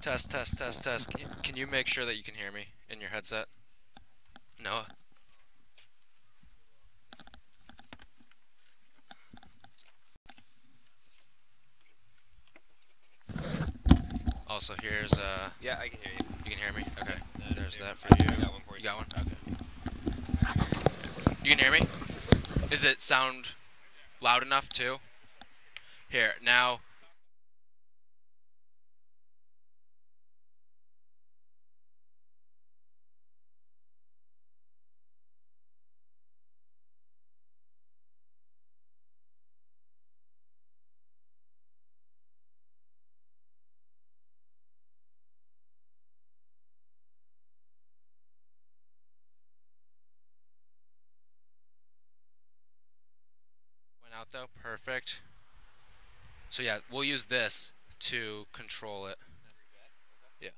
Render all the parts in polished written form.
Test, test, test, test. Can you make sure that you can hear me in your headset? Noah? Also, here's Yeah, I can hear you. you can hear me? Okay. There's that for I you. got one for you. You got one? Okay. You can hear me? Does it sound loud enough too? Here, now. Went out though? Perfect. So yeah, we'll use this to control it. Yeah.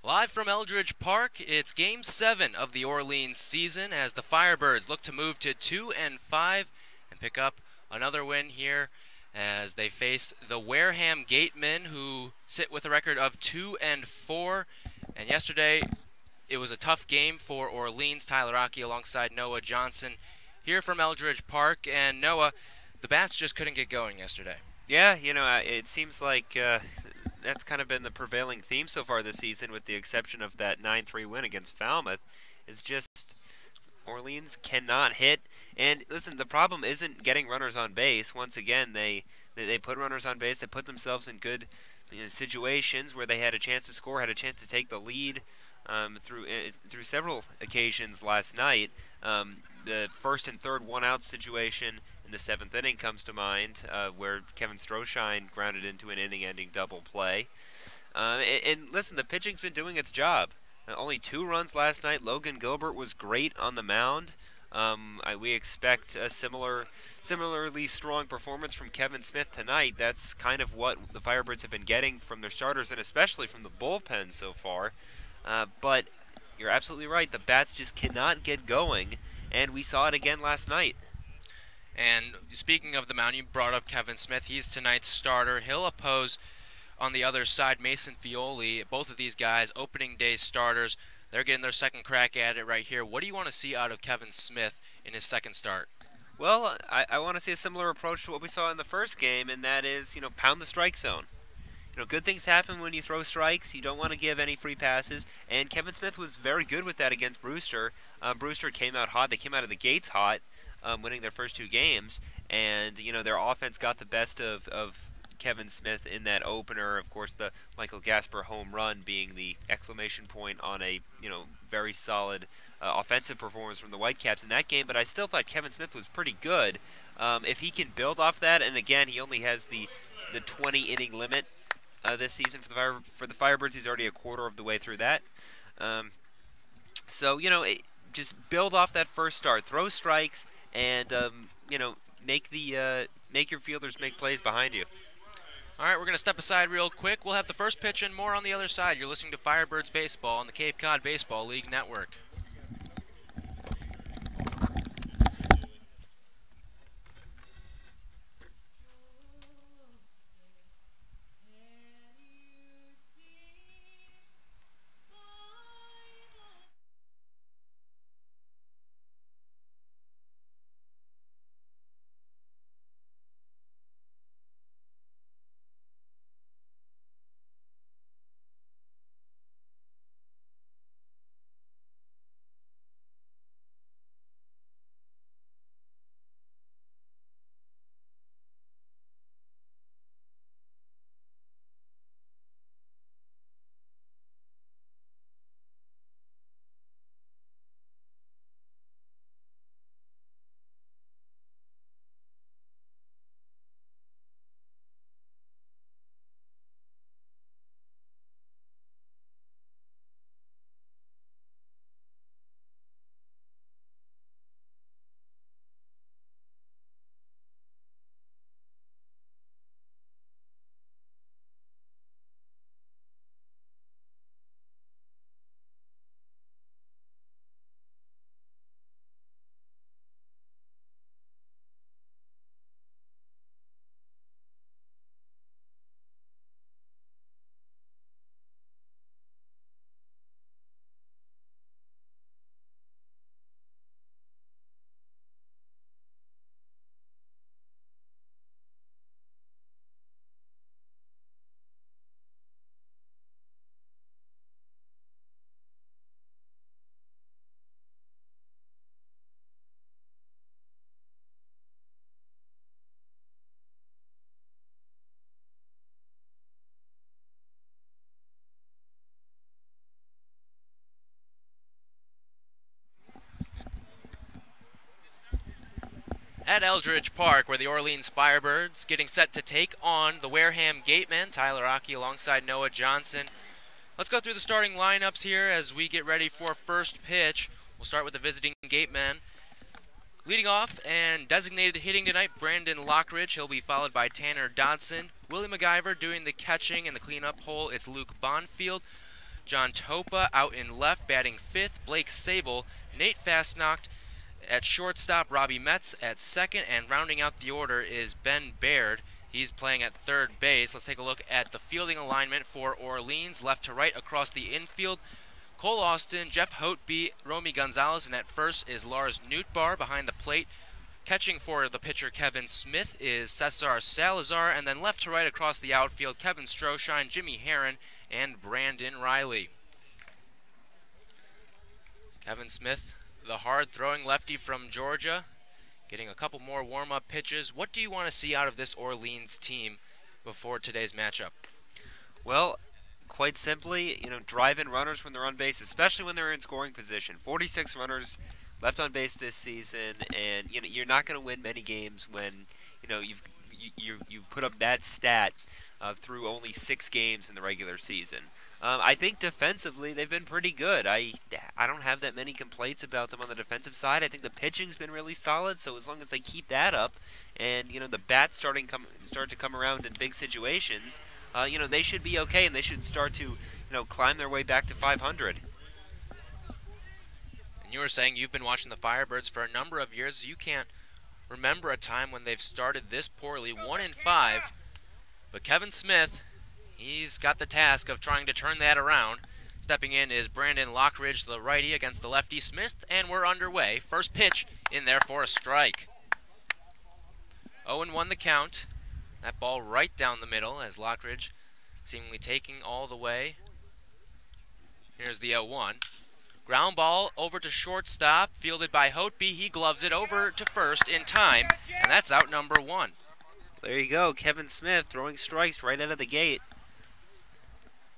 Live from Eldridge Park, it's Game 7 of the Orleans season as the Firebirds look to move to 2-5 and pick up another win here as they face the Wareham Gatemen, who sit with a record of 2-4. And yesterday, it was a tough game for Orleans. Tyler Rocky alongside Noah Johnson here from Eldridge Park. And Noah, the Bats just couldn't get going yesterday. Yeah, it seems like that's kind of been the prevailing theme so far this season, with the exception of that 9-3 win against Falmouth. Is just Orleans cannot hit. And listen, the problem isn't getting runners on base. Once again, they put runners on base. They put themselves in good situations where they had a chance to score, had a chance to take the lead through several occasions last night. The first and third one-out situation in the 7th inning comes to mind, where Kevin Stroshine grounded into an inning-ending double play. And listen, the pitching's been doing its job. Only 2 runs last night. Logan Gilbert was great on the mound. We expect a similarly strong performance from Kevin Smith tonight. That's kind of what the Firebirds have been getting from their starters, and especially from the bullpen so far. But you're absolutely right. The Bats just cannot get going, and we saw it again last night. And speaking of the mound, you brought up Kevin Smith. He's tonight's starter. He'll oppose, on the other side, Mason Fioli. Both of these guys, opening day starters. They're getting their second crack at it right here. What do you want to see out of Kevin Smith in his second start? Well, I want to see a similar approach to what we saw in the first game, and that is, pound the strike zone. Good things happen when you throw strikes. You don't want to give any free passes, and Kevin Smith was very good with that against Brewster. Brewster came out hot. They came out of the gates hot, winning their first 2 games, and their offense got the best of Kevin Smith in that opener. Of course, the Michael Gasper home run being the exclamation point on a very solid offensive performance from the Whitecaps in that game. But I still thought Kevin Smith was pretty good. If he can build off that, and again, he only has the 20-inning limit this season for the Firebirds. He's already a quarter of the way through that. So just build off that first start, throw strikes, and make your fielders make plays behind you. All right, we're going to step aside real quick. We'll have the first pitch and more on the other side. You're listening to Firebirds Baseball on the Cape Cod Baseball League Network. At Eldridge Park, where the Orleans Firebirds getting set to take on the Wareham Gatemen. Tyler Rocky alongside Noah Johnson. Let's go through the starting lineups here as we get ready for first pitch. We'll start with the visiting Gatemen. Leading off and designated hitting tonight, Brandon Lockridge. He'll be followed by Tanner Dodson. Willie MacGyver doing the catching and the cleanup hole. It's Luke Bonfield. John Topa out in left, batting fifth. Blake Sable. Nate Fastnocht at shortstop. Robbie Metz at second. And rounding out the order is Ben Baird. He's playing at third base. Let's take a look at the fielding alignment for Orleans. Left to right across the infield. Cole Austin, Jeff Hotby, Romy Gonzalez, and at first is Lars Newtbar behind the plate. Catching for the pitcher Kevin Smith is Cesar Salazar, and then left to right across the outfield, Kevin Stroshine, Jimmy Herron, and Brandon Riley. Kevin Smith, the hard-throwing lefty from Georgia, getting a couple more warm-up pitches. What do you want to see out of this Orleans team before today's matchup? Well, quite simply, drive in runners when they're on base, especially when they're in scoring position. 46 runners left on base this season, and you're not going to win many games when you've put up that stat through only 6 games in the regular season. I think defensively they've been pretty good. I don't have that many complaints about them on the defensive side. I think the pitching's been really solid, so as long as they keep that up, and the bats start to come around in big situations, they should be okay, and they should start to climb their way back to 500. And you were saying you've been watching the Firebirds for a number of years. You can't remember a time when they've started this poorly, 1-5. But Kevin Smith, he's got the task of trying to turn that around. Stepping in is Brandon Lockridge, the righty, against the lefty Smith, and we're underway. First pitch in there for a strike. 0-1 the count. That ball right down the middle as Lockridge seemingly taking all the way. Here's the 0-1. Ground ball over to shortstop, fielded by Hotby. He gloves it over to first in time, and that's out number 1. There you go, Kevin Smith throwing strikes right out of the gate.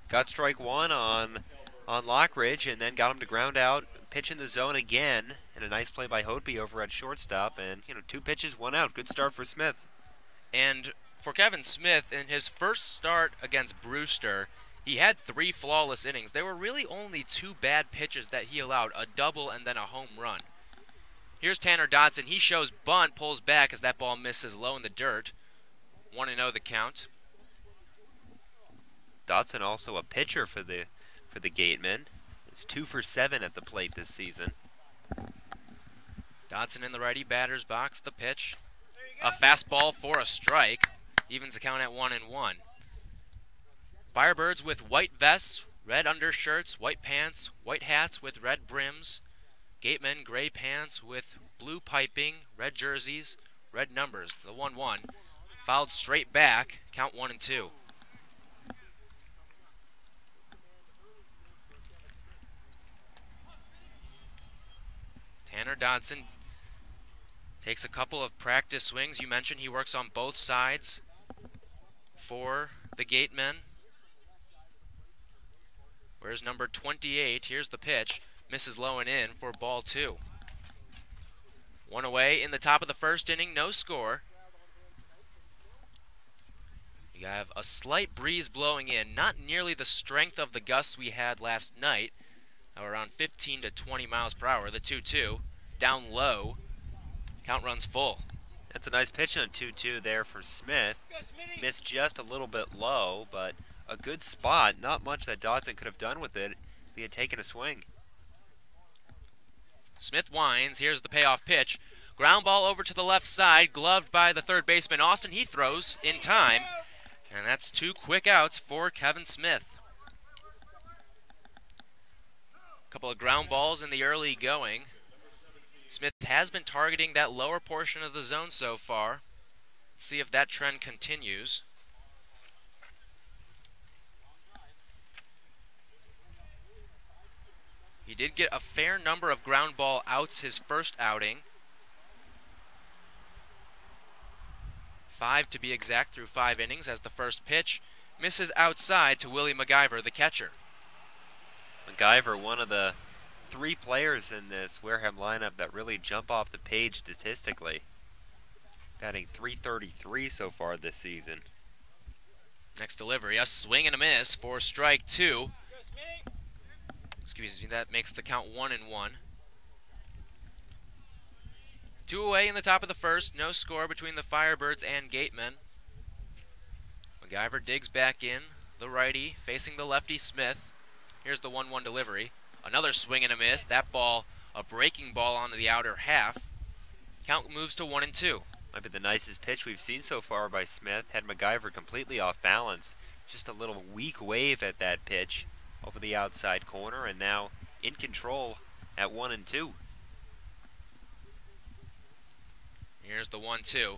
Got strike 1 on Lockridge, and then got him to ground out, pitch in the zone again, and a nice play by Hotby over at shortstop, and 2 pitches, 1 out. Good start for Smith. And for Kevin Smith, in his first start against Brewster, he had 3 flawless innings. There were really only 2 bad pitches that he allowed, a double and then a home run. Here's Tanner Dodson. He shows bunt, pulls back as that ball misses low in the dirt. 1-0 the count. Dodson also a pitcher for the Gatemen. He's 2 for 7 at the plate this season. Dodson in the righty batter's box. The pitch. A fastball for a strike. Evens the count at 1-1. Firebirds with white vests, red undershirts, white pants, white hats with red brims. Gatemen gray pants with blue piping, red jerseys, red numbers. The 1-1. Fouled straight back. Count 1-2. Tanner Dodson takes a couple of practice swings. You mentioned he works on both sides for the Gatemen. Where's number 28? Here's the pitch. Misses low and in for ball 2. 1 away in the top of the first inning. No score. You have a slight breeze blowing in. Not nearly the strength of the gusts we had last night. Around 15 to 20 miles per hour. The 2-2. Down low. Count runs full. That's a nice pitch on 2-2 there for Smith. Missed just a little bit low, but a good spot. Not much that Dodson could have done with it if he had taken a swing. Smith winds. Here's the payoff pitch. Ground ball over to the left side. Gloved by the third baseman, Austin. He throws in time. And that's 2 quick outs for Kevin Smith. A couple of ground balls in the early going. Smith has been targeting that lower portion of the zone so far. Let's see if that trend continues. He did get a fair number of ground ball outs his first outing. 5 to be exact through 5 innings as the first pitch misses outside to Willie MacGyver, the catcher. MacGyver, one of the 3 players in this Wareham lineup that really jump off the page statistically. Batting .333 so far this season. Next delivery, a swing and a miss for strike 2. Excuse me, that makes the count 1-1. 2 away in the top of the first. No score between the Firebirds and Gatemen. MacGyver digs back in. The righty facing the lefty Smith. Here's the 1-1 delivery. Another swing and a miss. That ball, a breaking ball onto the outer half. Count moves to 1-2. Might be the nicest pitch we've seen so far by Smith. Had MacGyver completely off balance. Just a little weak wave at that pitch over the outside corner, and now in control at 1-2. Here's the 1-2.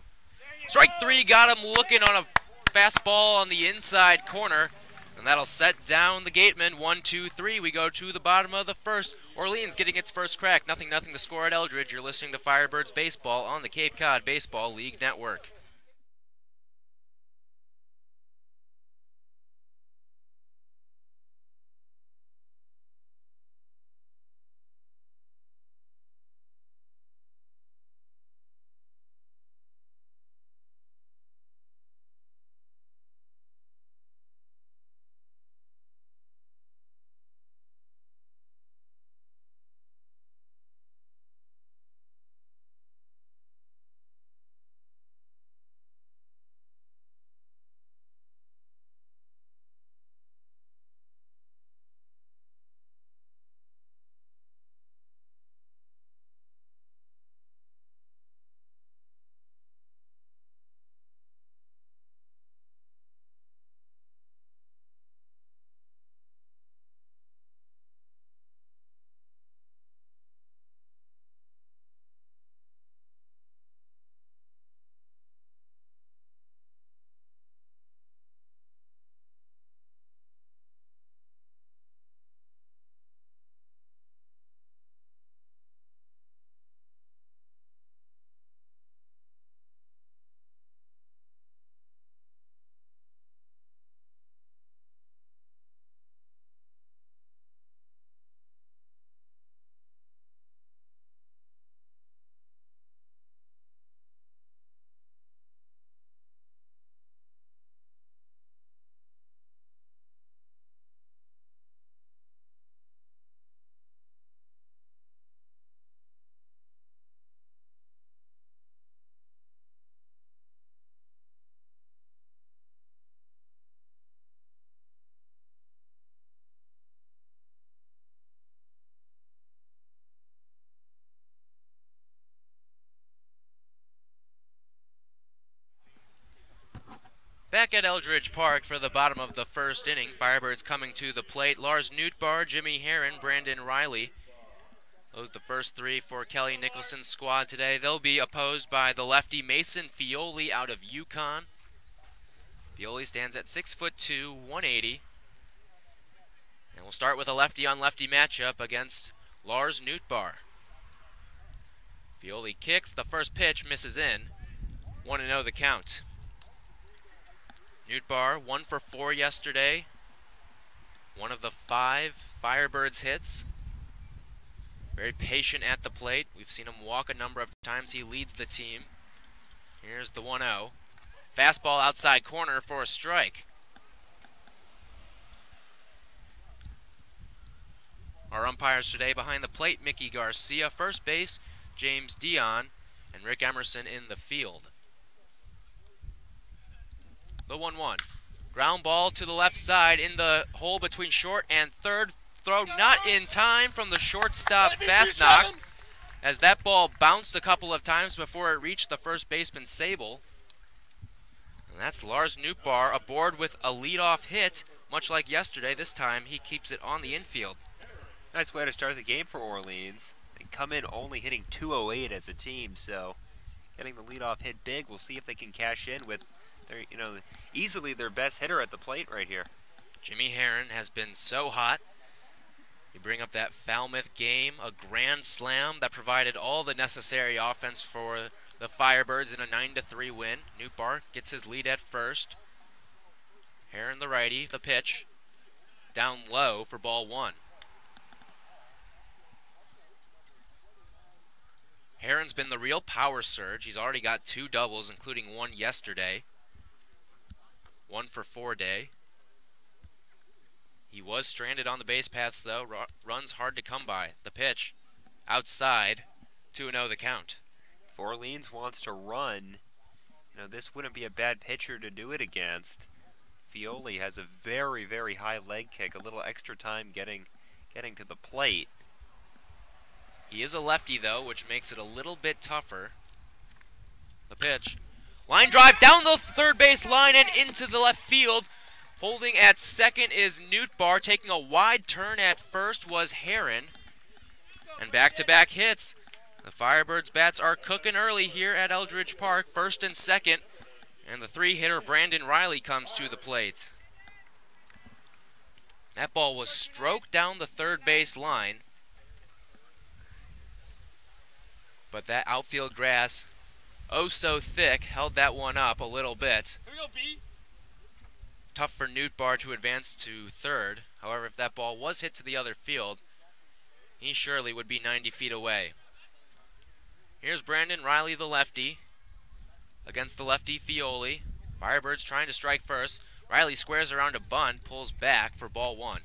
Strike 3 got him looking on a fastball on the inside corner, and that'll set down the Gatemen. 1-2-3. We go to the bottom of the first. Orleans getting its first crack. 0-0 the score at Eldridge. You're listening to Firebirds Baseball on the Cape Cod Baseball League Network. Back at Eldridge Park for the bottom of the first inning. Firebirds coming to the plate. Lars Newtbar, Jimmy Herron, Brandon Riley. Those the first three for Kelly Nicholson's squad today. They'll be opposed by the lefty Mason Fioli out of Yukon. Fioli stands at 6'2", 180. And we'll start with a lefty-on-lefty matchup against Lars Newtbar. Fioli kicks. The first pitch misses in. 1-0 the count. Newtbar, 1 for 4 yesterday. One of the 5 Firebirds hits. Very patient at the plate. We've seen him walk a number of times. He leads the team. Here's the 1-0. Fastball outside corner for a strike. Our umpires today behind the plate, Mickey Garcia. First base, James Dion, and Rick Emerson in the field. The 1-1. Ground ball to the left side in the hole between short and third. Throw not in time from the shortstop, fast knocked, as that ball bounced a couple of times before it reached the first baseman Sable. And that's Lars Newtbar aboard with a leadoff hit, much like yesterday. This time he keeps it on the infield. Nice way to start the game for Orleans. They come in only hitting .208 as a team, so getting the leadoff hit big. We'll see if they can cash in with their, easily their best hitter at the plate right here. Jimmy Herron has been so hot. You bring up that Falmouth game, a grand slam that provided all the necessary offense for the Firebirds in a 9-3 win. Newtbar gets his lead at first. Herron the righty, the pitch. Down low for ball 1. Herron's been the real power surge. He's already got 2 doubles, including 1 yesterday. 1 for 4 day. He was stranded on the base paths, though. Runs hard to come by. The pitch. Outside. 2-0 the count. If Orleans wants to run, this wouldn't be a bad pitcher to do it against. Fioli has a very, very high leg kick, a little extra time getting to the plate. He is a lefty, though, which makes it a little bit tougher. The pitch. Line drive down the third base line and into the left field. Holding at second is Nootbaar. Taking a wide turn at first was Heron. And back-to-back hits. The Firebirds bats are cooking early here at Eldridge Park, first and second. And the three-hitter Brandon Riley comes to the plate. That ball was stroked down the third base line. But that outfield grass, oh so thick, held that one up a little bit. Here we go, B. Tough for Nootbaar to advance to third. However, if that ball was hit to the other field, he surely would be 90 feet away. Here's Brandon Riley, the lefty, against the lefty Fioli. Firebirds trying to strike first. Riley squares around a bunt, pulls back for ball one.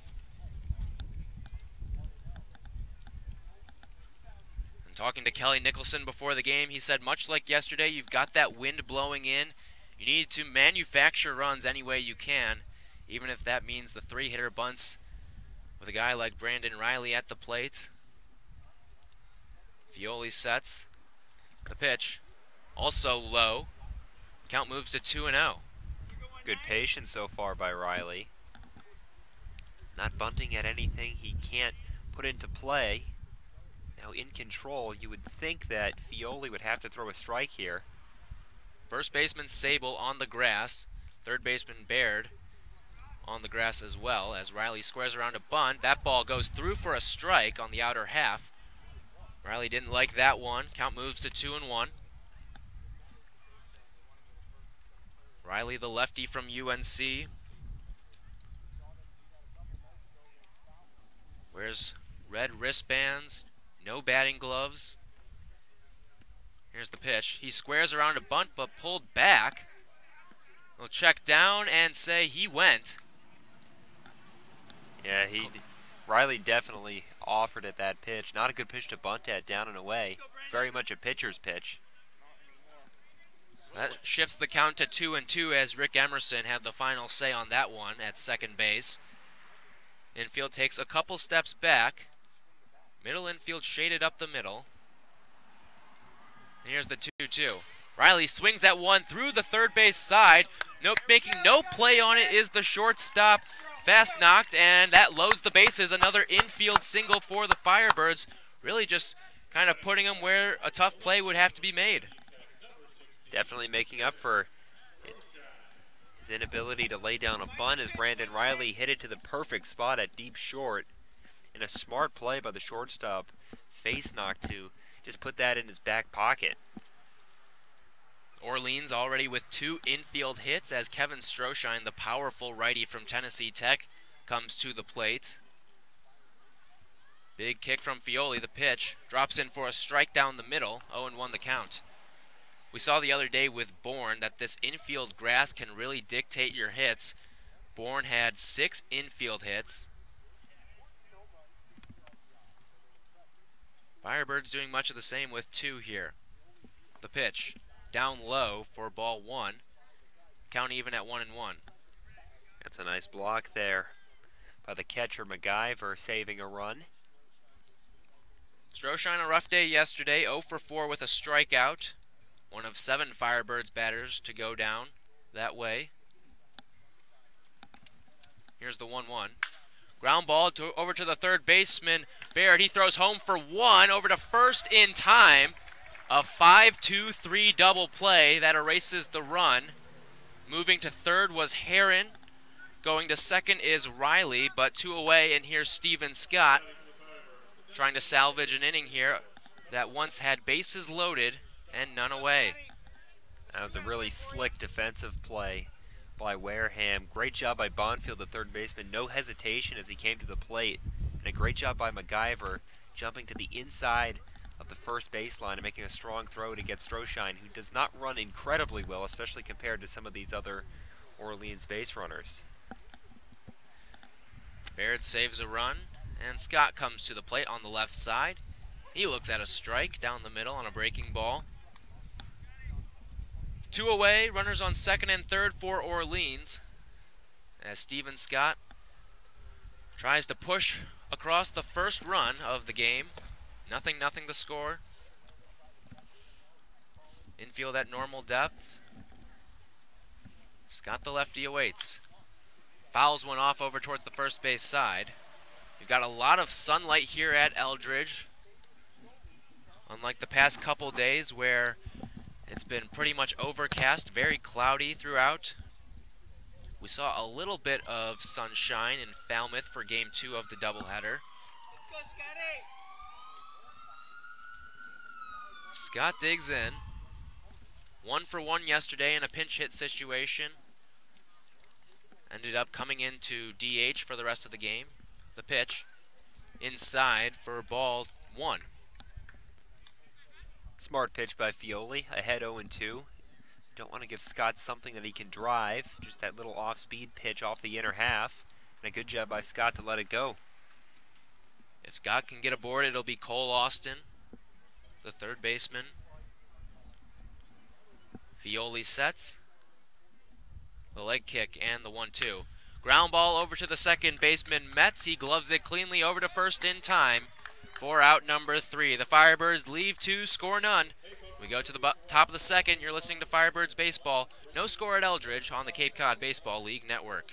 And talking to Kelly Nicholson before the game, he said, much like yesterday, you've got that wind blowing in. You need to manufacture runs any way you can, even if that means the three-hitter bunts with a guy like Brandon Riley at the plate. Fioli sets the pitch, also low. Count moves to 2-0. Good patience so far by Riley. Not bunting at anything he can't put into play. Now in control, you would think that Fioli would have to throw a strike here. First baseman Sable on the grass. Third baseman Baird on the grass as well as Riley squares around a bunt. That ball goes through for a strike on the outer half. Riley didn't like that one. Count moves to 2-1. Riley, the lefty from UNC. Wears red wristbands, no batting gloves. Here's the pitch. He squares around a bunt but pulled back. We'll check down and say he went. Yeah, Riley definitely offered at that pitch. Not a good pitch to bunt at, down and away. Very much a pitcher's pitch. That shifts the count to 2-2 as Rick Emerson had the final say on that one at second base. Infield takes a couple steps back. Middle infield shaded up the middle. And here's the 2-2. Riley swings at one through the third base side. Making no play on it is the shortstop. Fast knocked, and that loads the bases. Another infield single for the Firebirds. Really just kind of putting them where a tough play would have to be made. Definitely making up for his inability to lay down a bunt as Brandon Riley hit it to the perfect spot at deep short. And a smart play by the shortstop, face knock to just put that in his back pocket. Orleans already with 2 infield hits as Kevin Stroshine, the powerful righty from Tennessee Tech, comes to the plate. Big kick from Fioli. The pitch drops in for a strike down the middle. 0-1 the count. We saw the other day with Bourne that this infield grass can really dictate your hits. Bourne had 6 infield hits. Firebirds doing much of the same with 2 here. The pitch down low for ball 1. Count even at 1-1. That's a nice block there by the catcher MacGyver, saving a run. Stroshine a rough day yesterday, 0 for 4 with a strikeout. One of 7 Firebirds batters to go down that way. Here's the 1-1. Ground ball over to the third baseman, Baird. He throws home for 1, over to first in time. A 5-2-3 double play that erases the run. Moving to third was Heron. Going to second is Riley, but 2 away, and here's Steven Scott trying to salvage an inning here that once had bases loaded and none away. That was a really slick defensive play by Wareham. Great job by Bonfield, the third baseman. No hesitation as he came to the plate. And a great job by MacGyver jumping to the inside of the first baseline and making a strong throw to get Stroshine, who does not run incredibly well, especially compared to some of these other Orleans base runners. Baird saves a run, and Scott comes to the plate on the left side. He looks at a strike down the middle on a breaking ball. Two away, runners on second and third for Orleans. As Steven Scott tries to push across the first run of the game. 0-0 the score. Infield at normal depth. Scott the lefty awaits. Fouls one off over towards the first base side. We've got a lot of sunlight here at Eldridge. Unlike the past couple days where it's been pretty much overcast, very cloudy throughout. We saw a little bit of sunshine in Falmouth for Game 2 of the doubleheader. Let's go, Scotty! Scott digs in. 1 for 1 yesterday in a pinch hit situation. Ended up coming into DH for the rest of the game. The pitch inside for ball 1. Smart pitch by Fioli, ahead 0-2. Don't want to give Scott something that he can drive. Just that little off-speed pitch off the inner half. And a good job by Scott to let it go. If Scott can get aboard, it'll be Cole Austin, the third baseman. Fioli sets. The leg kick and the 1-2. Ground ball over to the second baseman, Metz. He gloves it cleanly over to first in time for out number 3. The Firebirds leave 2, score none. We go to the top of the second. You're listening to Firebirds Baseball. No score at Eldridge on the Cape Cod Baseball League Network.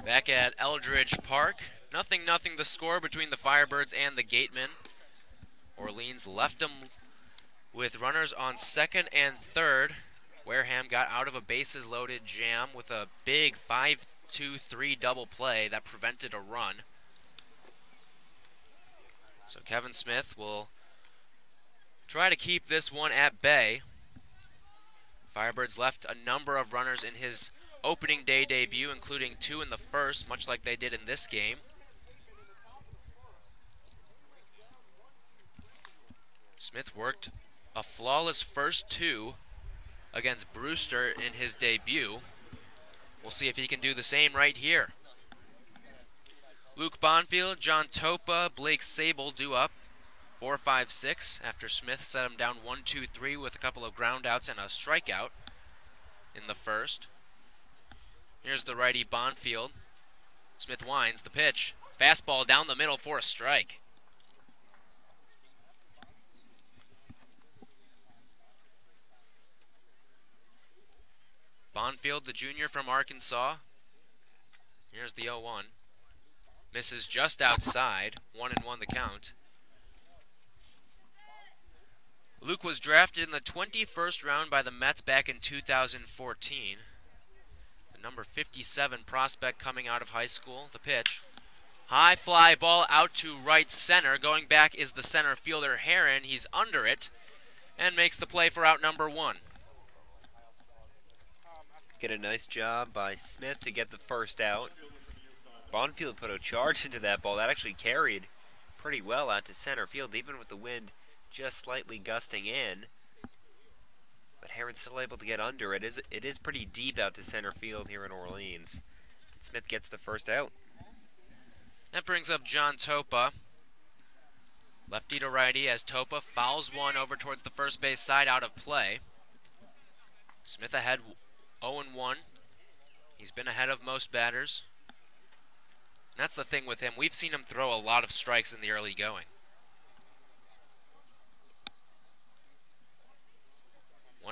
Back at Eldridge Park, 0-0 the score between the Firebirds and the Gatemen. Orleans left them with runners on second and third. Wareham got out of a bases-loaded jam with a big 5-2-3 double play that prevented a run. So Kevin Smith will try to keep this one at bay. Firebirds left a number of runners in his opening day debut, including 2 in the first, much like they did in this game. Smith worked a flawless first 2 against Brewster in his debut. We'll see if he can do the same right here. Luke Bonfield, John Topa, Blake Sable due up 4-5-6 after Smith set him down 1-2-3 with a couple of ground outs and a strikeout in the first. Here's the righty Bonfield. Smith winds the pitch. Fastball down the middle for a strike. Bonfield, the junior from Arkansas. Here's the 0-1. Misses just outside. 1-1 the count. Luke was drafted in the 21st round by the Mets back in 2014. Number 57 prospect coming out of high school. The pitch. High fly ball out to right center. Going back is the center fielder Heron. He's under it and makes the play for out number 1. Get a nice job by Smith to get the first out. Bonfield put a charge into that ball. That actually carried pretty well out to center field, even with the wind just slightly gusting in. But Heron's still able to get under it. It is pretty deep out to center field here in Orleans. And Smith gets the first out. That brings up John Topa. Lefty to righty as Topa fouls one over towards the first base side out of play. Smith ahead 0-1. He's been ahead of most batters. And that's the thing with him. We've seen him throw a lot of strikes in the early going.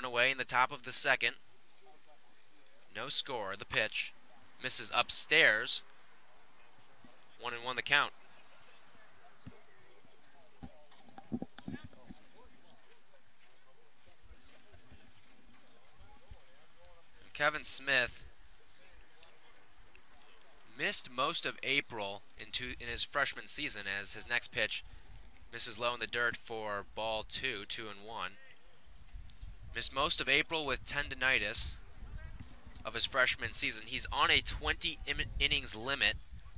One away in the top of the second. No score. The pitch misses upstairs. 1-1 the count. Kevin Smith missed most of April in his freshman season, as his next pitch misses low in the dirt for ball 2, 2-1. Missed most of April with tendinitis of his freshman season. He's on a 20 innings limit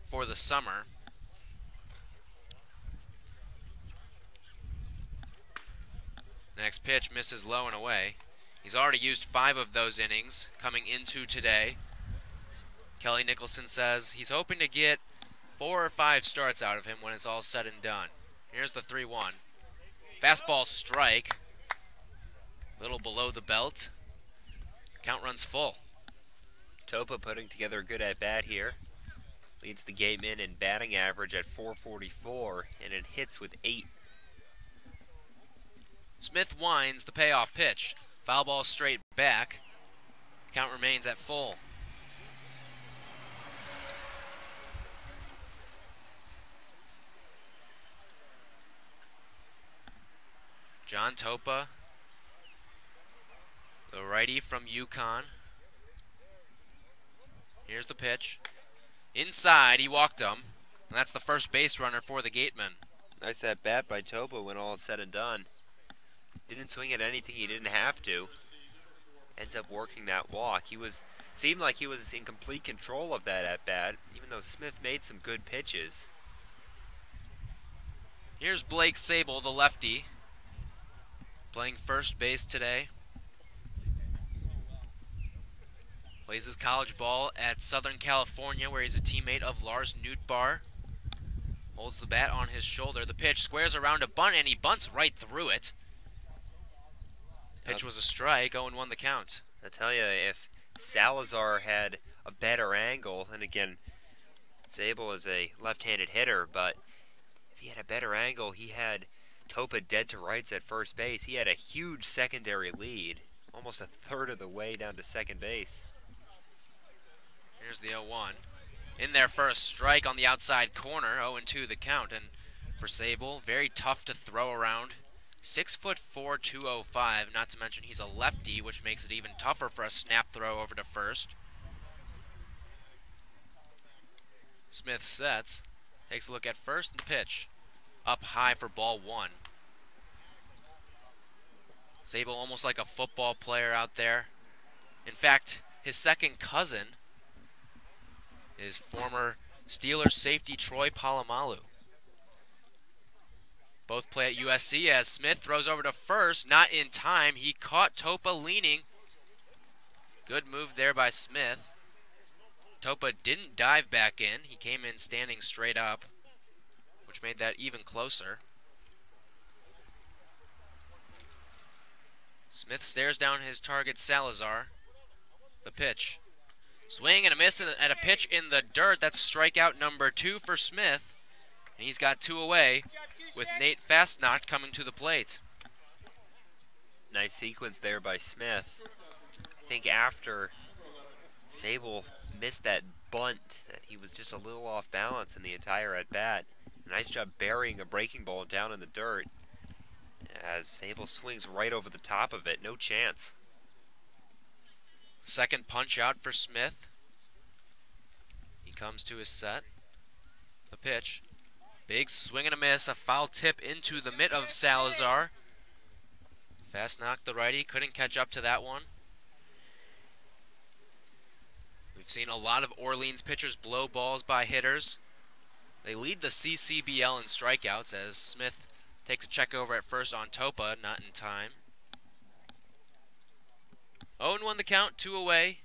for the summer. Next pitch misses low and away. He's already used 5 of those innings coming into today. Kelly Nicholson says he's hoping to get 4 or 5 starts out of him when it's all said and done. Here's the 3-1. Fastball strike. Little below the belt. Count runs full. Topa putting together a good at-bat here. Leads the Gatemen in batting average at .444 and it hits with 8. Smith winds the payoff pitch. Foul ball straight back. Count remains at full. John Topa, the righty from UConn. Here's the pitch. Inside, he walked him. And that's the first base runner for the Gatemen. Nice at bat by Topa when all is said and done. Didn't swing at anything he didn't have to. Ends up working that walk. Seemed like he was in complete control of that at bat, even though Smith made some good pitches. Here's Blake Sable, the lefty, playing first base today. Plays his college ball at Southern California, where he's a teammate of Lars Nootbaar. Holds the bat on his shoulder. The pitch squares around a bunt, and he bunts right through it. Pitch was a strike, 0-1 the count. I tell you, if Salazar had a better angle, and again, Sable is a left-handed hitter, but if he had a better angle, he had Topa dead to rights at first base. He had a huge secondary lead, almost a third of the way down to second base. Here's the 0-1. In there for a strike on the outside corner, 0-2 the count. And for Sable, very tough to throw around. 6'4", 205, not to mention he's a lefty, which makes it even tougher for a snap throw over to first. Smith sets, takes a look at first and pitch. Up high for ball 1. Sable almost like a football player out there. In fact, his second cousin is former Steelers safety Troy Polamalu. Both play at USC as Smith throws over to first, not in time. He caught Topa leaning. Good move there by Smith. Topa didn't dive back in. He came in standing straight up, which made that even closer. Smith stares down his target, Salazar. The pitch. Swing and a miss at a pitch in the dirt. That's strikeout number 2 for Smith. And he's got 2 away, with Nate Fastnacht coming to the plate. Nice sequence there by Smith. I think after Sable missed that bunt, that he was just a little off balance in the entire at-bat. Nice job burying a breaking ball down in the dirt as Sable swings right over the top of it. No chance. Second punch out for Smith. He comes to his set. The pitch. Big swing and a miss, a foul tip into the mitt of Salazar. Fastnacht, the righty, couldn't catch up to that one. We've seen a lot of Orleans pitchers blow balls by hitters. They lead the CCBL in strikeouts as Smith takes a check over at first on Topa, not in time. 0-1 the count, 2 away.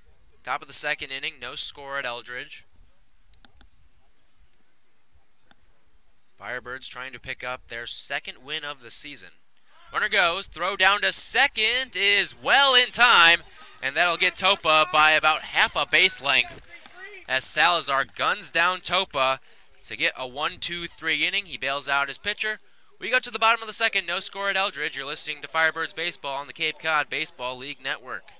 Top of the second inning, no score at Eldridge. Firebirds trying to pick up their second win of the season. Runner goes, throw down to second is well in time, and that'll get Topa by about half a base length as Salazar guns down Topa to get a 1-2-3 inning. He bails out his pitcher We go to the bottom of the second, no score at Eldridge. You're listening to Firebirds Baseball on the Cape Cod Baseball League Network.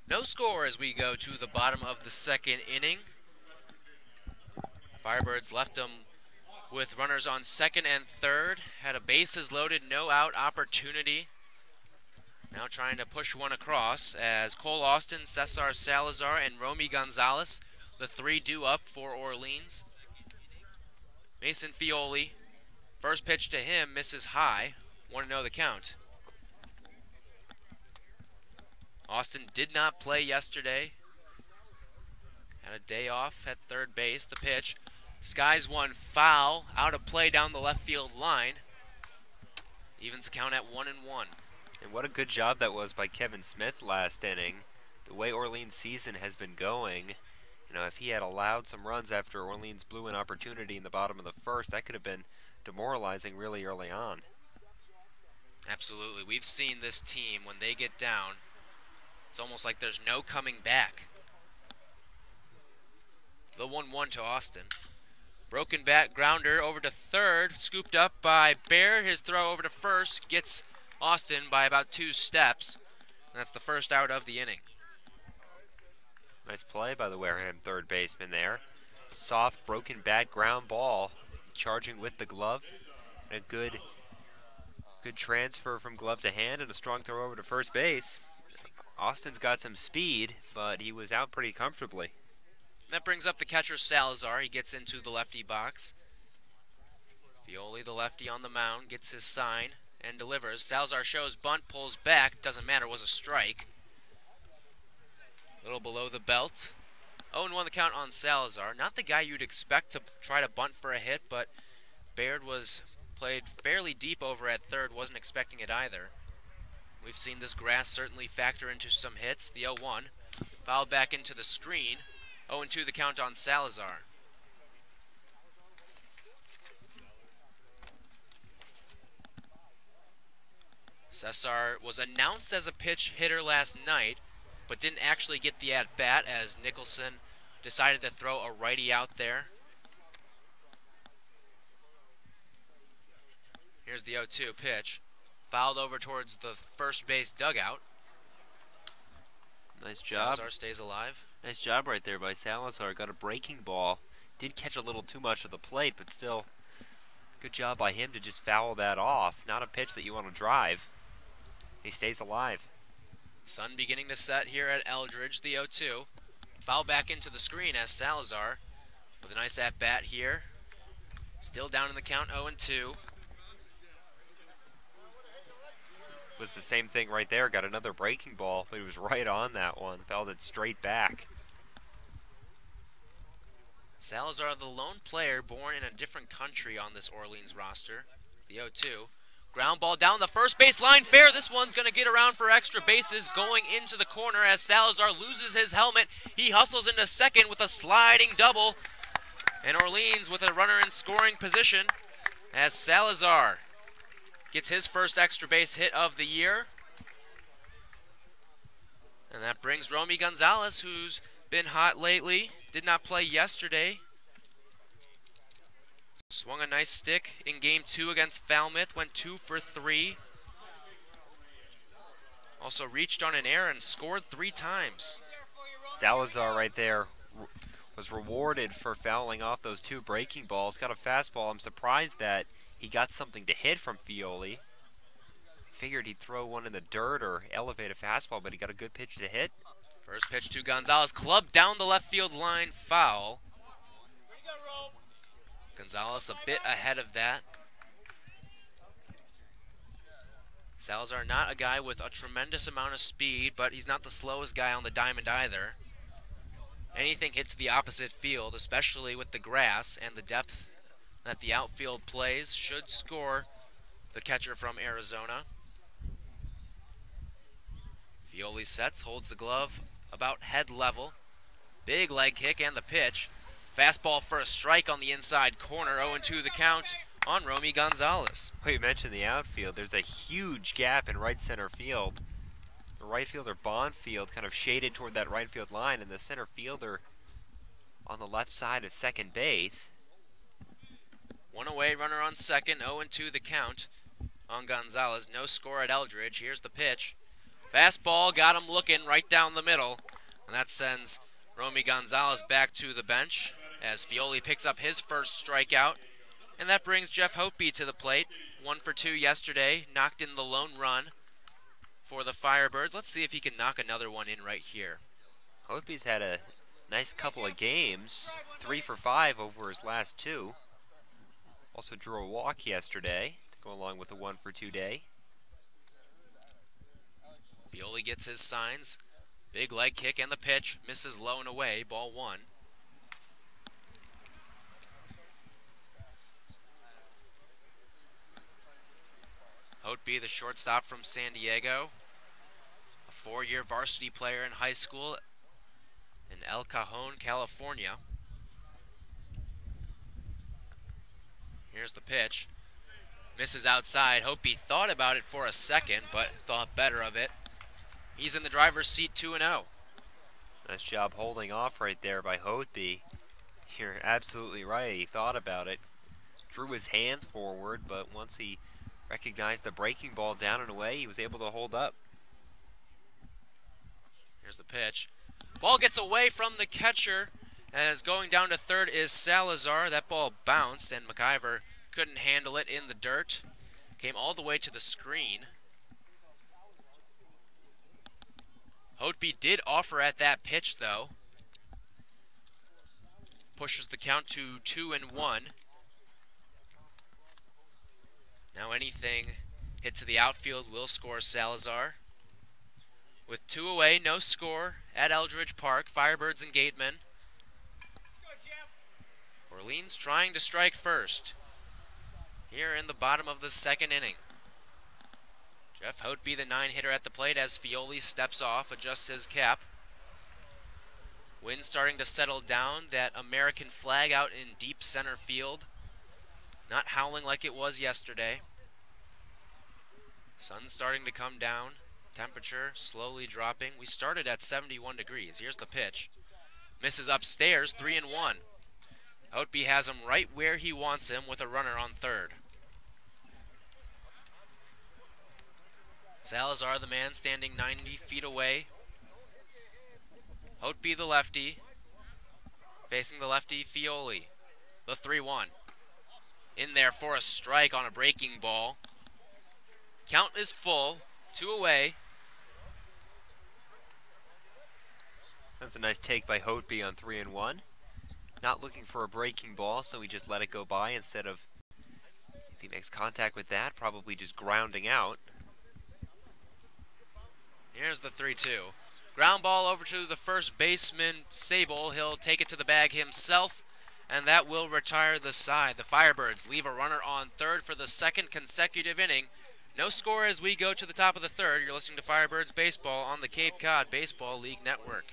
No score as we go to the bottom of the second inning. Firebirds left them with runners on second and third. Had a bases loaded, no out opportunity. Now trying to push one across as Cole Austin, Cesar Salazar, and Romy Gonzalez, the three due up for Orleans. Mason Fioli, first pitch to him, misses high. 1-0 the count. Austin did not play yesterday. Had a day off at third base. The pitch. Skies one foul. Out of play down the left field line. Evens the count at 1-1. And what a good job that was by Kevin Smith last inning. The way Orleans' season has been going, you know, if he had allowed some runs after Orleans blew an opportunity in the bottom of the first, that could have been demoralizing really early on. Absolutely. We've seen this team, when they get down, it's almost like there's no coming back. The 1-1 to Austin. Broken bat grounder over to third, scooped up by Bear. His throw over to first gets Austin by about 2 steps. And that's the first out of the inning. Nice play by the Wareham third baseman there. Soft, broken bat ground ball, charging with the glove. And a good transfer from glove to hand and a strong throw over to first base. Austin's got some speed, but he was out pretty comfortably. That brings up the catcher Salazar. He gets into the lefty box. Fioli, the lefty on the mound, gets his sign and delivers. Salazar shows bunt, pulls back. Doesn't matter, was a strike. A little below the belt. 0-1 the count on Salazar. Not the guy you'd expect to try to bunt for a hit, but Baird was played fairly deep over at third. Wasn't expecting it either. We've seen this grass certainly factor into some hits. The 0-1. Fouled back into the screen. 0-2 the count on Salazar. Cesar was announced as a pitch hitter last night, but didn't actually get the at-bat as Nicholson decided to throw a righty out there. Here's the 0-2 pitch. Fouled over towards the first base dugout. Nice job. Salazar stays alive. Nice job right there by Salazar. Got a breaking ball. Did catch a little too much of the plate, but still, good job by him to just foul that off. Not a pitch that you want to drive. He stays alive. Sun beginning to set here at Eldridge, the 0-2. Foul back into the screen as Salazar with a nice at-bat here. Still down in the count, 0-2. Was the same thing right there. Got another breaking ball, but he was right on that one. Fouled it straight back. Salazar, the lone player born in a different country on this Orleans roster. The 0-2. Ground ball down the first base line, fair. This one's going to get around for extra bases going into the corner as Salazar loses his helmet. He hustles into second with a sliding double. And Orleans with a runner in scoring position as Salazar gets his first extra base hit of the year. And that brings Romy Gonzalez, who's been hot lately. Did not play yesterday. Swung a nice stick in game 2 against Falmouth. Went 2 for 3. also reached on an error and scored 3 times. Salazar right there was rewarded for fouling off those 2 breaking balls. Got a fastball. I'm surprised that he got something to hit from Fioli. Figured he'd throw one in the dirt or elevate a fastball, but he got a good pitch to hit. First pitch to Gonzalez, clubbed down the left field line, foul. Gonzalez a bit ahead of that. Salazar not a guy with a tremendous amount of speed, but he's not the slowest guy on the diamond either. Anything hits the opposite field, especially with the grass and the depth that the outfield plays, should score the catcher from Arizona. Fioli sets, holds the glove about head level. Big leg kick and the pitch. Fastball for a strike on the inside corner. 0-2 the count on Romy Gonzalez. Well, you mentioned the outfield. There's a huge gap in right center field. The right fielder Bonfield kind of shaded toward that right field line, and the center fielder on the left side of second base. One away, runner on second. 0-2 the count on Gonzalez. No score at Eldridge. Here's the pitch. Fastball got him looking right down the middle, and that sends Romy Gonzalez back to the bench as Fioli picks up his first strikeout, and that brings Jeff Hopey to the plate. 1 for 2 yesterday, knocked in the lone run for the Firebirds. Let's see if he can knock another one in right here. Hopey's had a nice couple of games, 3 for 5 over his last 2. Also drew a walk yesterday to go along with a 1 for 2 day. Fioli gets his signs. Big leg kick and the pitch. Misses low and away. Ball 1. Hotby, the shortstop from San Diego. A 4-year varsity player in high school in El Cajon, California. Here's the pitch. Misses outside. Hopey thought about it for a second, but thought better of it. He's in the driver's seat 2-0. Nice job holding off right there by Hotby. You're absolutely right. He thought about it. Drew his hands forward, but once he recognized the breaking ball down and away, he was able to hold up. Here's the pitch. Ball gets away from the catcher, as going down to third is Salazar. That ball bounced, and McIver couldn't handle it in the dirt. Came all the way to the screen. Hotby did offer at that pitch, though. Pushes the count to 2-1. Now anything hit to the outfield will score Salazar. With 2 away, no score at Eldridge Park. Firebirds and Gatemen. Orleans trying to strike first here in the bottom of the 2nd inning. Jeff Hotby, the 9-hitter at the plate, as Fioli steps off, adjusts his cap. Wind starting to settle down. That American flag out in deep center field. Not howling like it was yesterday. Sun starting to come down. Temperature slowly dropping. We started at 71 degrees. Here's the pitch. Misses upstairs, 3-1. Hotby has him right where he wants him with a runner on third. Salazar, the man, standing 90 feet away. Hotby, the lefty, facing the lefty, Fioli. The 3-1. In there for a strike on a breaking ball. Count is full. 2 away. That's a nice take by Hotby on 3-1. Not looking for a breaking ball, so he just let it go by instead of, if he makes contact with that, probably just grounding out. Here's the 3-2. Ground ball over to the first baseman, Sable. He'll take it to the bag himself, and that will retire the side. The Firebirds leave a runner on third for the 2nd consecutive inning. No score as we go to the top of the 3rd. You're listening to Firebirds Baseball on the Cape Cod Baseball League Network.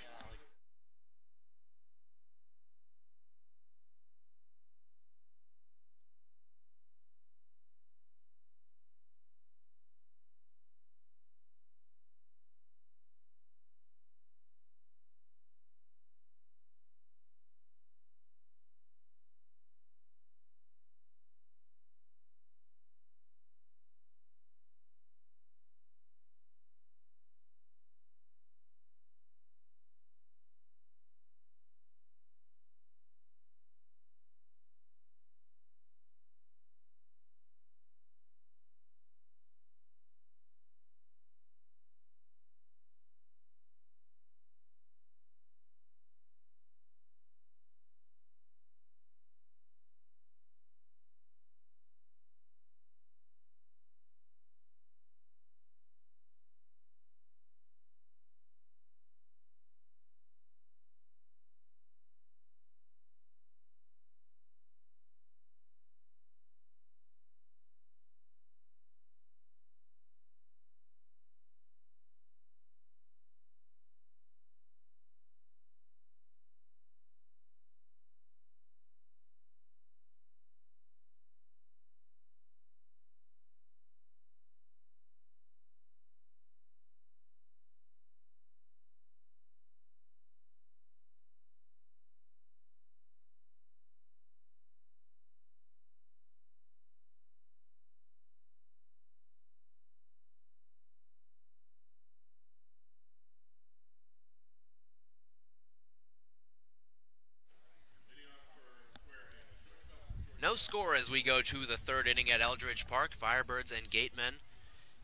No score as we go to the third inning at Eldridge Park. Firebirds and Gatemen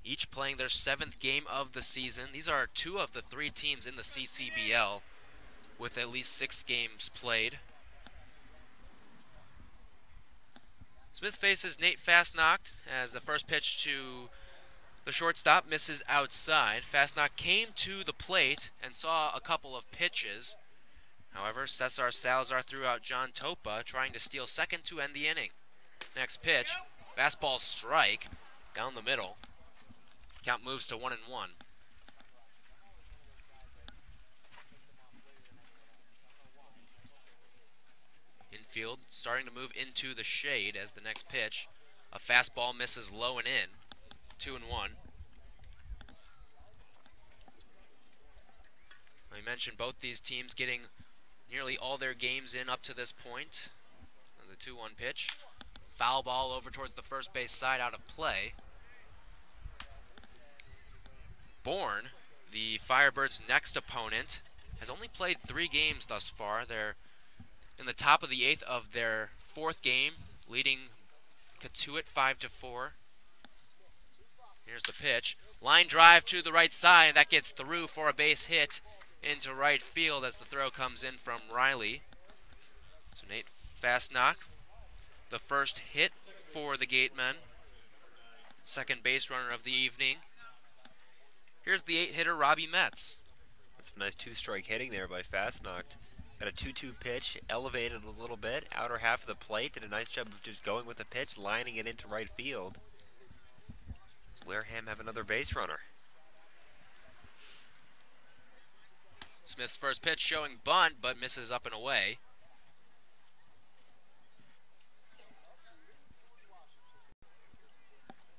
each playing their 7th game of the season. These are 2 of the 3 teams in the CCBL with at least 6 games played. Smith faces Nate Fastnacht as the first pitch to the shortstop misses outside. Fastnacht came to the plate and saw a couple of pitches. However, Cesar Salazar threw out John Topa, trying to steal second to end the inning. Next pitch, fastball strike down the middle. Count moves to 1-1. Infield starting to move into the shade as the next pitch. A fastball misses low and in. 2-1. I mentioned both these teams getting nearly all their games in up to this point. The 2-1 pitch. Foul ball over towards the first base side, out of play. Bourne, the Firebirds' next opponent, has only played 3 games thus far. They're in the top of the 8th of their 4th game, leading Catuit 5-4. Here's the pitch. Line drive to the right side. That gets through for a base hit into right field as the throw comes in from Riley. So Nate Fastnacht, the first hit for the Gatemen. Second base runner of the evening. Here's the 8-hitter, Robbie Metz. That's some nice 2-strike hitting there by Fastnacht. Got a 2-2 pitch, elevated a little bit, outer half of the plate, did a nice job of just going with the pitch, lining it into right field. Does Wareham have another base runner? Smith's first pitch showing bunt, but misses up and away.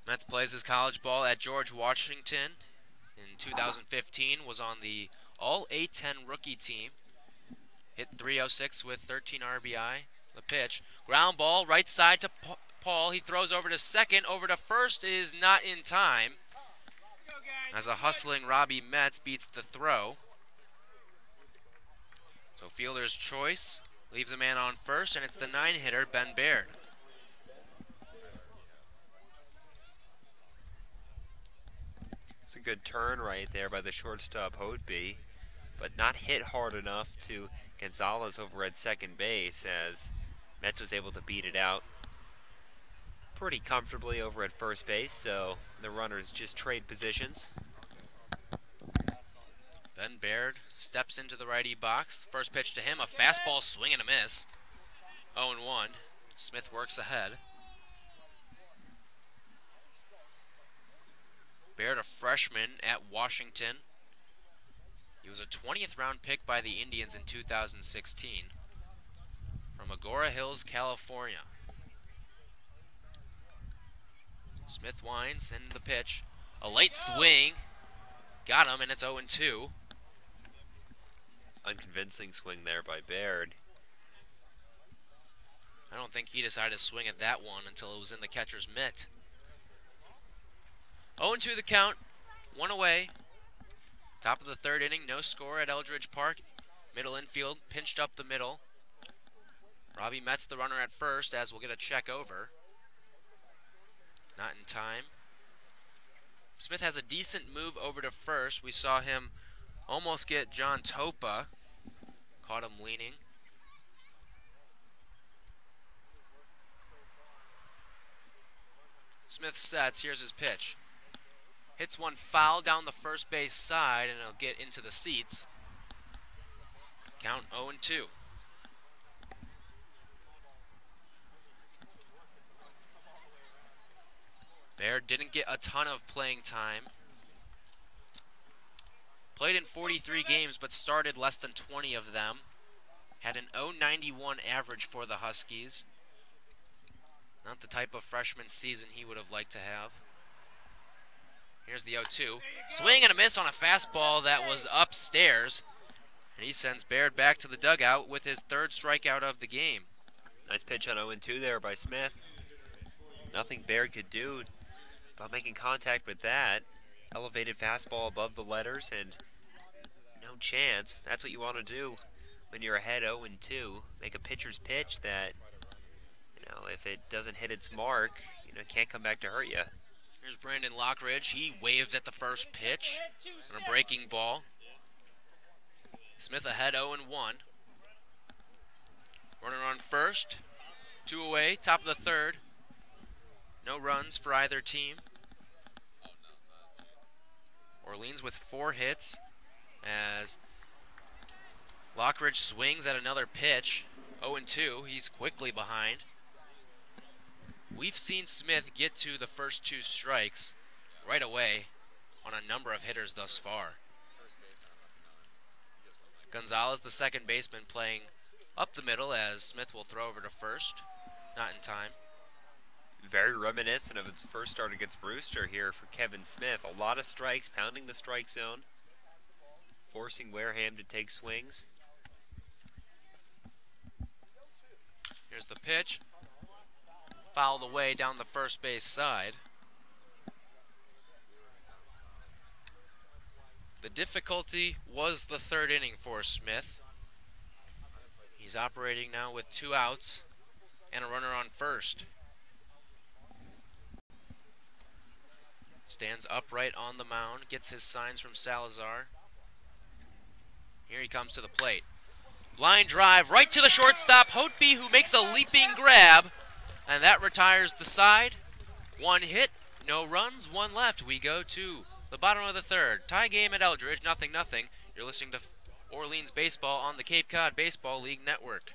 Metz plays his college ball at George Washington. In 2015, was on the All-A-10 rookie team. Hit .306 with 13 RBI. The pitch, ground ball, right side to Paul. He throws over to second, over to first is not in time. As a hustling Robbie Metz beats the throw. So fielder's choice leaves a man on first, and it's the 9-hitter, Ben Baird. It's a good turn right there by the shortstop, Hodeby, but not hit hard enough to Gonzalez over at second base, as Metz was able to beat it out pretty comfortably over at first base, so the runners just trade positions. Ben Baird steps into the righty box. First pitch to him, a fastball swing and a miss. 0-1. Smith works ahead. Baird, a freshman at Washington. He was a 20th round pick by the Indians in 2016 from Agora Hills, California. Smith winds in the pitch. A late swing. Got him, and it's 0-2. Unconvincing swing there by Baird. I don't think he decided to swing at that one until it was in the catcher's mitt. 0-2 the count, 1 away. Top of the third inning, no score at Eldridge Park. Middle infield, pinched up the middle. Robbie Metz, the runner at first, as we'll get a check over. Not in time. Smith has a decent move over to first. We saw him almost get John Topa. Caught him leaning. Smith sets, here's his pitch. Hits one foul down the first base side, and it'll get into the seats. Count 0-2. Baird didn't get a ton of playing time. Played in 43 games, but started less than 20 of them. Had an .091 average for the Huskies. Not the type of freshman season he would have liked to have. Here's the 0-2. Swing and a miss on a fastball that was upstairs. And he sends Baird back to the dugout with his 3rd strikeout of the game. Nice pitch on 0-2 there by Smith. Nothing Baird could do about making contact with that. Elevated fastball above the letters, and no chance. That's what you want to do when you're ahead 0-2. Make a pitcher's pitch that Now, if it doesn't hit its mark, it can't come back to hurt you. Here's Brandon Lockridge. He waves at the first pitch on a breaking ball. Smith ahead 0-1. Runner on first. 2 away, top of the third. No runs for either team. Orleans with 4 hits as Lockridge swings at another pitch. 0-2, he's quickly behind. We've seen Smith get to the first 2 strikes right away on a number of hitters thus far. Gonzalez, the second baseman, playing up the middle as Smith will throw over to first. Not in time. Very reminiscent of its first start against Brewster here for Kevin Smith. A lot of strikes, pounding the strike zone, forcing Wareham to take swings. Here's the pitch. Fouled away down the first base side. The difficulty was the third inning for Smith. He's operating now with 2 outs and a runner on first. Stands upright on the mound, gets his signs from Salazar. Here he comes to the plate. Line drive right to the shortstop, Hotby, who makes a leaping grab, and that retires the side. 1 hit, no runs, 1 left. We go to the bottom of the third. Tie game at Eldridge, 0-0. You're listening to Orleans Baseball on the Cape Cod Baseball League Network.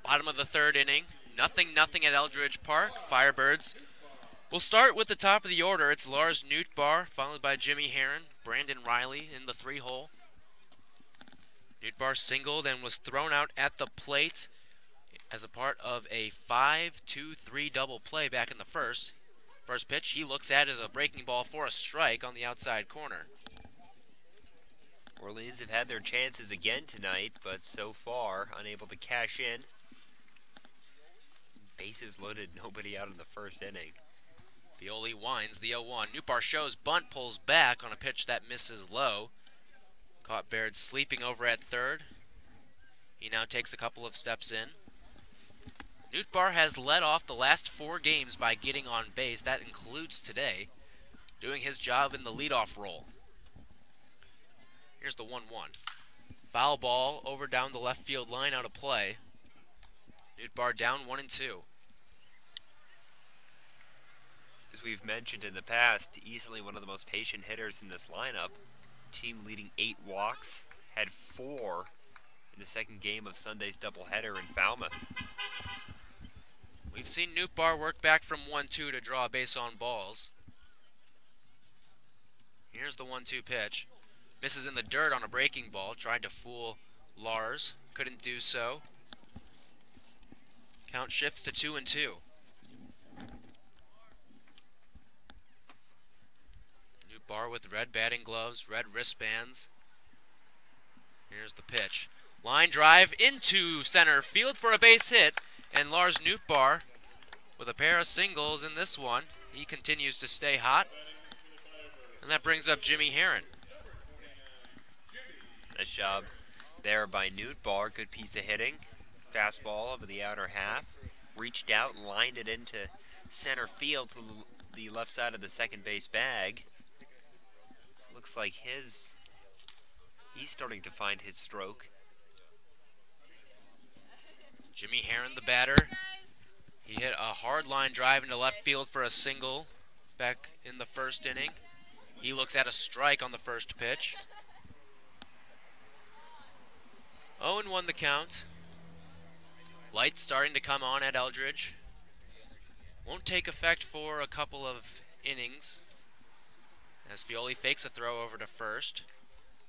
Bottom of the third inning, 0-0 at Eldridge Park. Firebirds will start with the top of the order. It's Lars Nootbaar, followed by Jimmy Herron, Brandon Riley in the 3-hole. Nootbaar singled and was thrown out at the plate as a part of a 5-2-3 double play back in the first. First pitch he looks at as a breaking ball for a strike on the outside corner. Orleans have had their chances again tonight, but so far unable to cash in. Bases loaded, nobody out in the first inning. Fioli winds the 0-1. Nootbaar shows bunt, pulls back on a pitch that misses low. Caught Baird sleeping over at third. He now takes a couple of steps in. Nootbaar has led off the last 4 games by getting on base. That includes today, doing his job in the leadoff role. Here's the 1-1. Foul ball over down the left field line, out of play. Nootbaar down 1-2. As we've mentioned in the past, easily one of the most patient hitters in this lineup. Team leading 8 walks, had 4 in the second game of Sunday's doubleheader in Falmouth. We've seen Nootbaar work back from 1-2 to draw a base on balls. Here's the 1-2 pitch. Misses in the dirt on a breaking ball. Tried to fool Lars. Couldn't do so. Count shifts to 2-2. Nootbaar with red batting gloves, red wristbands. Here's the pitch. Line drive into center field for a base hit. And Lars Nootbaar with a pair of singles in this one. He continues to stay hot. And that brings up Jimmy Herron. Nice job there by Nootbaar. Good piece of hitting. Fastball over the outer half. Reached out, lined it into center field to the left side of the second base bag. looks like he's starting to find his stroke. Jimmy Herron, the batter. He hit a hard line drive into left field for a single back in the first inning. He looks at a strike on the first pitch. 0-1 the count. Lights starting to come on at Eldridge. Won't take effect for a couple of innings as Fioli fakes a throw over to first.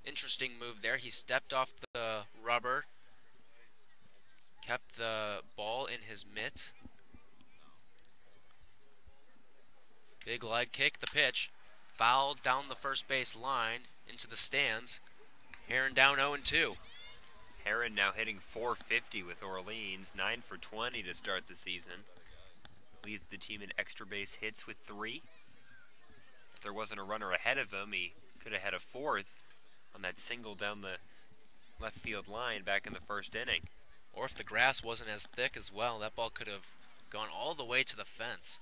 Interesting move there. He stepped off the rubber, kept the ball in his mitt. Big leg kick, the pitch. Fouled down the first base line into the stands. Herron down 0-2. Herron now hitting .450 with Orleans, 9 for 20 to start the season. Leads the team in extra base hits with 3. If there wasn't a runner ahead of him, he could have had a fourth on that single down the left field line back in the first inning. Or if the grass wasn't as thick as well, that ball could have gone all the way to the fence.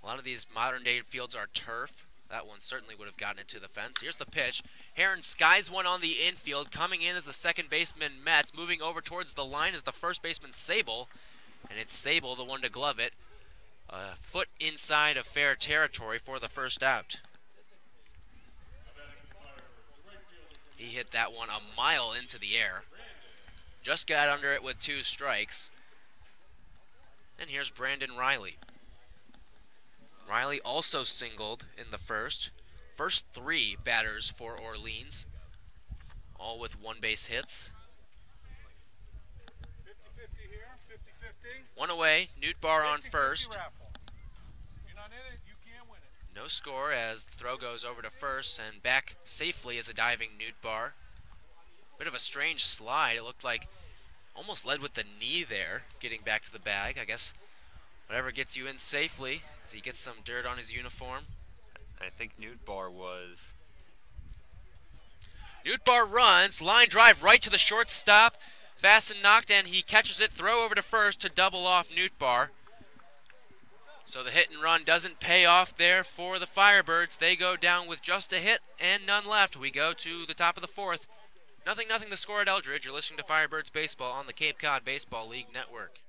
A lot of these modern day fields are turf. That one certainly would have gotten it to the fence. Here's the pitch. Herron skies one on the infield. Coming in as the second baseman, Metz. Moving over towards the line is the first baseman, Sable. And it's Sable, the one to glove it. A foot inside of fair territory for the first out. He hit that one a mile into the air. Just got under it with 2 strikes. And here's Brandon Riley. Riley also singled in the first. First 3 batters for Orleans, all with 1 base hits. 50-50 here, 50-50. One away, Newtbar on first. You're not in it, you can't win it. No score as the throw goes over to first, and back safely is a diving Newtbar. Bit of a strange slide. It looked like almost led with the knee there, getting back to the bag. I guess whatever gets you in safely as he gets some dirt on his uniform. I think Newtbar was. Newtbar runs, line drive right to the shortstop. Fast and knocked, and he catches it, throw over to first to double off Newtbar. So the hit and run doesn't pay off there for the Firebirds. They go down with just a hit and none left. We go to the top of the 4th. 0-0 the score at Eldridge. You're listening to Firebirds Baseball on the Cape Cod Baseball League Network.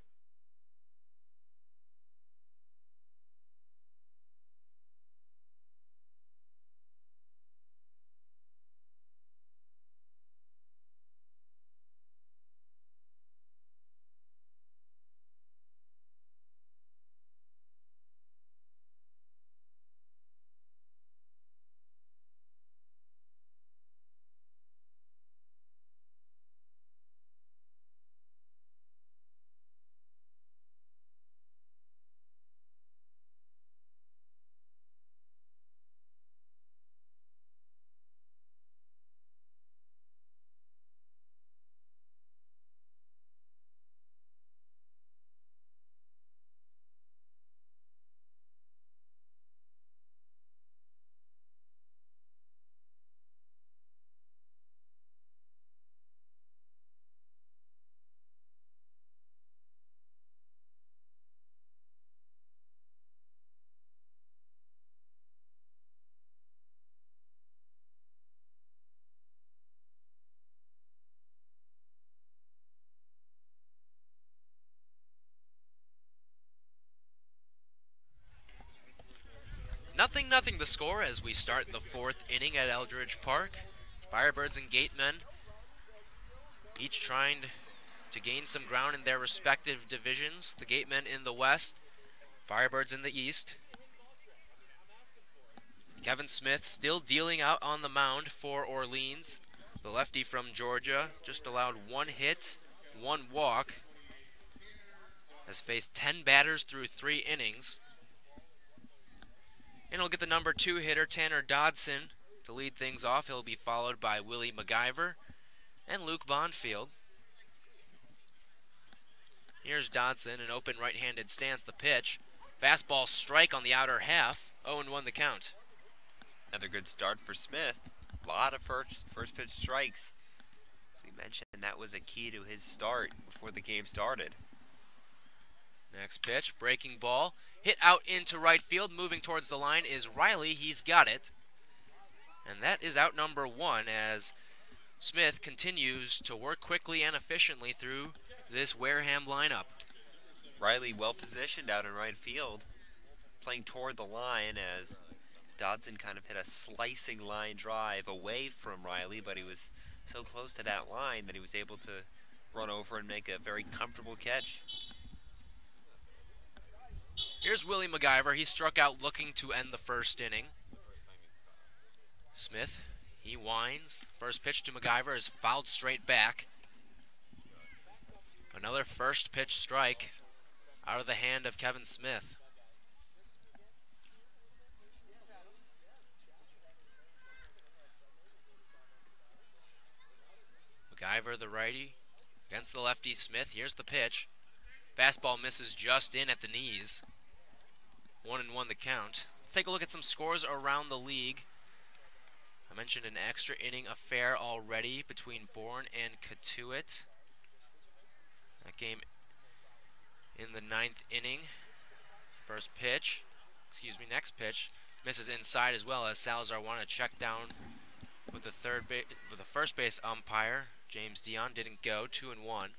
Nothing the score as we start the 4th inning at Eldridge Park. Firebirds and Gatemen each trying to gain some ground in their respective divisions. The Gatemen in the west, Firebirds in the east. Kevin Smith still dealing out on the mound for Orleans. The lefty from Georgia just allowed 1 hit, 1 walk. Has faced 10 batters through 3 innings. And he'll get the number 2 hitter, Tanner Dodson, to lead things off. He'll be followed by Willie MacGyver and Luke Bonfield. Here's Dodson, an open right-handed stance, the pitch. Fastball strike on the outer half, 0-1 the count. Another good start for Smith. A lot of first pitch strikes. As we mentioned, that was a key to his start before the game started. Next pitch, breaking ball. Hit out into right field. Moving towards the line is Riley. He's got it. And that is out number one as Smith continues to work quickly and efficiently through this Wareham lineup. Riley well positioned out in right field, playing toward the line as Dodson kind of hit a slicing line drive away from Riley, but he was so close to that line that he was able to run over and make a very comfortable catch. Here's Willie MacGyver. He struck out looking to end the first inning. Smith, he winds. First pitch to MacGyver is fouled straight back. Another first pitch strike out of the hand of Kevin Smith. MacGyver, the righty, against the lefty Smith. Here's the pitch. Fastball misses just in at the knees. 1-1 the count. Let's take a look at some scores around the league. I mentioned an extra inning affair already between Bourne and Catuit. That game in the 9th inning. Next pitch misses inside as well as Salazar wanted to check down with the first base umpire. James Dion didn't go. 2-1.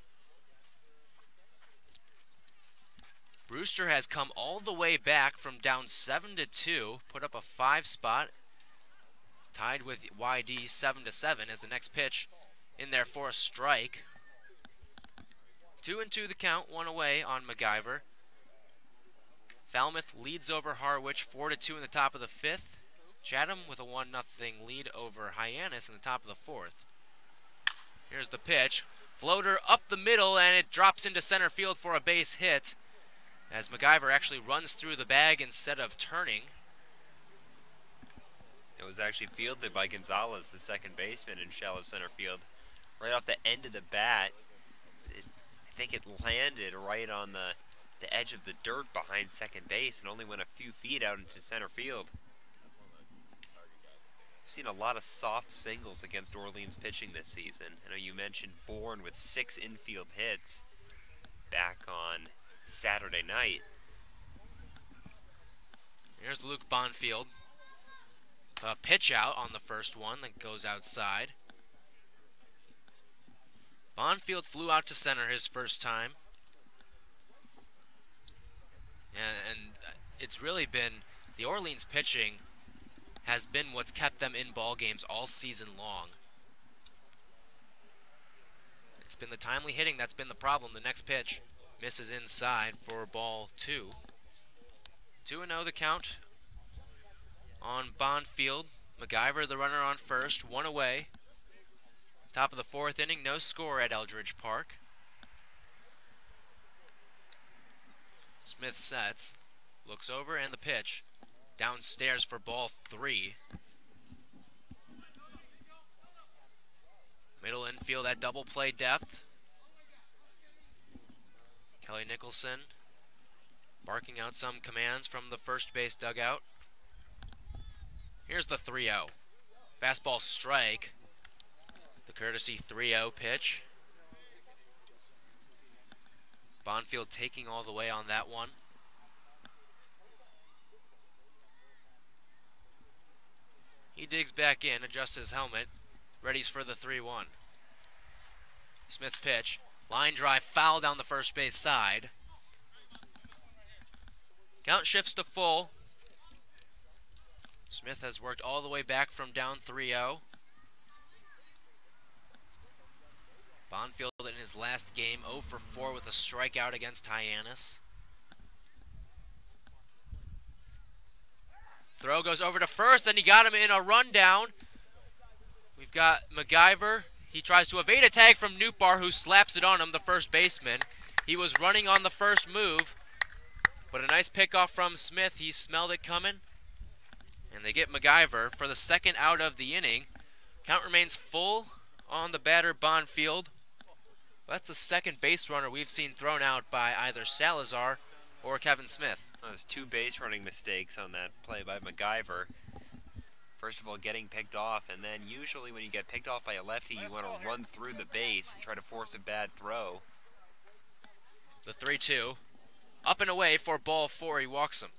Brewster has come all the way back from down 7-2, put up a 5 spot, tied with YD 7-7 as the next pitch in there for a strike. 2-2 the count, 1 away on MacGyver. Falmouth leads over Harwich 4-2 in the top of the 5th. Chatham with a 1-0 lead over Hyannis in the top of the 4th. Here's the pitch. Floater up the middle and it drops into center field for a base hit as MacGyver actually runs through the bag instead of turning. It was actually fielded by Gonzalez, the second baseman, in shallow center field. Right off the end of the bat, I think it landed right on the edge of the dirt behind second base and only went a few feet out into center field. We've seen a lot of soft singles against Orleans pitching this season. I know you mentioned Bourne with 6 infield hits back on Saturday night. Here's Luke Bonfield. A pitch out on the first one that goes outside. Bonfield flew out to center his first time. And it's really been, the Orleans pitching has been what's kept them in ball games all season long. It's been the timely hitting that's been the problem. The next pitch misses inside for ball 2. 2-0 the count on Bonfield. MacGyver the runner on first, 1 away. Top of the 4th inning, no score at Eldridge Park. Smith sets, looks over, and the pitch downstairs for ball 3. Middle infield at double play depth. Kelly Nicholson barking out some commands from the first base dugout. Here's the 3-0. Fastball strike. The courtesy 3-0 pitch. Bonfield taking all the way on that one. He digs back in, adjusts his helmet, readies for the 3-1. Smith's pitch. Line drive foul down the first base side. Count shifts to full. Smith has worked all the way back from down 3-0. Bonfield in his last game 0 for 4 with a strikeout against Hyannis. Throw goes over to first, and he got him in a rundown. We've got MacGyver. He tries to evade a tag from Newbar, who slaps it on him, the first baseman. He was running on the first move, but a nice pickoff from Smith. He smelled it coming, and they get MacGyver for the second out of the inning. Count remains full on the batter Bonfield. That's the second base runner we've seen thrown out by either Salazar or Kevin Smith. Those 2 base running mistakes on that play by MacGyver. First of all, getting picked off, and then usually when you get picked off by a lefty, you want to run through the base and try to force a bad throw. The 3-2. Up and away for ball 4. He walks him.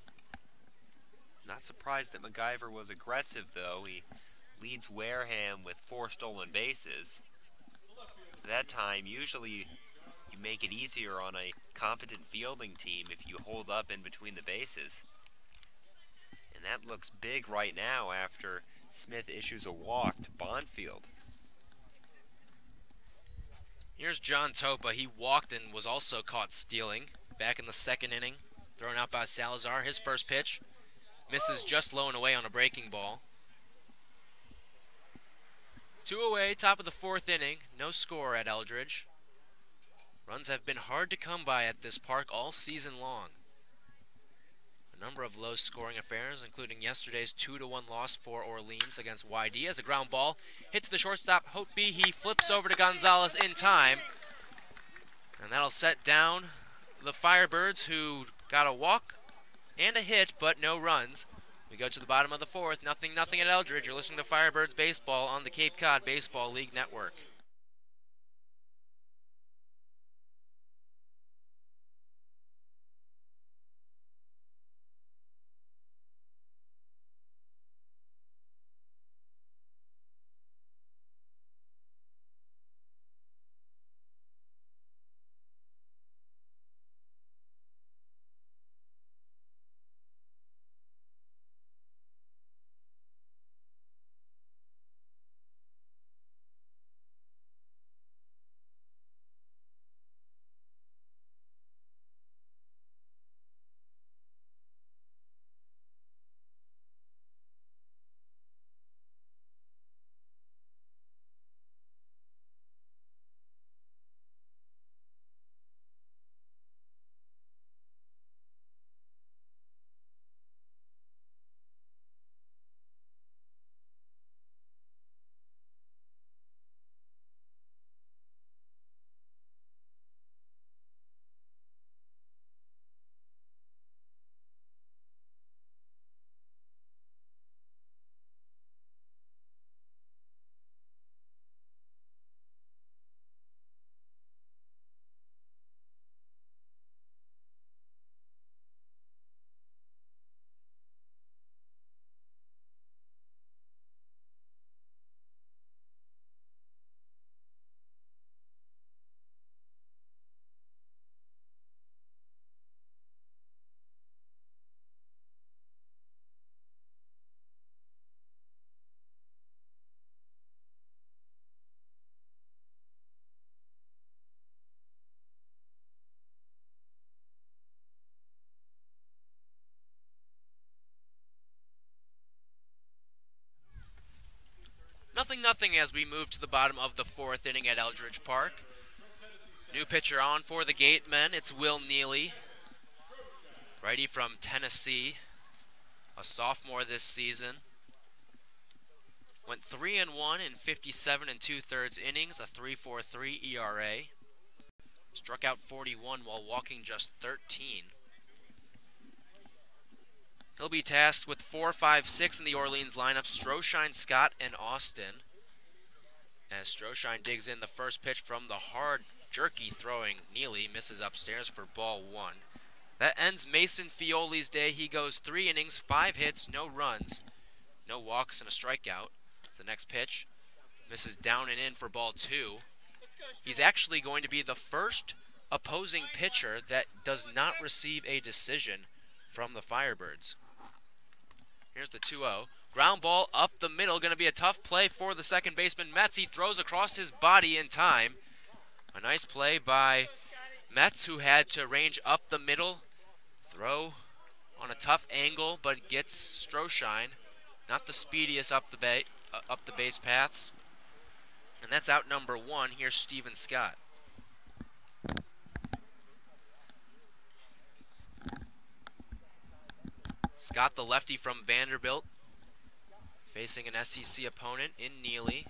Not surprised that MacGyver was aggressive, though. He leads Wareham with 4 stolen bases. At that time, usually you make it easier on a competent fielding team if you hold up in between the bases. And that looks big right now after Smith issues a walk to Bonfield. Here's John Topa. He walked and was also caught stealing back in the 2nd inning. Thrown out by Salazar. His first pitch misses just low and away on a breaking ball. 2 away, top of the 4th inning. No score at Eldridge. Runs have been hard to come by at this park all season long. A number of low-scoring affairs, including yesterday's 2-1 loss for Orleans against YD. As a ground ball hits the shortstop, Hotby. He flips over to Gonzalez in time. And that'll set down the Firebirds, who got a walk and a hit, but no runs. We go to the bottom of the 4th, 0-0 at Eldridge. You're listening to Firebirds Baseball on the Cape Cod Baseball League Network. Nothing as we move to the bottom of the 4th inning at Eldridge Park. New pitcher on for the Gatemen. It's Will Neely, righty from Tennessee, a sophomore this season. Went 3-1 in 57 2/3 innings, a 3.43 ERA. Struck out 41 while walking just 13. He'll be tasked with 4, 5, 6 in the Orleans lineup: Stroshine, Scott, and Austin. As Stroshine digs in the first pitch from the hard, jerky throwing Neely, misses upstairs for ball 1. That ends Mason Fioli's day. He goes 3 innings, 5 hits, no runs, no walks, and a strikeout. The next pitch misses down and in for ball 2. He's actually going to be the first opposing pitcher that does not receive a decision from the Firebirds. Here's the 2-0. Ground ball up the middle. Going to be a tough play for the second baseman, Metz. He throws across his body in time. A nice play by Metz, who had to range up the middle, throw on a tough angle, but gets Stroshine. Not the speediest up the base paths. And that's out number 1. Here's Steven Scott. Scott, the lefty from Vanderbilt, facing an SEC opponent in Neely.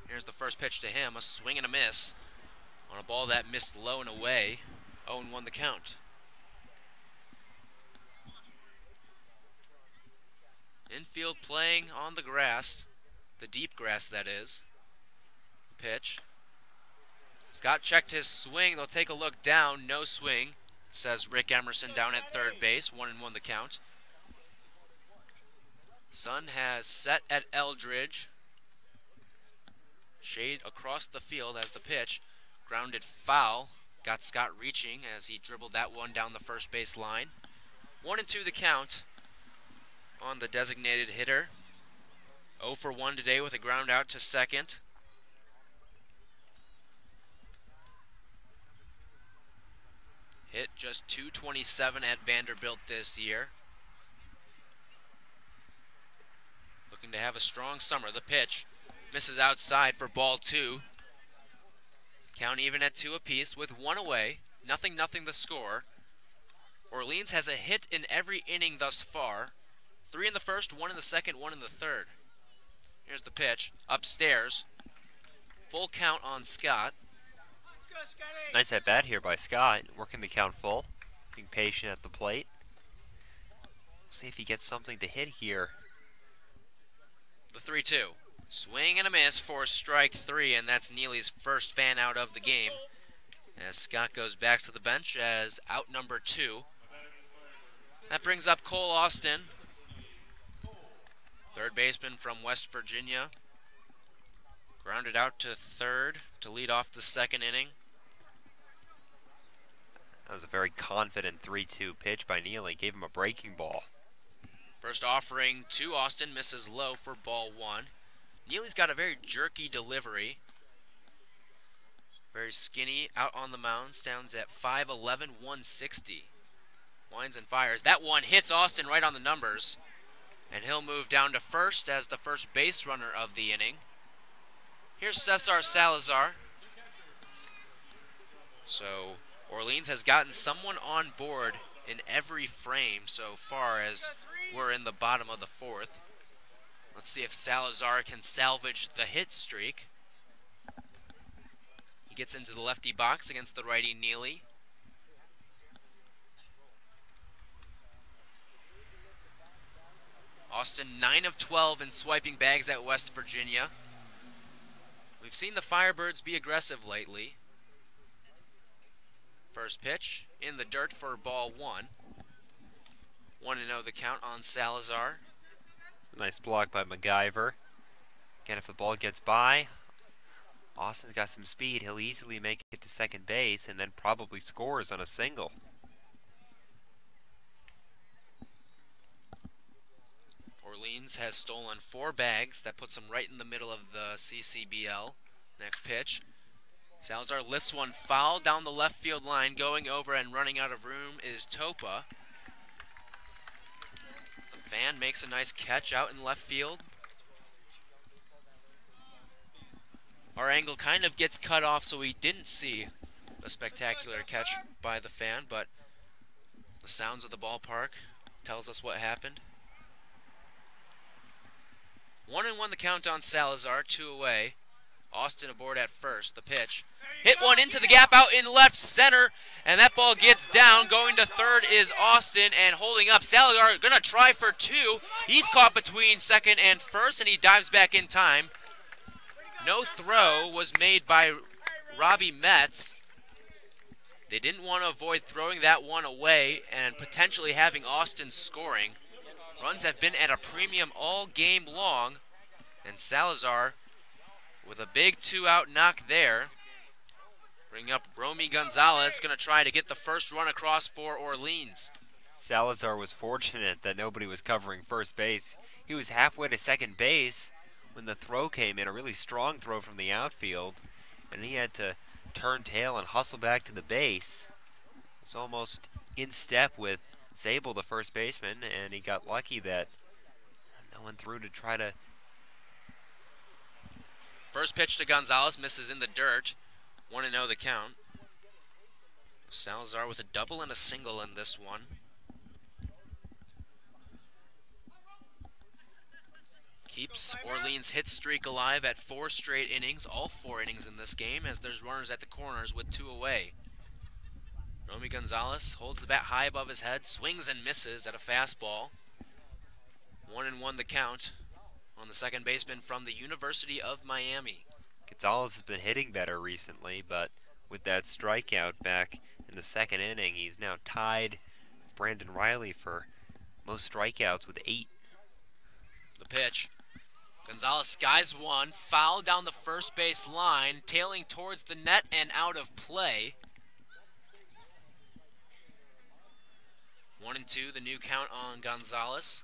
Here's the first pitch to him, a swing and a miss on a ball that missed low and away. 0-1 the count. Infield playing on the grass, the deep grass that is. Pitch. Scott checked his swing. They'll take a look down. No swing, says Rick Emerson down at third base. 1-1 the count. Sun has set at Eldridge. Shade across the field as the pitch. Grounded foul. Got Scott reaching as he dribbled that one down the first base line. 1-2 the count on the designated hitter. 0 for 1 today with a ground out to second. Hit just .227 at Vanderbilt this year. Looking to have a strong summer. The pitch misses outside for ball 2. Count even at 2 apiece with 1 away. 0-0 the score. Orleans has a hit in every inning thus far. 3 in the first, 1 in the second, 1 in the third. Here's the pitch. Upstairs. Full count on Scott. Nice at bat here by Scott, working the count full, being patient at the plate. See if he gets something to hit here. The 3-2. Swing and a miss for strike 3, and that's Neely's first fan out of the game. As Scott goes back to the bench as out number 2. That brings up Cole Austin, third baseman from West Virginia. Grounded out to third to lead off the second inning. That was a very confident 3-2 pitch by Neely. Gave him a breaking ball. First offering to Austin, misses low for ball 1. Neely's got a very jerky delivery. Very skinny out on the mound. Stands at 5'11", 160. Winds and fires. That one hits Austin right on the numbers. And he'll move down to first as the first base runner of the inning. Here's Cesar Salazar. So Orleans has gotten someone on board in every frame so far as we're in the bottom of the 4th. Let's see if Salazar can salvage the hit streak. He gets into the lefty box against the righty Neely. Austin 9 of 12 in swiping bags at West Virginia. We've seen the Firebirds be aggressive lately. First pitch in the dirt for ball 1. 1-0 the count on Salazar. It's a nice block by MacGyver. Again, if the ball gets by, Austin's got some speed. He'll easily make it to second base and then probably scores on a single. Orleans has stolen 4 bags. That puts him right in the middle of the CCBL. Next pitch. Salazar lifts one foul down the left field line. Going over and running out of room is Topa. The fan makes a nice catch out in left field. Our angle kind of gets cut off, so we didn't see a spectacular catch by the fan, but the sounds of the ballpark tells us what happened. 1-1 the count on Salazar, 2 away. Austin aboard at first. The pitch. Hit one into the gap out in left center, and that ball gets down. Going to third is Austin, and holding up. Salazar going to try for 2. He's caught between second and first, and he dives back in time. No throw was made by Robbie Metz. They didn't want to avoid throwing that one away and potentially having Austin scoring. Runs have been at a premium all game long, and Salazar with a big 2-out knock there. Bring up Romy Gonzalez, going to try to get the first run across for Orleans. Salazar was fortunate that nobody was covering first base. He was halfway to second base when the throw came in, a really strong throw from the outfield, and he had to turn tail and hustle back to the base. It's almost in step with Zabel, the first baseman, and he got lucky that no one threw to try to... First pitch to Gonzalez, misses in the dirt. 1-0 the count. Salazar with a double and a single in this one. Keeps Orleans' hit streak alive at 4 straight innings, all 4 innings in this game, as there's runners at the corners with 2 away. Romy Gonzalez holds the bat high above his head, swings and misses at a fastball. 1-1 the count on the second baseman from the University of Miami. Gonzalez has been hitting better recently, but with that strikeout back in the second inning, he's now tied Brandon Riley for most strikeouts with 8. The pitch. Gonzalez skies one, foul down the first base line, tailing towards the net and out of play. 1-2, the new count on Gonzalez.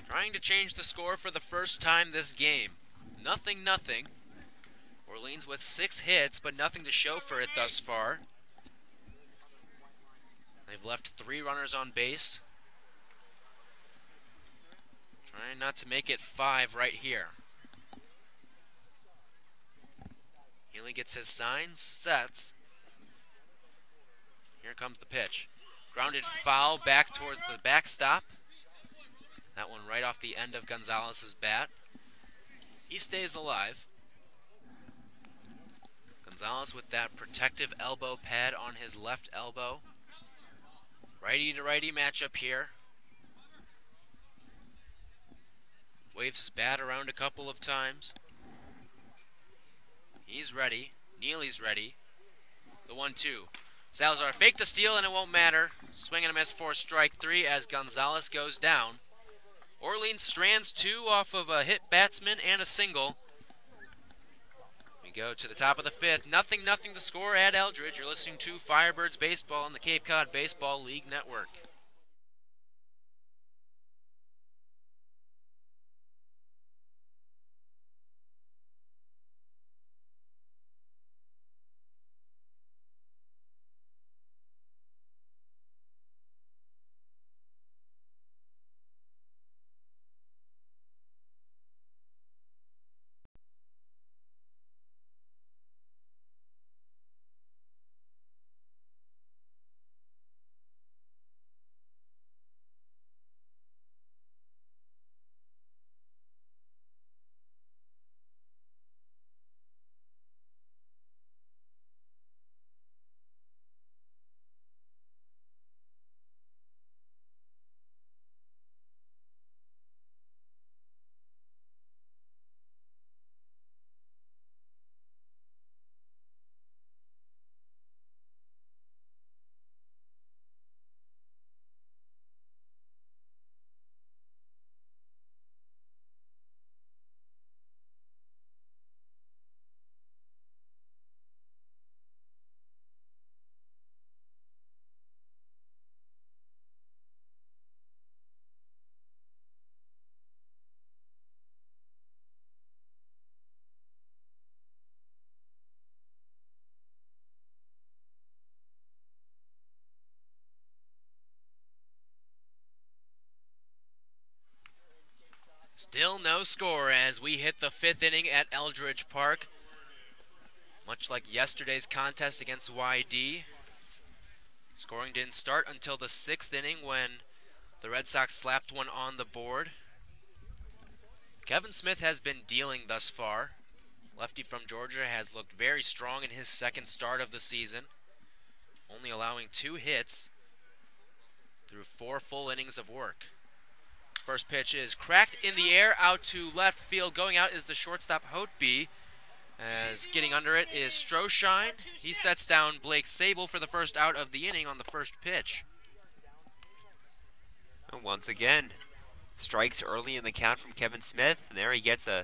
Trying to change the score for the first time this game. 0-0. Orleans with 6 hits, but nothing to show for it thus far. They've left 3 runners on base. Trying not to make it 5 right here. Healy gets his signs, sets. Here comes the pitch. Grounded foul back towards the backstop. That one right off the end of Gonzalez's bat. He stays alive. Gonzalez with that protective elbow pad on his left elbow. Righty to righty matchup here. Waves his bat around a couple of times. He's ready. Neely's ready. The 1-2. Salazar faked a steal and it won't matter. Swing and a miss for strike 3 as Gonzalez goes down. Orleans strands 2 off of a hit batsman and a single. We go to the top of the 5th. 0-0 the score at Eldridge. You're listening to Firebirds Baseball on the Cape Cod Baseball League Network. Still no score as we hit the 5th inning at Eldridge Park. Much like yesterday's contest against YD. Scoring didn't start until the 6th inning when the Red Sox slapped one on the board. Kevin Smith has been dealing thus far. Lefty from Georgia has looked very strong in his 2nd start of the season, only allowing 2 hits through 4 full innings of work. First pitch is cracked in the air out to left field. Going out is the shortstop Hotby. As getting under it is Stroshine. He sets down Blake Sable for the first out of the inning on the first pitch. And once again, strikes early in the count from Kevin Smith. And there he gets a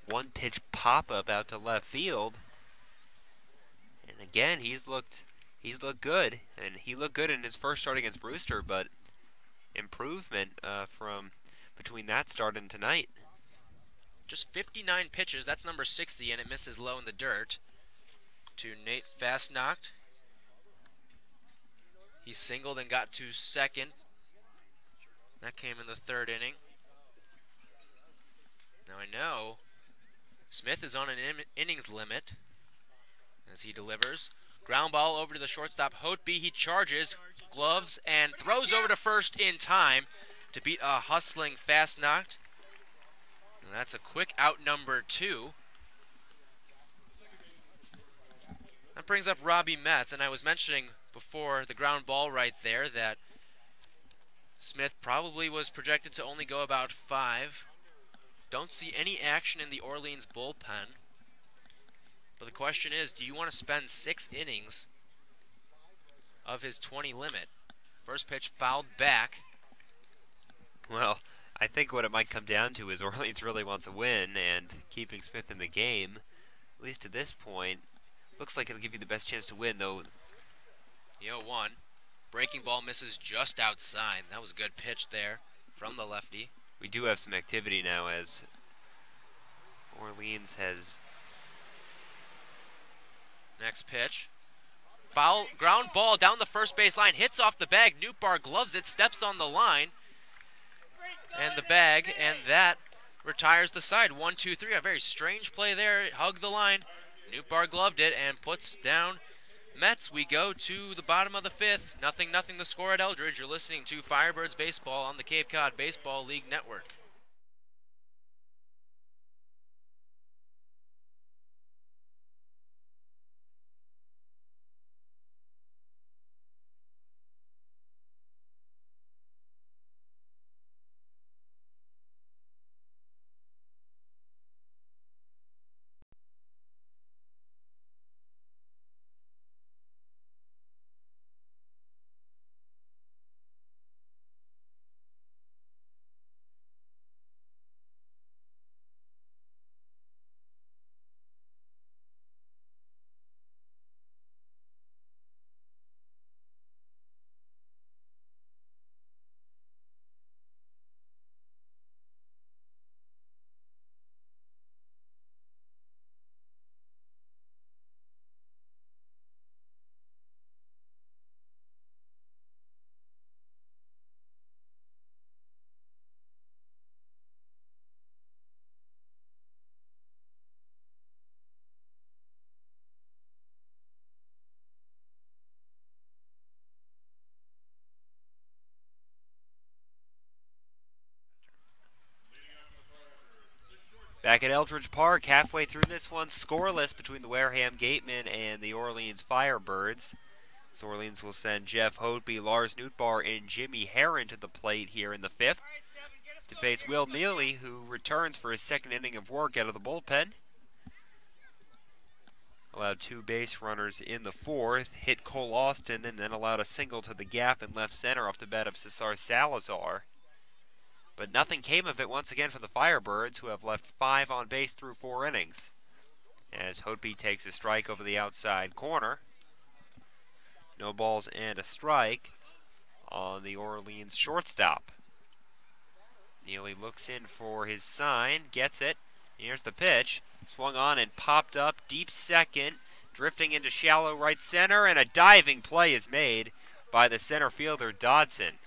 1-pitch pop-up out to left field. And again, he's looked good. And he looked good in his first start against Brewster, but improvement from between that start and tonight. Just 59 pitches, that's number 60, and it misses low in the dirt. To Nate Fastnacht. He singled and got to second. That came in the 3rd inning. Now I know Smith is on an innings limit as he delivers. Ground ball over to the shortstop, Hotby. He charges, gloves, and throws over to first in time to beat a hustling Fastnacht. And that's a quick out number 2. That brings up Robbie Metz, and I was mentioning before the ground ball right there that Smith probably was projected to only go about 5. Don't see any action in the Orleans bullpen. But the question is, do you want to spend 6 innings of his 20 limit First pitch fouled back. Well, I think what it might come down to is Orleans really wants a win, and keeping Smith in the game, at least to this point, looks like it'll give you the best chance to win, though. The 0-1. Breaking ball misses just outside. That was a good pitch there from the lefty. We do have some activity now as Orleans has... Next pitch. Foul, ground ball down the first base line, hits off the bag. Newtbar gloves it, steps on the line, and the bag, and that retires the side. 1-2-3, a very strange play there. It hugged the line. Newtbar gloved it and puts down Mets. We go to the bottom of the fifth. 0-0 the score at Eldridge. You're listening to Firebirds Baseball on the Cape Cod Baseball League Network. Back at Eldridge Park, halfway through this one, scoreless between the Wareham Gatemen and the Orleans Firebirds. So Orleans will send Jeff Hotby, Lars Newtbar, and Jimmy Herron to the plate here in the fifth to face Will Neely, who returns for his second inning of work out of the bullpen. Allowed 2 base runners in the fourth, hit Cole Austin, and then allowed a single to the gap in left center off the bat of Cesar Salazar. But nothing came of it once again for the Firebirds, who have left 5 on base through 4 innings. As Hotby takes a strike over the outside corner. No balls and a strike on the Orleans shortstop. Neely looks in for his sign, gets it. Here's the pitch. Swung on and popped up deep second, drifting into shallow right center, and a diving play is made by the center fielder Dodson.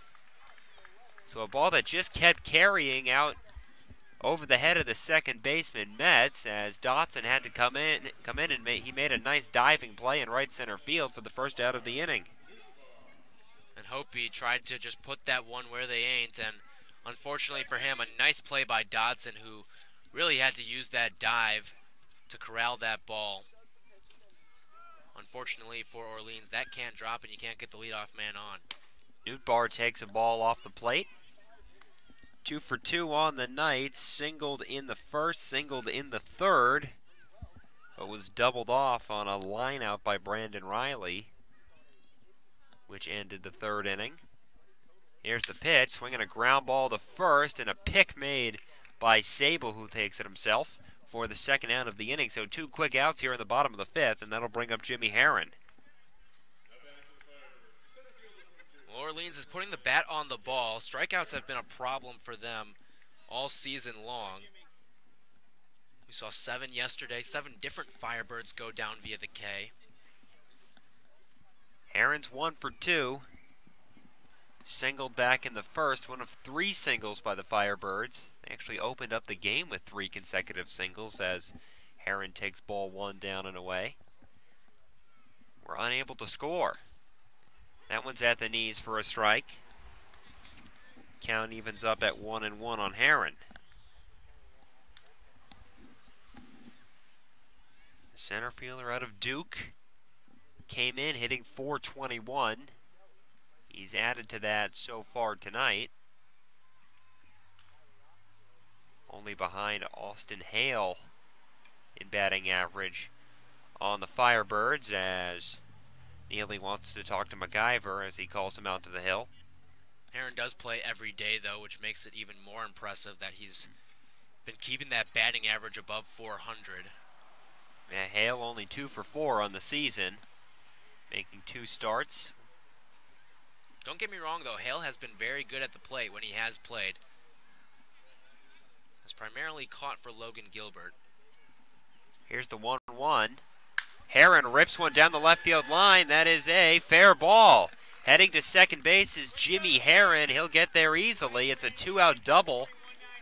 So a ball that just kept carrying out over the head of the second baseman Metz, as Dodson had to come in and he made a nice diving play in right center field for the first out of the inning. And Hotby tried to just put that one where they ain't, and unfortunately for him, a nice play by Dodson, who really had to use that dive to corral that ball. Unfortunately for Orleans, that can't drop and you can't get the leadoff man on. Newtbar takes a ball off the plate. 2 for 2 on the night, singled in the first, singled in the third, but was doubled off on a line out by Brandon Riley, which ended the third inning. Here's the pitch, swinging a ground ball to first, and a pick made by Sable, who takes it himself for the second out of the inning. So 2 quick outs here in the bottom of the fifth, and that'll bring up Jimmy Herron. Orleans is putting the bat on the ball. Strikeouts have been a problem for them all season long. We saw 7 yesterday. 7 different Firebirds go down via the K. Herron's 1 for 2. Singled back in the first, one of 3 singles by the Firebirds. They actually opened up the game with 3 consecutive singles as Herron takes ball 1 down and away. We're unable to score. That one's at the knees for a strike. Count evens up at 1-1 on Herron. Center fielder out of Duke came in hitting .421. He's added to that so far tonight. Only behind Austin Hale in batting average on the Firebirds, as Neely wants to talk to MacGyver as he calls him out to the hill. Heron does play every day, though, which makes it even more impressive that he's been keeping that batting average above 400. Yeah, Hale only 2 for 4 on the season, making 2 starts. Don't get me wrong, though. Hale has been very good at the plate when he has played. Has primarily caught for Logan Gilbert. Here's the 1-1. Heron rips one down the left field line. That is a fair ball. Heading to second base is Jimmy Heron. He'll get there easily. It's a 2-out double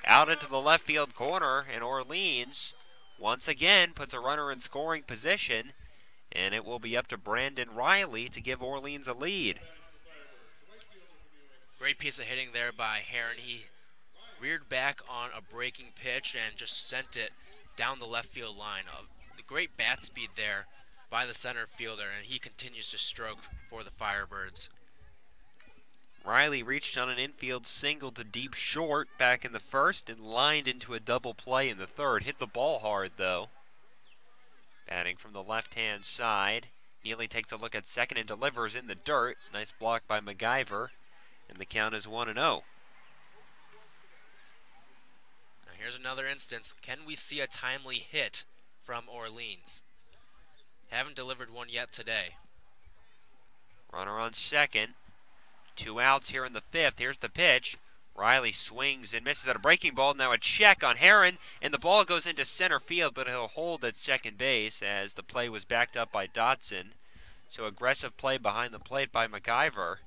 out into the left field corner, and Orleans once again puts a runner in scoring position, and it will be up to Brandon Riley to give Orleans a lead. Great piece of hitting there by Heron. He reared back on a breaking pitch and just sent it down the left field line. A great bat speed there by the center fielder, and he continues to stroke for the Firebirds. Riley reached on an infield single to deep short back in the first and lined into a double play in the third. Hit the ball hard, though. Batting from the left-hand side. Neely takes a look at second and delivers in the dirt. Nice block by MacGyver, and the count is 1-0. Now here's another instance. Can we see a timely hit from Orleans? Haven't delivered one yet today. Runner on second. 2 outs here in the fifth. Here's the pitch. Riley swings and misses at a breaking ball. Now a check on Heron, and the ball goes into center field, but he'll hold at second base as the play was backed up by Dotson. So aggressive play behind the plate by MacGyver,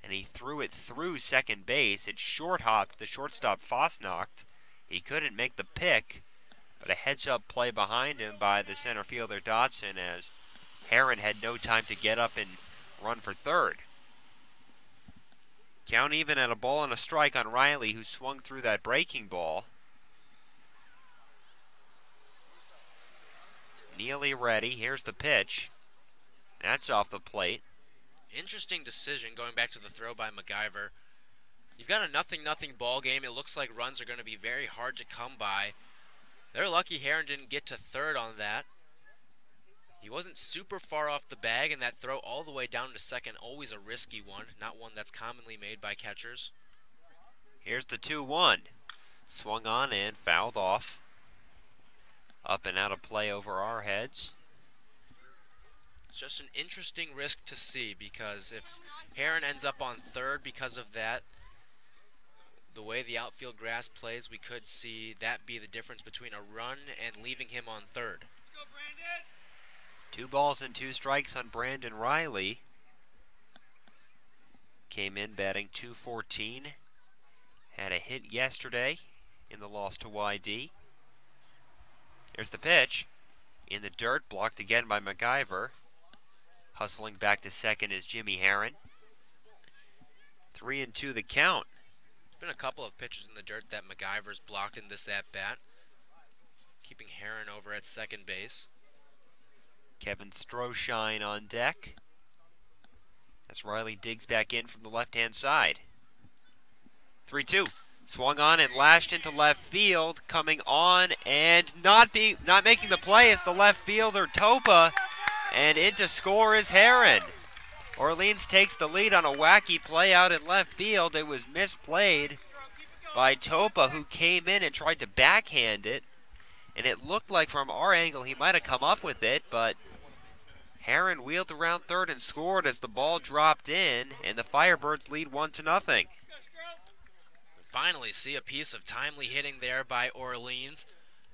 and he threw it through second base. It short-hopped the shortstop Fosnacht. He couldn't make the pick, but a heads-up play behind him by the center fielder Dotson as Heron had no time to get up and run for third. Count even at a ball and a strike on Riley, who swung through that breaking ball. Neely ready. Here's the pitch. That's off the plate. Interesting decision going back to the throw by MacGyver. You've got a 0-0 ball game. It looks like runs are going to be very hard to come by. They're lucky Heron didn't get to third on that. He wasn't super far off the bag, and that throw all the way down to second, always a risky one, not one that's commonly made by catchers. Here's the 2-1. Swung on and fouled off. Up and out of play over our heads. It's just an interesting risk to see, because if Heron ends up on third because of that, the way the outfield grass plays, we could see that be the difference between a run and leaving him on third. 2 balls and 2 strikes on Brandon Riley. Came in batting .214. Had a hit yesterday in the loss to YD. There's the pitch. In the dirt, blocked again by MacGyver. Hustling back to second is Jimmy Heron. 3-2 the count. There's been a couple of pitches in the dirt that MacGyver's blocked in this at-bat, keeping Heron over at second base. Kevin Stroshine on deck as Riley digs back in from the left-hand side. 3-2. Swung on and lashed into left field. Coming on and not making the play is the left fielder Topa. And in to score is Heron. Orleans takes the lead on a wacky play out in left field. It was misplayed by Topa, who came in and tried to backhand it. And it looked like from our angle he might have come up with it, but Heron wheeled around third and scored as the ball dropped in, and the Firebirds lead 1-0. Finally see a piece of timely hitting there by Orleans.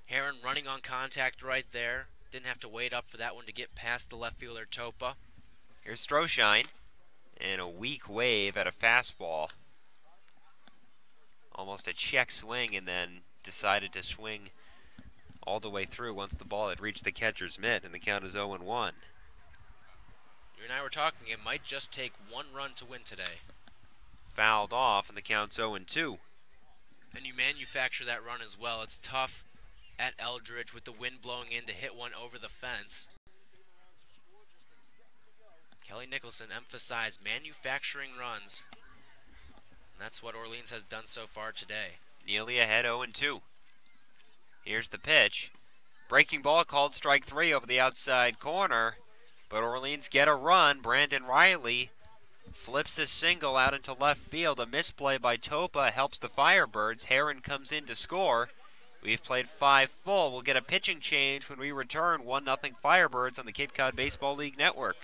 Heron running on contact right there. Didn't have to wait up for that one to get past the left fielder Topa. Here's Stroshine, and a weak wave at a fastball. Almost a check swing, and then decided to swing all the way through once the ball had reached the catcher's mitt, and the count is 0-1. You and I were talking, it might just take 1 run to win today. Fouled off, and the count's 0-2. And you manufacture that run as well. It's tough at Eldridge with the wind blowing in to hit one over the fence. Kelly Nicholson emphasized manufacturing runs. And that's what Orleans has done so far today. Neely ahead 0-2. Here's the pitch. Breaking ball called strike 3 over the outside corner. But Orleans get a run. Brandon Riley flips a single out into left field. A misplay by Topa helps the Firebirds. Heron comes in to score. We've played 5 full. We'll get a pitching change when we return. 1-0 Firebirds on the Cape Cod Baseball League Network.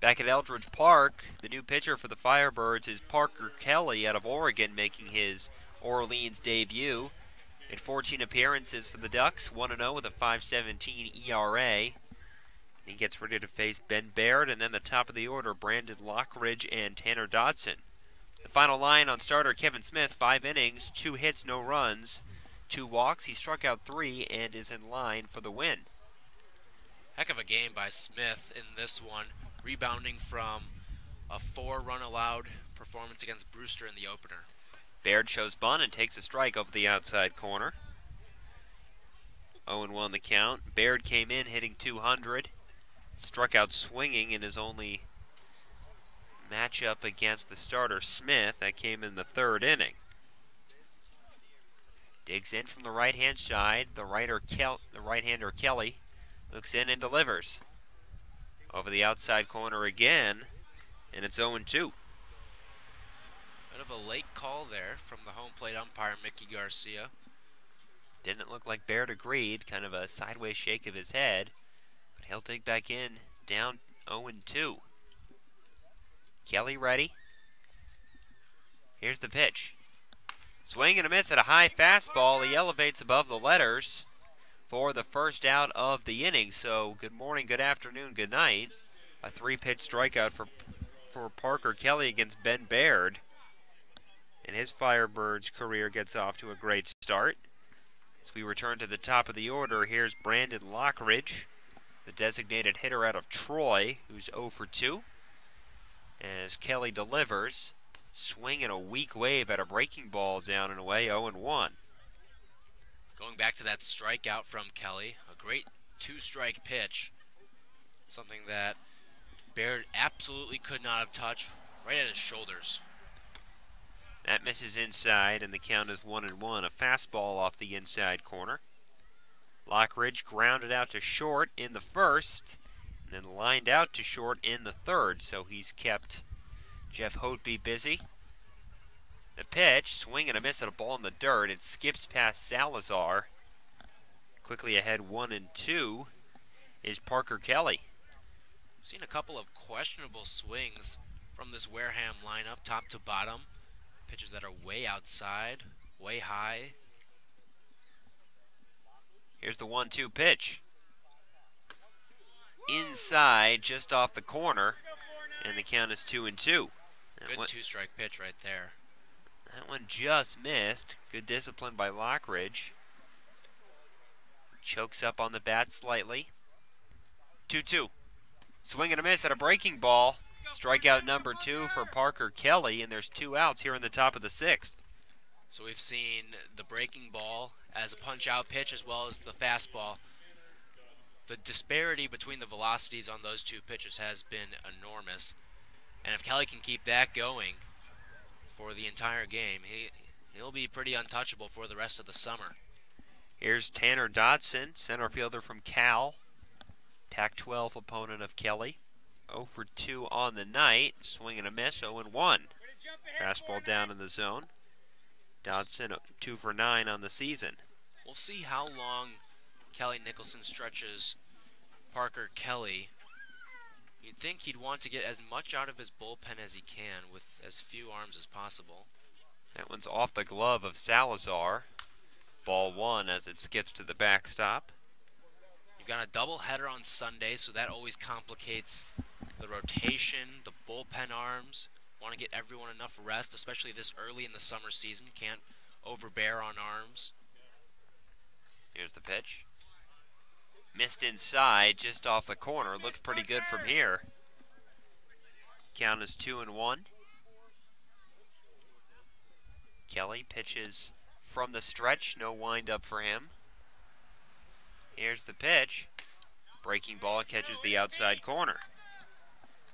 Back at Eldridge Park, the new pitcher for the Firebirds is Parker Kelly out of Oregon, making his Orleans debut. In 14 appearances for the Ducks, 1-0 with a 5.17 ERA. He gets ready to face Ben Baird, and then the top of the order, Brandon Lockridge and Tanner Dodson. The final line on starter Kevin Smith, 5 innings, 2 hits, no runs, 2 walks. He struck out 3 and is in line for the win. Heck of a game by Smith in this one, rebounding from a 4-run allowed performance against Brewster in the opener. Baird shows bunt and takes a strike over the outside corner. 0-1 the count. Baird came in hitting 200. Struck out swinging in his only matchup against the starter Smith. That came in the 3rd inning. Digs in from the right-hand side. The right-hander Kelly looks in and delivers. Over the outside corner again, and it's 0-2. Bit of a late call there from the home plate umpire, Mickey Garcia. Didn't look like Baird agreed, kind of a sideways shake of his head, but he'll dig back in, down 0-2. Kelly ready. Here's the pitch. Swing and a miss at a high fastball. He elevates above the letters for the first out of the inning. So good morning, good afternoon, good night. A 3-pitch strikeout for Parker Kelly against Ben Baird. And his Firebirds career gets off to a great start. As we return to the top of the order, here's Brandon Lockridge, the designated hitter out of Troy, who's 0 for 2. As Kelly delivers, swing and a weak wave at a breaking ball down and away, 0-1. Going back to that strikeout from Kelly, a great 2-strike pitch. Something that Baird absolutely could not have touched, right at his shoulders. That misses inside, and the count is 1-1. A fastball off the inside corner. Lockridge grounded out to short in the first, and then lined out to short in the third, so he's kept Jeff Hotby busy. The pitch, swing and a miss at a ball in the dirt. It skips past Salazar. Quickly ahead 1-2 is Parker Kelly. We've seen a couple of questionable swings from this Wareham lineup, top to bottom. Pitches that are way outside, way high. Here's the 1-2 pitch. Inside, just off the corner, and the count is 2-2. Good two-strike pitch right there. That one just missed. Good discipline by Lockridge. Chokes up on the bat slightly. 2-2. Swing and a miss at a breaking ball. Strikeout number 2 for Parker Kelly, and there's 2 outs here in the top of the 6th. So we've seen the breaking ball as a punch-out pitch as well as the fastball. The disparity between the velocities on those two pitches has been enormous. And if Kelly can keep that going for the entire game, he'll be pretty untouchable for the rest of the summer. Here's Tanner Dodson, center fielder from Cal. Pac-12 opponent of Kelly. 0 for 2 on the night. Swing and a miss, 0-1. Fastball down in the zone. Dodson 2 for 9 on the season. We'll see how long Kelly Nicholson stretches Parker Kelly. You'd think he'd want to get as much out of his bullpen as he can with as few arms as possible. That one's off the glove of Salazar. Ball 1 as it skips to the backstop. You've got a doubleheader on Sunday, so that always complicates the rotation, the bullpen arms. Want to get everyone enough rest, especially this early in the summer season. Can't overbear on arms. Here's the pitch. Missed inside, just off the corner. Looks pretty good from here. Count is 2-1. Kelly pitches from the stretch. No windup for him. Here's the pitch. Breaking ball catches the outside corner.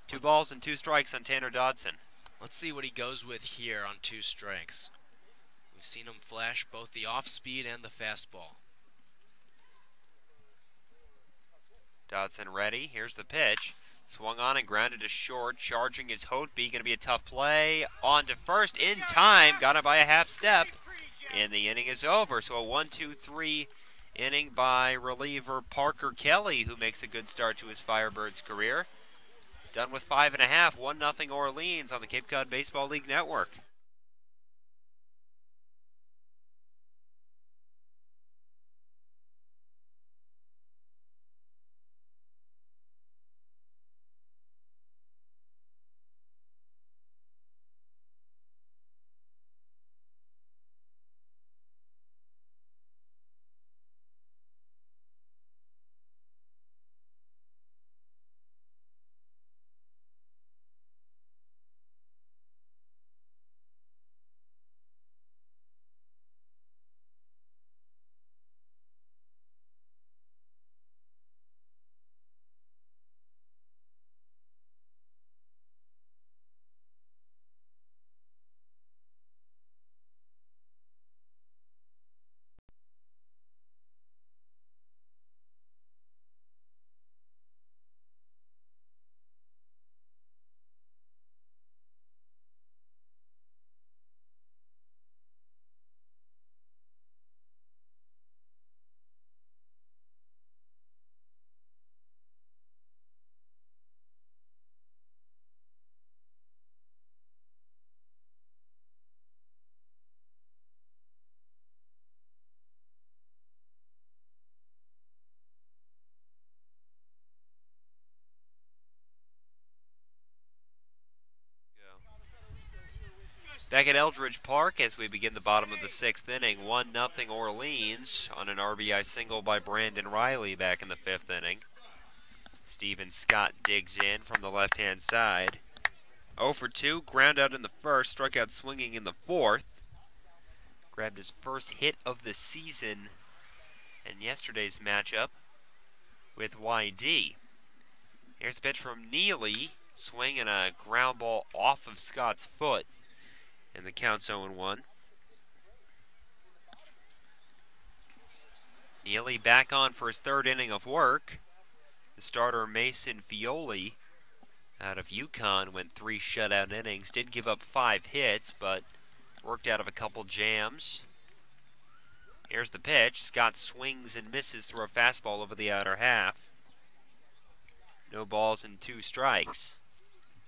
2 balls and 2 strikes on Tanner Dodson. Let's see what he goes with here on 2 strikes. We've seen him flash both the off-speed and the fastball. Dodson ready. Here's the pitch. Swung on and grounded to short. Charging is Hotby. Going to be a tough play. On to first in time. Got him by a half step. And the inning is over. So a 1-2-3 inning by reliever Parker Kelly, who makes a good start to his Firebirds career. Done with 5.5, 1-0 Orleans on the Cape Cod Baseball League Network. Back at Eldridge Park as we begin the bottom of the 6th inning, 1-0 Orleans on an RBI single by Brandon Riley back in the 5th inning. Steven Scott digs in from the left-hand side. 0 for 2, ground out in the 1st, struck out swinging in the 4th. Grabbed his first hit of the season in yesterday's matchup with YD. Here's a pitch from Neely, swing and a ground ball off of Scott's foot. And the count's 0-1. Neely back on for his 3rd inning of work. The starter Mason Fioli out of UConn went 3 shutout innings. Did give up 5 hits, but worked out of a couple jams. Here's the pitch. Scott swings and misses through a fastball over the outer half. No balls and 2 strikes.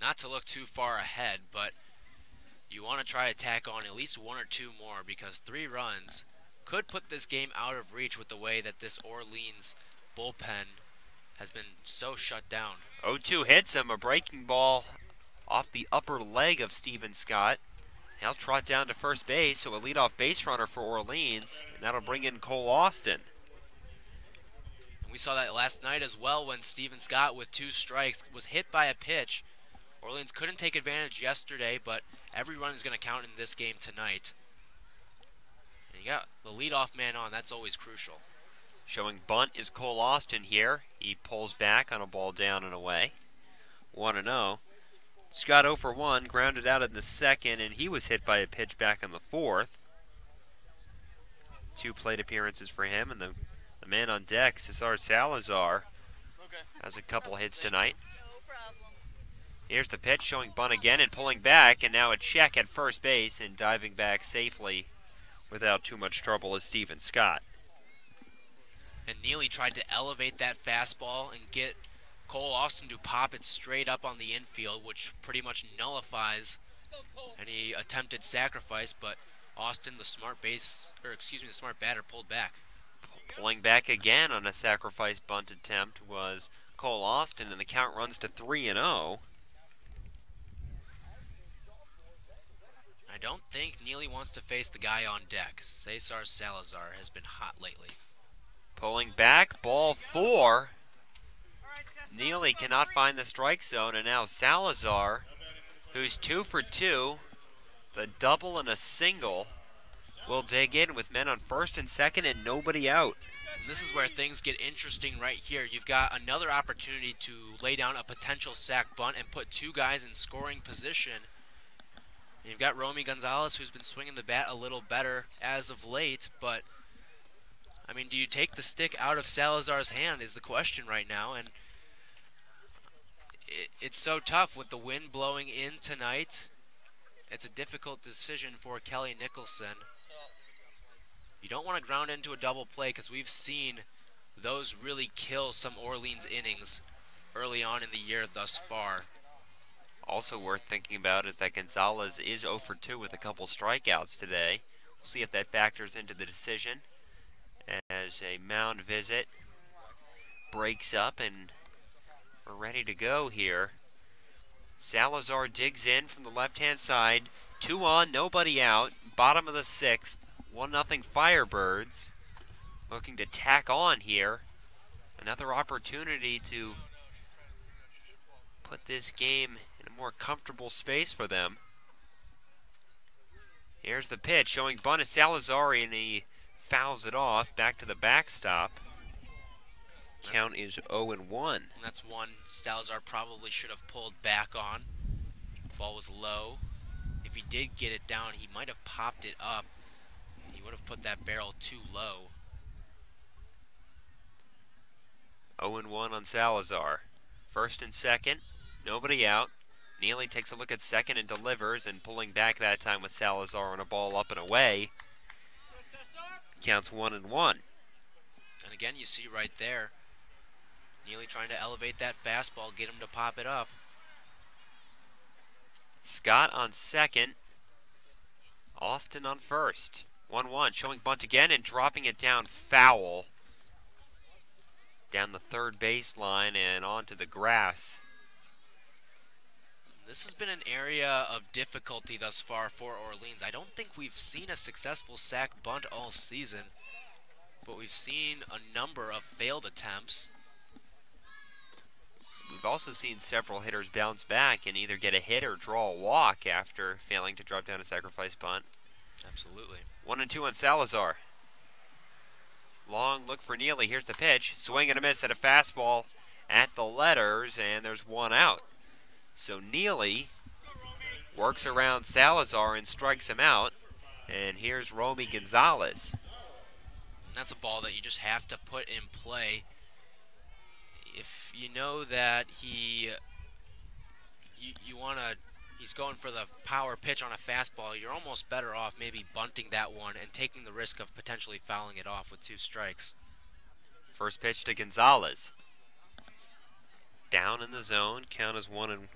Not to look too far ahead, but you want to try to tack on at least 1 or 2 more because 3 runs could put this game out of reach with the way that this Orleans bullpen has been so shut down. 0-2 hits him, a breaking ball off the upper leg of Steven Scott. He'll trot down to first base, so a leadoff base runner for Orleans, and that'll bring in Cole Austin. And we saw that last night as well when Steven Scott, with 2 strikes, was hit by a pitch. Orleans couldn't take advantage yesterday, but every run is going to count in this game tonight. And you got the leadoff man on, that's always crucial. Showing bunt is Cole Austin here. He pulls back on a ball down and away. 1-0. Scott 0 for 1, grounded out in the second, and he was hit by a pitch back in the fourth. 2 plate appearances for him, and the man on deck, Cesar Salazar, has a couple hits tonight. Here's the pitch, showing bunt again and pulling back, and now a check at first base and diving back safely without too much trouble is Steven Scott. And Neely tried to elevate that fastball and get Cole Austin to pop it straight up on the infield, which pretty much nullifies any attempted sacrifice, but Austin, the smart batter, pulled back. Pulling back again on a sacrifice bunt attempt was Cole Austin, and the count runs to 3-0. I don't think Neely wants to face the guy on deck. Cesar Salazar has been hot lately. Pulling back, ball 4. Neely cannot find the strike zone, and now Salazar, who's 2 for 2, the double and a single, will dig in with men on first and second and nobody out. And this is where things get interesting right here. You've got another opportunity to lay down a potential sac bunt and put 2 guys in scoring position. And you've got Romy Gonzalez, who's been swinging the bat a little better as of late, but I mean, do you take the stick out of Salazar's hand is the question right now, and it's so tough with the wind blowing in tonight. It's a difficult decision for Kelly Nicholson. You don't want to ground into a double play because we've seen those really kill some Orleans innings early on in the year thus far. Also worth thinking about is that Gonzalez is 0 for 2 with a couple strikeouts today. We'll see if that factors into the decision as a mound visit breaks up and we're ready to go here. Salazar digs in from the left-hand side. 2 on, nobody out. Bottom of the 6th. 1-0 Firebirds. Looking to tack on here. Another opportunity to put this game in a more comfortable space for them. Here's the pitch, showing bunt is Salazar, and he fouls it off back to the backstop. Count is 0-1. And that's one Salazar probably should have pulled back on. Ball was low. If he did get it down, he might have popped it up. He would have put that barrel too low. 0-1 on Salazar. First and second, nobody out. Neely takes a look at second and delivers, and pulling back that time with Salazar on a ball up and away. Counts 1-1. And again, you see right there, Neely trying to elevate that fastball, get him to pop it up. Scott on second. Austin on first. 1-1, showing bunt again and dropping it down foul. Down the third baseline and onto the grass. This has been an area of difficulty thus far for Orleans. I don't think we've seen a successful sac bunt all season, but we've seen a number of failed attempts. We've also seen several hitters bounce back and either get a hit or draw a walk after failing to drop down a sacrifice bunt. Absolutely. 1-2 on Salazar. Long look for Neely. Here's the pitch. Swing and a miss at a fastball at the letters, and there's 1 out. So Neely works around Salazar and strikes him out. And here's Romy Gonzalez. And that's a ball that you just have to put in play. If you know that he's going for the power pitch on a fastball, you're almost better off maybe bunting that one and taking the risk of potentially fouling it off with 2 strikes. First pitch to Gonzalez. Down in the zone. Count is 1-0.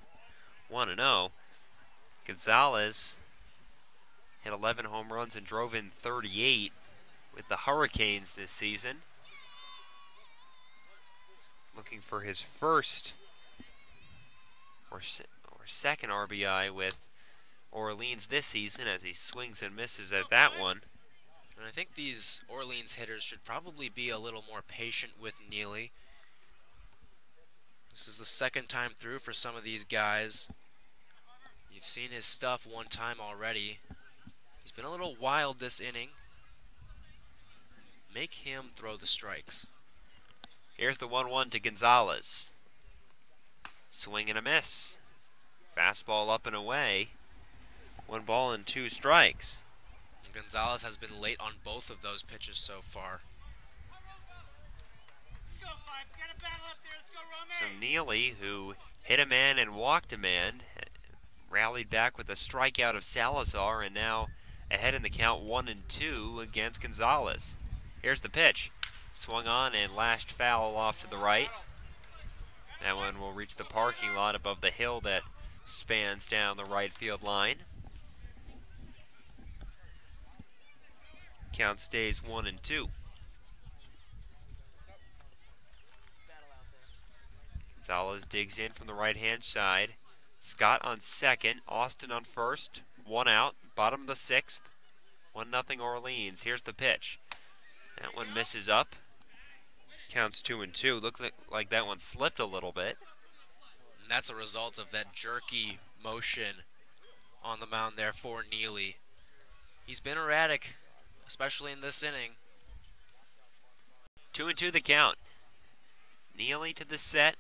Gonzalez hit 11 home runs and drove in 38 with the Hurricanes this season. Looking for his first or second RBI with Orleans this season as he swings and misses at that one. And I think these Orleans hitters should probably be a little more patient with Neely. This is the second time through for some of these guys. You've seen his stuff one time already. He's been a little wild this inning. Make him throw the strikes. Here's the 1-1 to Gonzalez. Swing and a miss. Fastball up and away. 1 ball and 2 strikes. Gonzalez has been late on both of those pitches so far. So Neely, who hit a man and walked a man, rallied back with a strikeout of Salazar, and now ahead in the count 1-2 against Gonzalez. Here's the pitch. Swung on and lashed foul off to the right. That one will reach the parking lot above the hill that spans down the right field line. Count stays 1-2. Gonzalez digs in from the right-hand side. Scott on second, Austin on first. 1 out, bottom of the 6th. 1-0 Orleans. Here's the pitch. That one misses up. Counts 2-2. Looks like that one slipped a little bit. And that's a result of that jerky motion on the mound there for Neely. He's been erratic, especially in this inning. 2-2 the count. Neely to the set.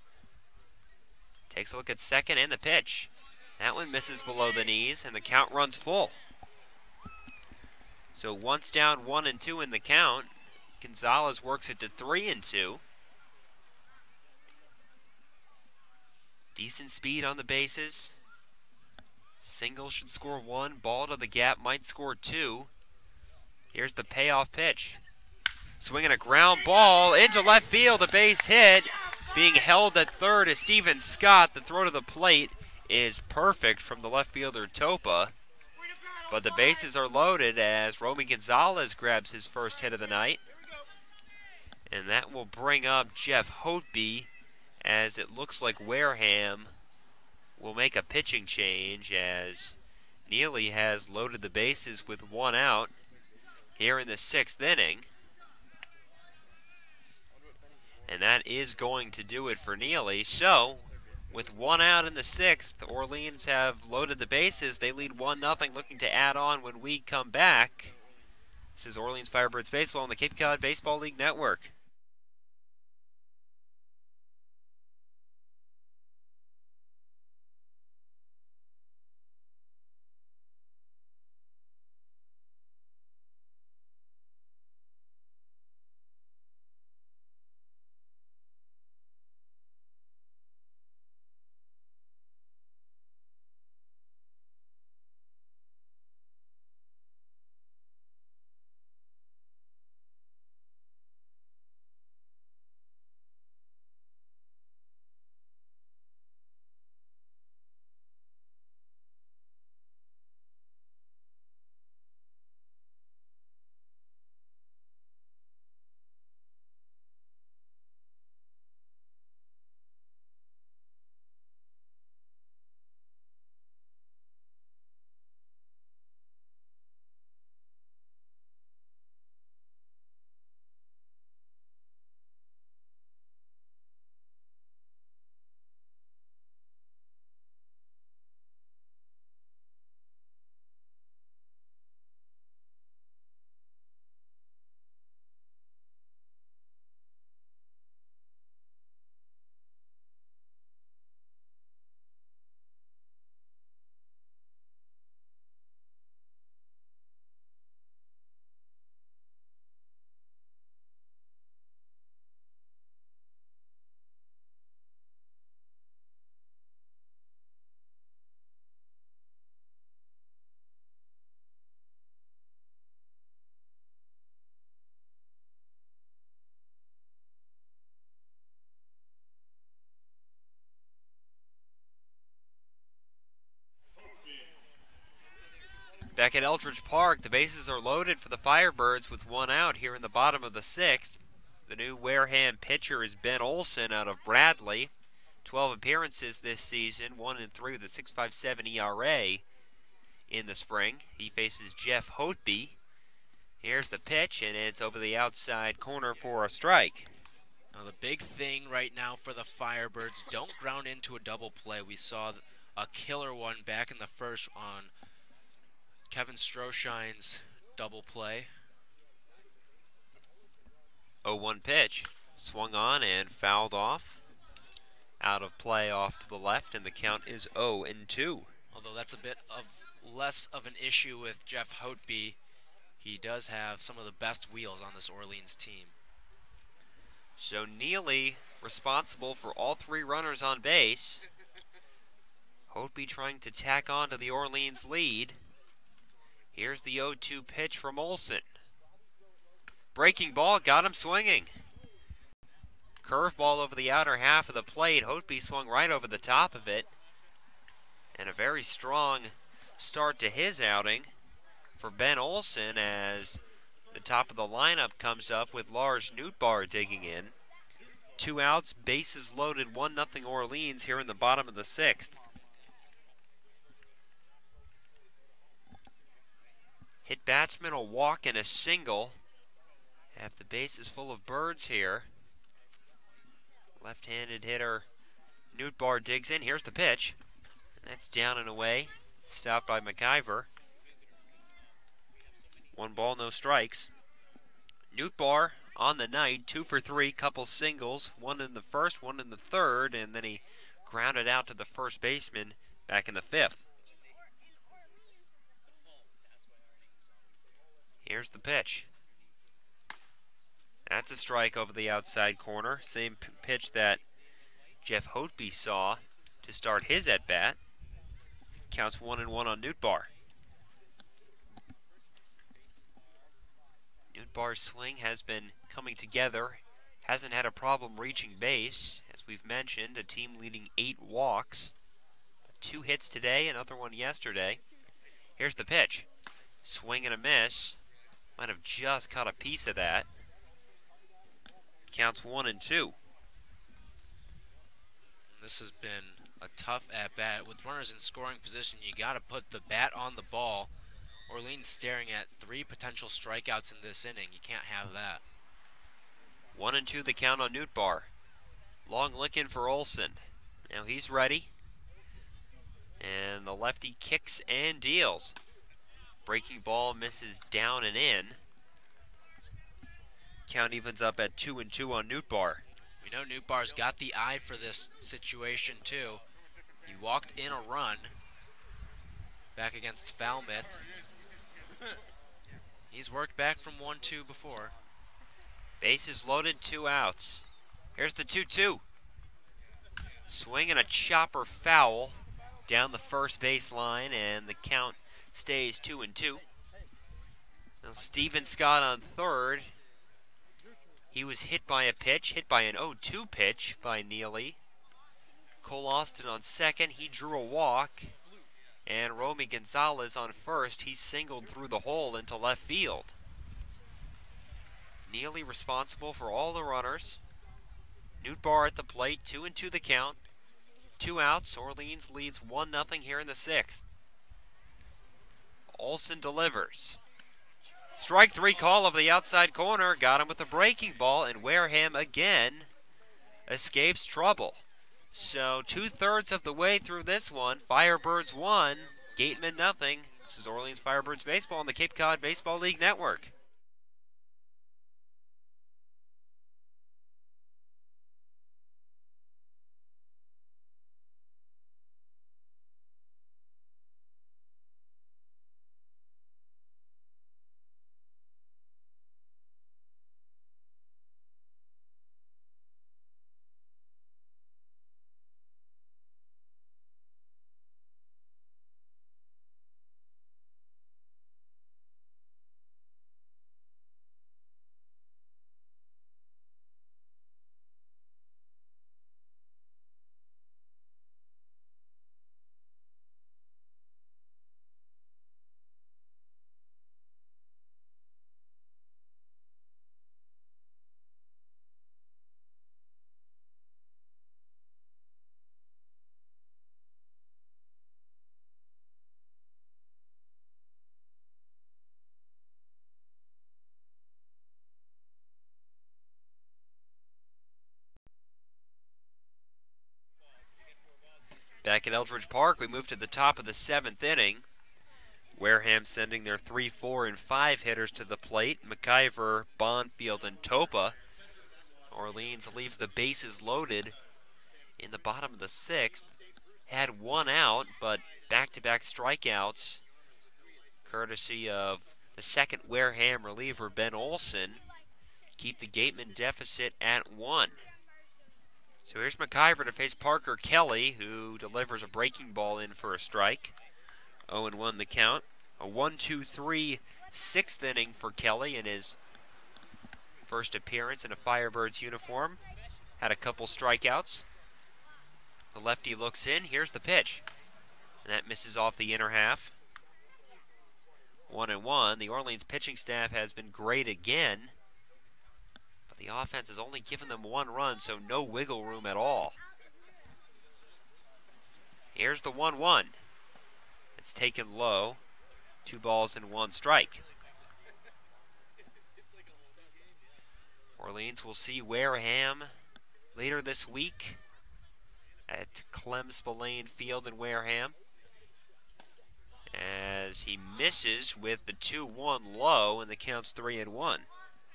Takes a look at second and the pitch. That one misses below the knees and the count runs full. So once down 1-2 in the count, Gonzalez works it to 3-2. Decent speed on the bases. Single should score 1. Ball to the gap might score 2. Here's the payoff pitch. Swinging a ground ball into left field, a base hit. Being held at third is Steven Scott. The throw to the plate is perfect from the left fielder Topa. But the bases are loaded as Romy Gonzalez grabs his first hit of the night. And that will bring up Jeff Hotby, as it looks like Wareham will make a pitching change as Neely has loaded the bases with 1 out here in the 6th inning. And that is going to do it for Neely. So, with 1 out in the 6th, Orleans have loaded the bases. They lead 1-0, looking to add on when we come back. This is Orleans Firebirds Baseball on the Cape Cod Baseball League Network. Back at Eldridge Park, the bases are loaded for the Firebirds with one out here in the bottom of the sixth. The new Wareham pitcher is Ben Olson out of Bradley. 12 appearances this season, 1-3 with a 6.57 ERA in the spring. He faces Jeff Hotby. Here's the pitch, and it's over the outside corner for a strike. Now the big thing right now for the Firebirds, don't ground into a double play. We saw a killer one back in the first on Kevin Stroshine's double play. 0-1 pitch, swung on and fouled off. Out of play off to the left, and the count is 0-2. Although that's a bit of less of an issue with Jeff Hotby. He does have some of the best wheels on this Orleans team. So Neely responsible for all three runners on base. Hotby trying to tack on to the Orleans lead. Here's the 0-2 pitch from Olson. Breaking ball, got him swinging. Curveball over the outer half of the plate. Hotby swung right over the top of it. And a very strong start to his outing for Ben Olson as the top of the lineup comes up with Lars Nootbaar digging in. 2 outs, bases loaded, 1-0 Orleans here in the bottom of the sixth. Hit batsman, a walk and a single. Have the bases full of birds here. Left-handed hitter Nootbaar digs in. Here's the pitch. And that's down and away. Stopped by McIver. 1 ball, no strikes. Nootbaar on the night, 2 for 3, couple singles, 1 in the first, 1 in the third, and then he grounded out to the first baseman back in the fifth. Here's the pitch. That's a strike over the outside corner. Same pitch that Jeff Hotby saw to start his at-bat. Counts 1-1 on Nootbaar. Nootbaar's swing has been coming together. Hasn't had a problem reaching base. As we've mentioned, a team leading 8 walks. 2 hits today, another one yesterday. Here's the pitch. Swing and a miss. Might have just caught a piece of that. Counts 1-2. This has been a tough at-bat. With runners in scoring position, you got to put the bat on the ball. Orleans staring at 3 potential strikeouts in this inning. You can't have that. 1-2 the count on Nootbaar. Long looking for Olson. Now he's ready. And the lefty kicks and deals. Breaking ball misses down and in. Count evens up at 2-2 on Nootbaar. We know Nootbaar's got the eye for this situation too. He walked in a run back against Falmouth. He's worked back from 1-2 before. Bases loaded, 2 outs. Here's the 2-2. Swing and a chopper foul down the first baseline, and the count stays 2-2. Now Steven Scott on third. He was hit by a pitch, hit by an 0-2 pitch by Neely. Cole Austin on second, he drew a walk. And Romy Gonzalez on first, he singled through the hole into left field. Neely responsible for all the runners. Nootbaar at the plate, 2-2 the count. 2 outs, Orleans leads 1-0 here in the sixth. Olson delivers. Strike 3 call of the outside corner, got him with a breaking ball, and Wareham again escapes trouble. So 2/3 of the way through this one, Firebirds 1, Gatemen 0. This is Orleans Firebirds Baseball on the Cape Cod Baseball League Network. Back at Eldridge Park, we move to the top of the 7th inning. Wareham sending their 3, 4, and 5 hitters to the plate. McIver, Bonfield, and Topa. Orleans leaves the bases loaded in the bottom of the 6th. Had 1 out, but back-to-back strikeouts, courtesy of the second Wareham reliever, Ben Olson, keep the Gatemen deficit at 1. So here's McIver to face Parker Kelly, who delivers a breaking ball in for a strike. 0-1 the count. A 1-2-3 6th inning for Kelly in his first appearance in a Firebirds uniform. Had a couple strikeouts. The lefty looks in. Here's the pitch. And that misses off the inner half. 1-1. The Orleans pitching staff has been great again. But the offense has only given them 1 run, so no wiggle room at all. Here's the 1-1. It's taken low. 2 balls and 1 strike. Orleans will see Wareham later this week at Clem Spillane Field in Wareham, as he misses with the 2-1 low, and the count's 3-1.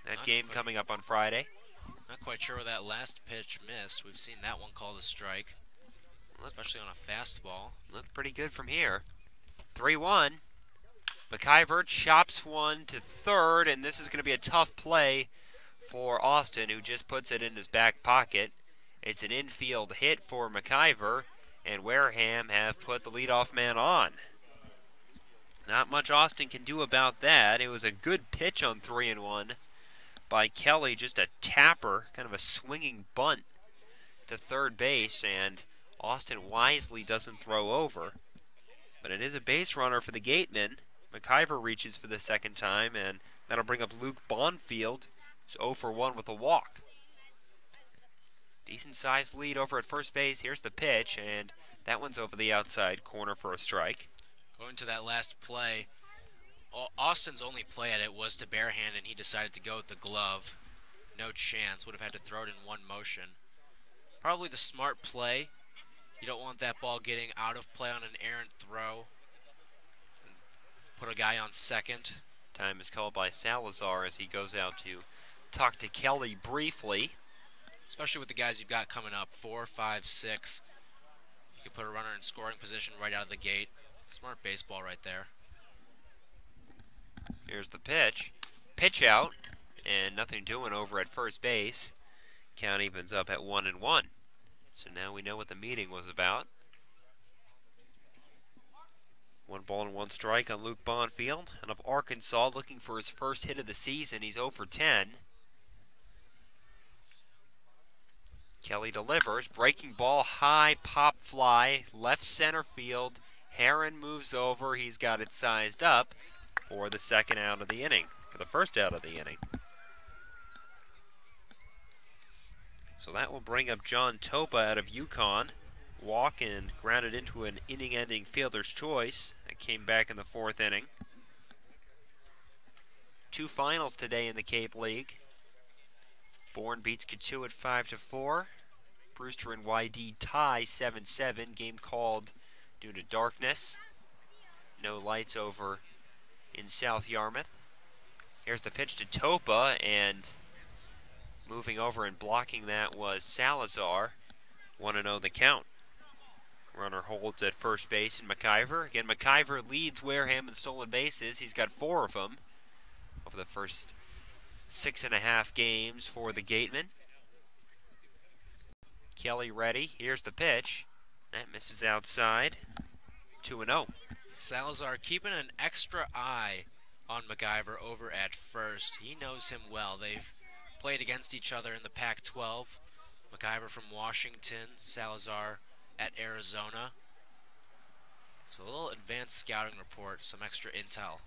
That game coming up on Friday. Not quite sure where that last pitch missed. We've seen that one called a strike, especially on a fastball. Looked pretty good from here. 3-1. McIver chops one to third, and this is going to be a tough play for Austin, who just puts it in his back pocket. It's an infield hit for McIver, and Wareham have put the leadoff man on. Not much Austin can do about that. It was a good pitch on 3-1 by Kelly, just a tapper, kind of a swinging bunt to third base, and Austin wisely doesn't throw over. But it is a base runner for the Gatemen. McIver reaches for the second time, and that'll bring up Luke Bonfield. He's 0 for 1 with a walk. Decent-sized lead over at first base. Here's the pitch, and that one's over the outside corner for a strike. Going to that last play, Austin's only play at it was to barehand, and he decided to go with the glove. No chance. Would have had to throw it in one motion. Probably the smart play. You don't want that ball getting out of play on an errant throw. Put a guy on second. Time is called by Salazar as he goes out to talk to Kelly briefly. Especially with the guys you've got coming up, 4, 5, 6. You can put a runner in scoring position right out of the gate. Smart baseball right there. Here's the pitch. Pitch out, and nothing doing over at first base. Count evens up at 1-1. So now we know what the meeting was about. 1 ball and 1 strike on Luke Bonfield, out of Arkansas, looking for his first hit of the season. He's 0 for 10. Kelly delivers. Breaking ball, high pop fly, left center field. Heron moves over. He's got it sized up for the second out of the inning, for the first out of the inning. So that will bring up John Topa out of UConn. Walk and grounded into an inning-ending fielder's choice. That came back in the 4th inning. 2 finals today in the Cape League. Bourne beats Kituitt 5-4. Brewster and YD tie 7-7. Game called due to darkness. No lights over in South Yarmouth. Here's the pitch to Topa, and moving over and blocking that was Salazar. 1-0 the count. Runner holds at first base in McIver. Again, McIver leads Wareham in stolen bases. He's got 4 of them over the first 6.5 games for the Gatemen. Kelly ready. Here's the pitch. That misses outside. 2-0. Salazar keeping an extra eye on McIver over at first. He knows him well. They've played against each other in the Pac-12. McIver from Washington, Salazar at Arizona. So a little advanced scouting report, some extra intel.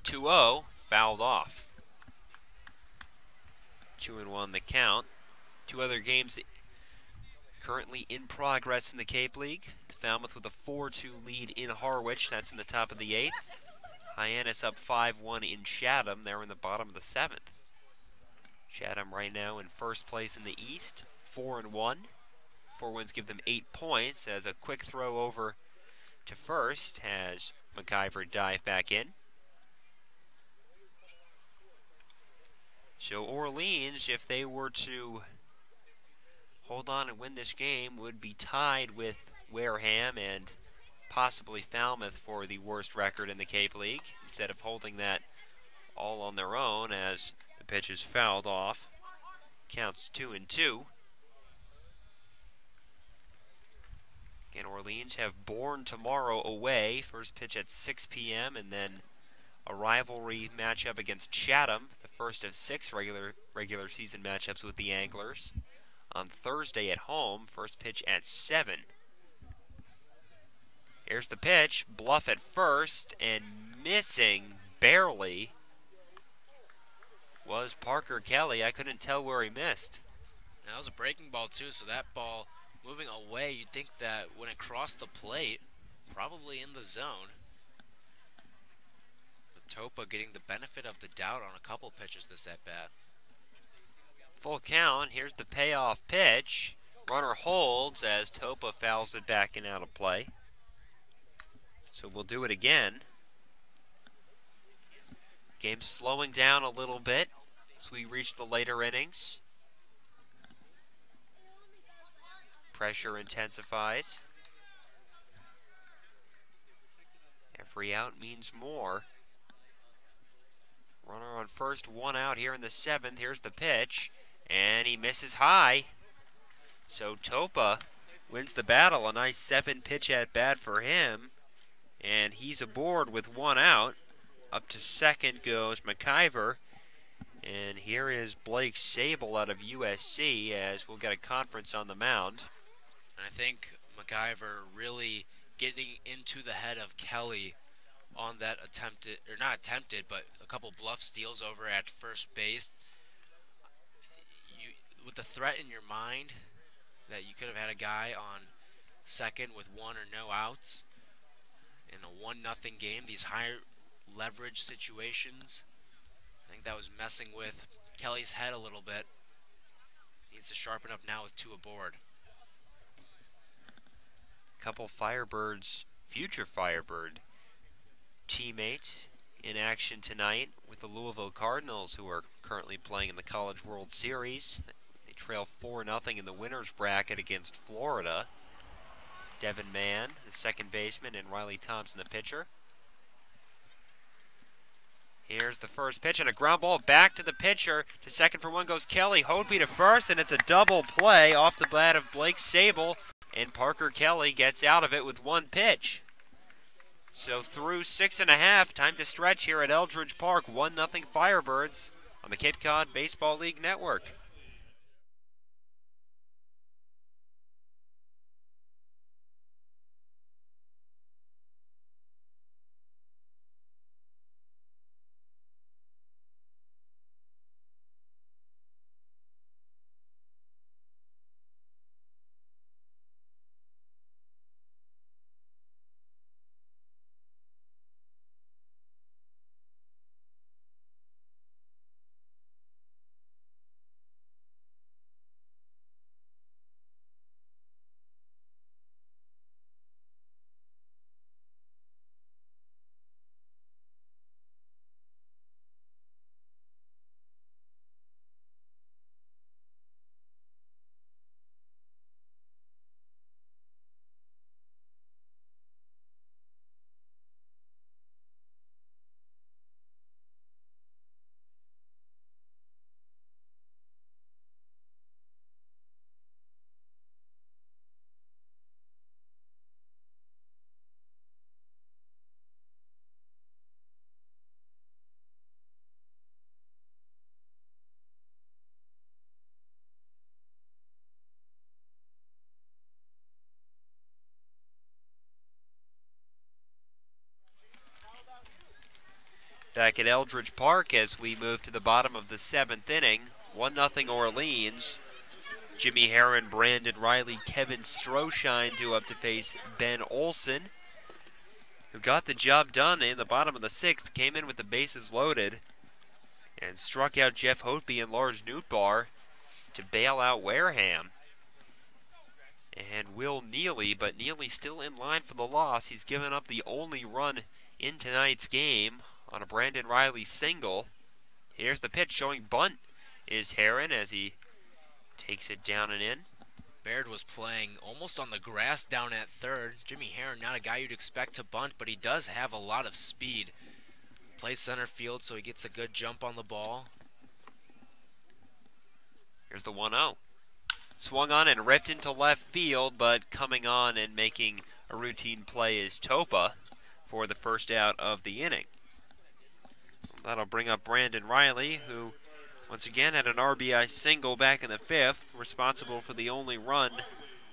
2-0, fouled off. 2-1 the count. 2 other games currently in progress in the Cape League. Falmouth with a 4-2 lead in Harwich. That's in the top of the 8th. Hyannis up 5-1 in Chatham. They're in the bottom of the 7th. Chatham right now in first place in the East, 4-1. 4 wins give them 8 points, as a quick throw over to first has McIver dive back in. So Orleans, if they were to hold on and win this game, would be tied with Wareham and possibly Falmouth for the worst record in the Cape League, instead of holding that all on their own as the pitch is fouled off. Counts 2-2. Again, Orleans have Bourne tomorrow away. First pitch at 6 p.m. and then a rivalry matchup against Chatham, the first of 6 regular season matchups with the Anglers. On Thursday at home, first pitch at 7. Here's the pitch, bluff at first, and missing barely was Parker Kelly. I couldn't tell where he missed. That was a breaking ball too, so that ball moving away, you'd think that when it crossed the plate, probably in the zone. But Topa getting the benefit of the doubt on a couple pitches this at-bat. Full count, here's the payoff pitch. Runner holds as Topa fouls it back and out of play. So we'll do it again. Game slowing down a little bit as we reach the later innings. Pressure intensifies. Every out means more. Runner on first, 1 out here in the 7th. Here's the pitch, and he misses high. So Topa wins the battle. A nice 7-pitch at bat for him, and he's aboard with 1 out. Up to second goes McIver, and here is Blake Sable out of USC, as we'll get a conference on the mound. And I think McIver really getting into the head of Kelly on that attempted, or not attempted, but a couple bluff steals over at first base. With the threat in your mind that you could have had a guy on second with 1 or no outs in a 1-0 game, these high leverage situations, I think that was messing with Kelly's head a little bit. Needs to sharpen up now with 2 aboard. Couple Firebirds, future Firebird teammates in action tonight with the Louisville Cardinals, who are currently playing in the College World Series. They trail 4-0 in the winner's bracket against Florida. Devin Mann, the second baseman, and Riley Thompson, the pitcher. Here's the first pitch, and a ground ball back to the pitcher. To second for 1 goes Kelly. Hopey to first, and it's a double play off the bat of Blake Sable, and Parker Kelly gets out of it with 1 pitch. So through 6.5, time to stretch here at Eldridge Park. 1-0 Firebirds on the Cape Cod Baseball League Network. Back at Eldridge Park as we move to the bottom of the 7th inning. 1-0 Orleans. Jimmy Herron, Brandon Riley, Kevin Stroshine due up to face Ben Olson, who got the job done in the bottom of the 6th, came in with the bases loaded, and struck out Jeff Hotby and Lars Nootbaar to bail out Wareham. and Will Neely, but Neely still in line for the loss. He's given up the only run in tonight's game on a Brandon Riley single. Here's the pitch showing bunt is Heron as he takes it down and in. Baird was playing almost on the grass down at third. Jimmy Heron, not a guy you'd expect to bunt, but he does have a lot of speed. Plays center field, so he gets a good jump on the ball. Here's the 1-0. Swung on and ripped into left field, but coming on and making a routine play is Topa for the first out of the inning. That'll bring up Brandon Riley, who once again had an RBI single back in the fifth, responsible for the only run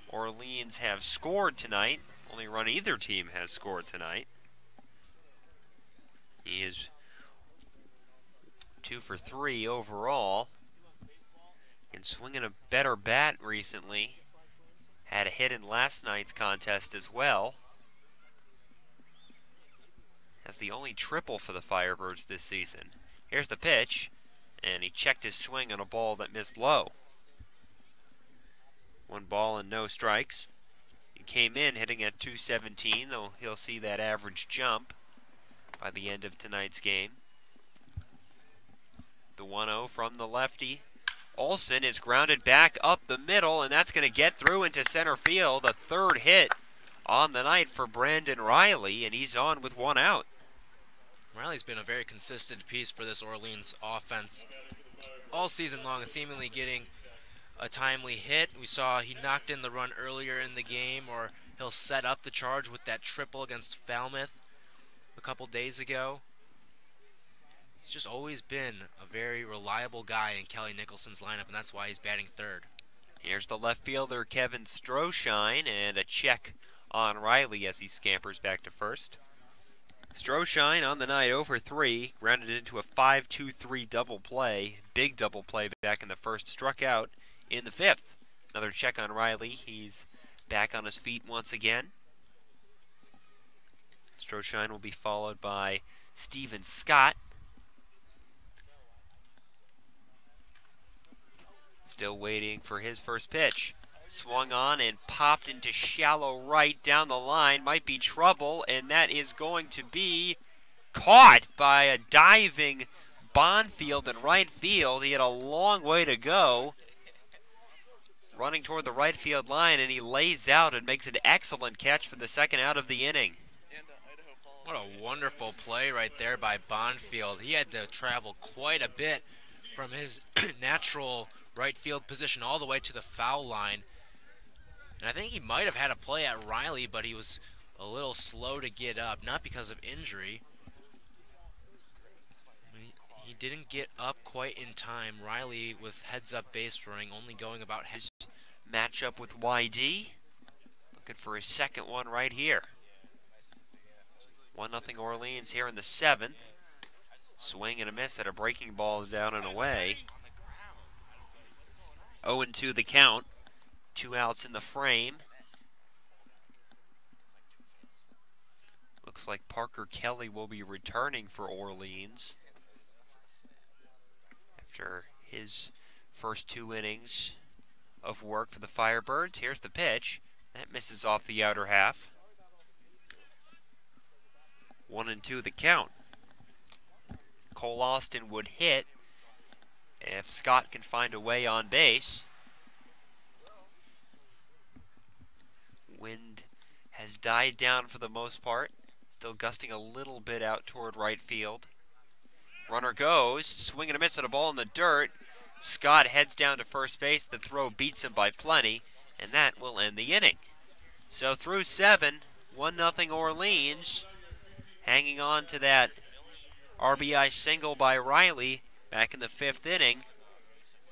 Orleans have scored tonight. Only run either team has scored tonight. He is 2 for 3 overall. And swinging a better bat recently. Had a hit in last night's contest as well. Has the only triple for the Firebirds this season. Here's the pitch, and he checked his swing on a ball that missed low. 1 ball and no strikes. He came in hitting at 217, though he'll see that average jump by the end of tonight's game. The 1-0 from the lefty. Olsen is grounded back up the middle, and that's going to get through into center field. A third hit on the night for Brandon Riley, and he's on with 1 out. Riley's been a very consistent piece for this Orleans offense all season long, and seemingly getting a timely hit. We saw he knocked in the run earlier in the game, or he'll set up the charge with that triple against Falmouth a couple days ago. He's just always been a very reliable guy in Kelly Nicholson's lineup, and that's why he's batting third. Here's the left fielder, Kevin Stroshine, and a check on Riley as he scampers back to first. Stroshine on the night 0 for 3, grounded into a 5-2-3 double play. Big double play back in the first, struck out in the fifth. Another check on Riley. He's back on his feet once again. Stroshine will be followed by Steven Scott. Still waiting for his first pitch. Swung on and popped into shallow right down the line. Might be trouble, and that is going to be caught by a diving Bonfield in right field. He had a long way to go. Running toward the right field line, and he lays out and makes an excellent catch for the second out of the inning. What a wonderful play right there by Bonfield. He had to travel quite a bit from his natural right field position all the way to the foul line. And I think he might have had a play at Riley, but he was a little slow to get up, not because of injury. He didn't get up quite in time. Riley with heads-up base running, only going about his matchup with YD. Looking for his second one right here. 1-0 Orleans here in the seventh. Swing and a miss at a breaking ball down and away. 0-2 the count. 2 outs in the frame. Looks like Parker Kelly will be returning for Orleans after his first 2 innings of work for the Firebirds. Here's the pitch. That misses off the outer half. 1-2 the count. Cole Austin would hit if Scott can find a way on base. Wind has died down for the most part. Still gusting a little bit out toward right field. Runner goes, swing and a miss at a ball in the dirt. Scott heads down to first base. The throw beats him by plenty, and that will end the inning. So through 7, 1-0 Orleans. Hanging on to that RBI single by Riley back in the 5th inning.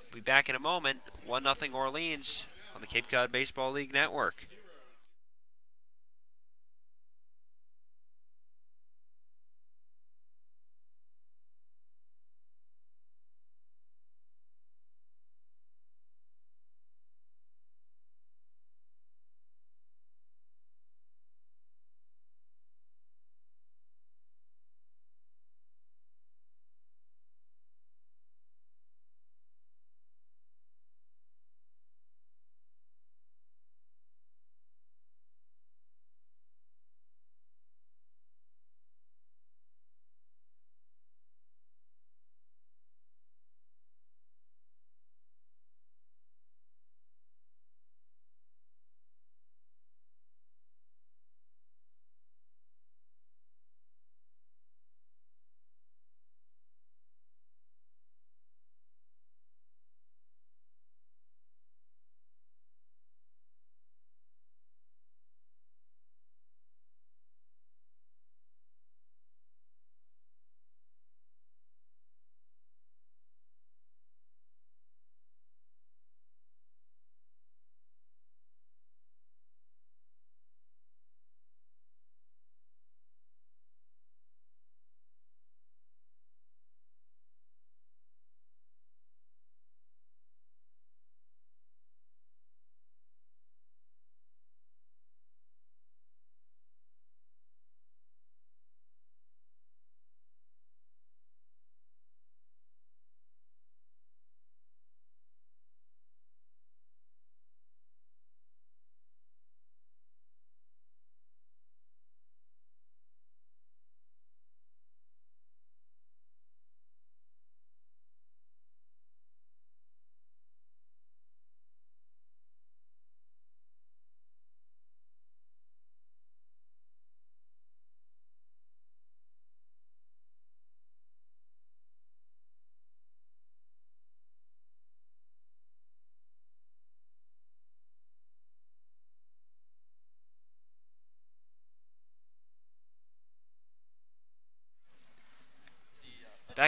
We'll be back in a moment. 1-0 Orleans on the Cape Cod Baseball League Network.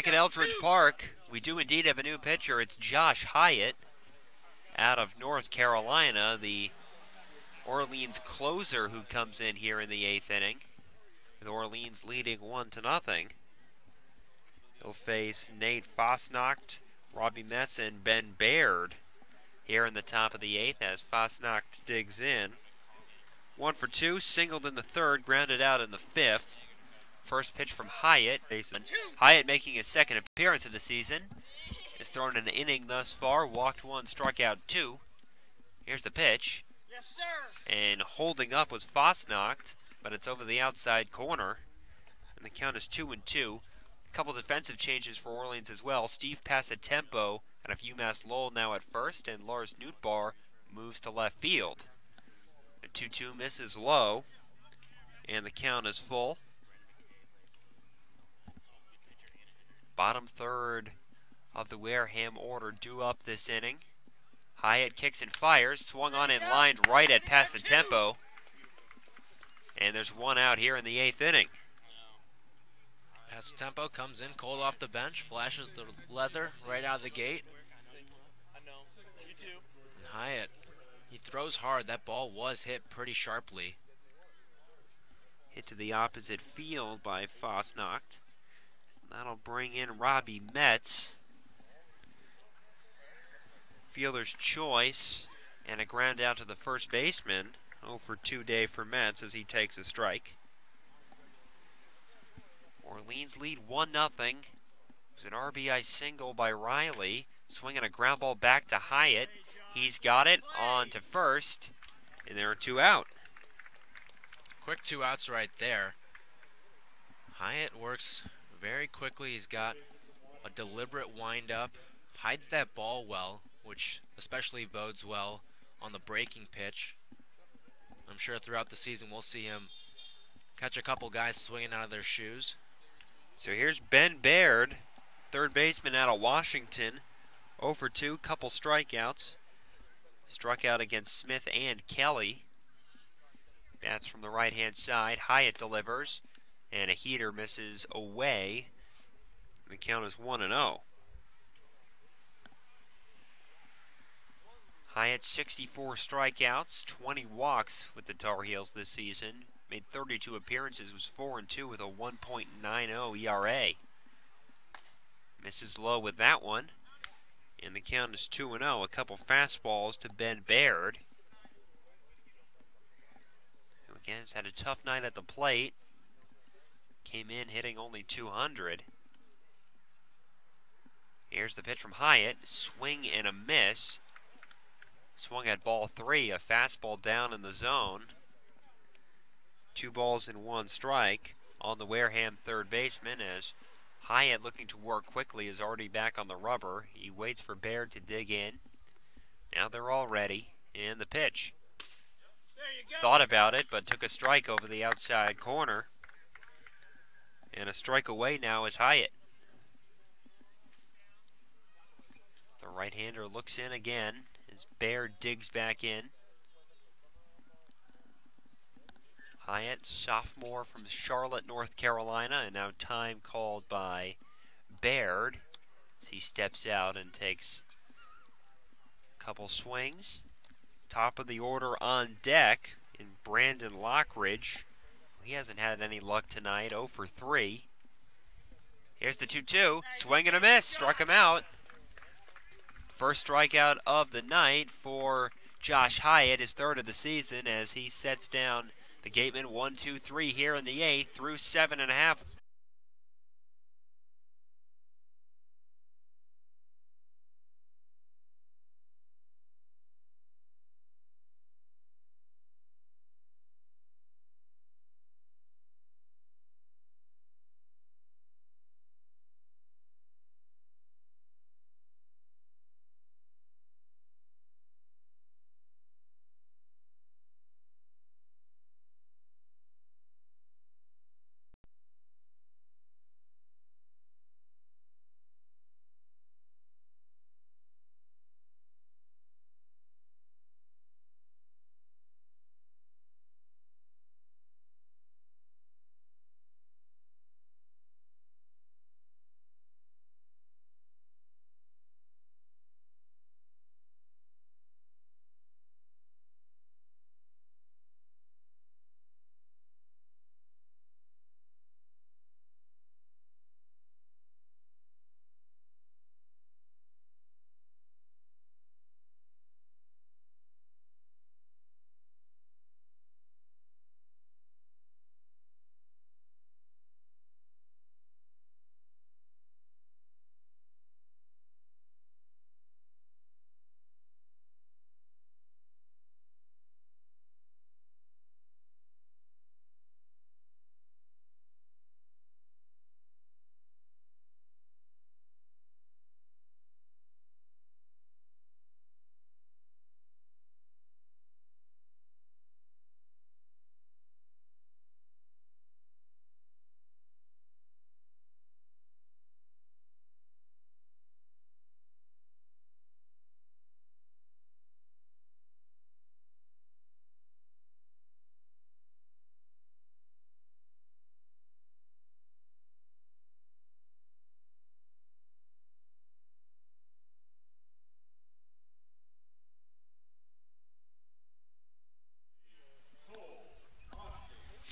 Back at Eldridge Park, we do indeed have a new pitcher. It's Josh Hyatt out of North Carolina, the Orleans closer who comes in here in the 8th inning, with Orleans leading 1-0. He'll face Nate Fosnacht, Robbie Metz, and Ben Baird here in the top of the 8th as Fosnacht digs in. 1 for 2, singled in the 3rd, grounded out in the 5th. First pitch from Hyatt. Hyatt making his 2nd appearance of the season. Has thrown an inning thus far, walked 1, struck out 2. Here's the pitch. Yes, sir. And holding up was Fosnacht, but it's over the outside corner. And the count is 2-2. A couple defensive changes for Orleans as well. Steve Passatempo and a UMass Lowell now at first, and Lars Newtbar moves to left field. The 2-2 misses low, and the count is full. Bottom third of the Wareham order due up this inning. Hyatt kicks and fires, swung on and lined right at Passatempo. And there's one out here in the 8th inning. Passatempo comes in cold off the bench, flashes the leather right out of the gate. And Hyatt, he throws hard. That ball was hit pretty sharply. Hit to the opposite field by Fosnacht. That'll bring in Robbie Metz. Fielder's choice and a ground out to the first baseman. 0 for 2 day for Metz as he takes a strike. Orleans lead 1-0. It was an RBI single by Riley. Swinging a ground ball back to Hyatt. He's got it on to first, and there are 2 out. Quick 2 outs right there. Hyatt works very quickly. He's got a deliberate windup, hides that ball well, which especially bodes well on the breaking pitch. I'm sure throughout the season we'll see him catch a couple guys swinging out of their shoes. So here's Ben Baird, third baseman out of Washington. 0 for 2, couple strikeouts. Struck out against Smith and Kelly. Bats from the right-hand side. Hyatt delivers, and a heater misses away. The count is 1-0. Hyatt 64 strikeouts, 20 walks with the Tar Heels this season. Made 32 appearances, was 4-2 with a 1.90 ERA. Misses low with that one. And the count is 2-0. A couple fastballs to Ben Baird. Who again has had a tough night at the plate. Came in hitting only 200. Here's the pitch from Hyatt. Swing and a miss. Swung at ball 3, a fastball down in the zone. 2 balls and 1 strike on the Wareham third baseman as Hyatt, looking to work quickly, is already back on the rubber. He waits for Baird to dig in. Now they're all ready. And the pitch. Thought about it, but took a strike over the outside corner. And a strike away now is Hyatt. The right-hander looks in again as Baird digs back in. Hyatt, sophomore from Charlotte, North Carolina, and now time called by Baird as he steps out and takes a couple swings. Top of the order on deck in Brandon Lockridge. He hasn't had any luck tonight, 0 for 3. Here's the 2-2, swing and a miss, struck him out. First strikeout of the night for Josh Hyatt, his 3rd of the season, as he sets down the Gatemen 1-2-3 here in the 8th through 7.5.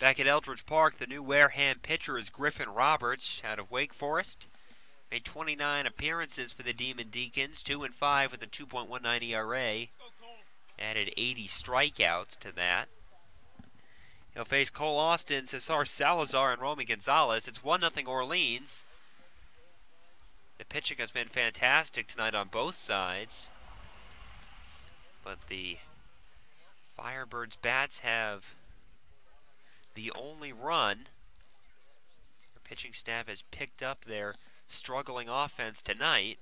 Back at Eldridge Park, the new Wareham pitcher is Griffin Roberts out of Wake Forest. Made 29 appearances for the Demon Deacons, 2-5 with a 2.19 ERA. Added 80 strikeouts to that. He'll face Cole Austin, Cesar Salazar, and Romy Gonzalez. It's 1-0 Orleans. The pitching has been fantastic tonight on both sides. But the Firebirds bats have the only run. The pitching staff has picked up their struggling offense tonight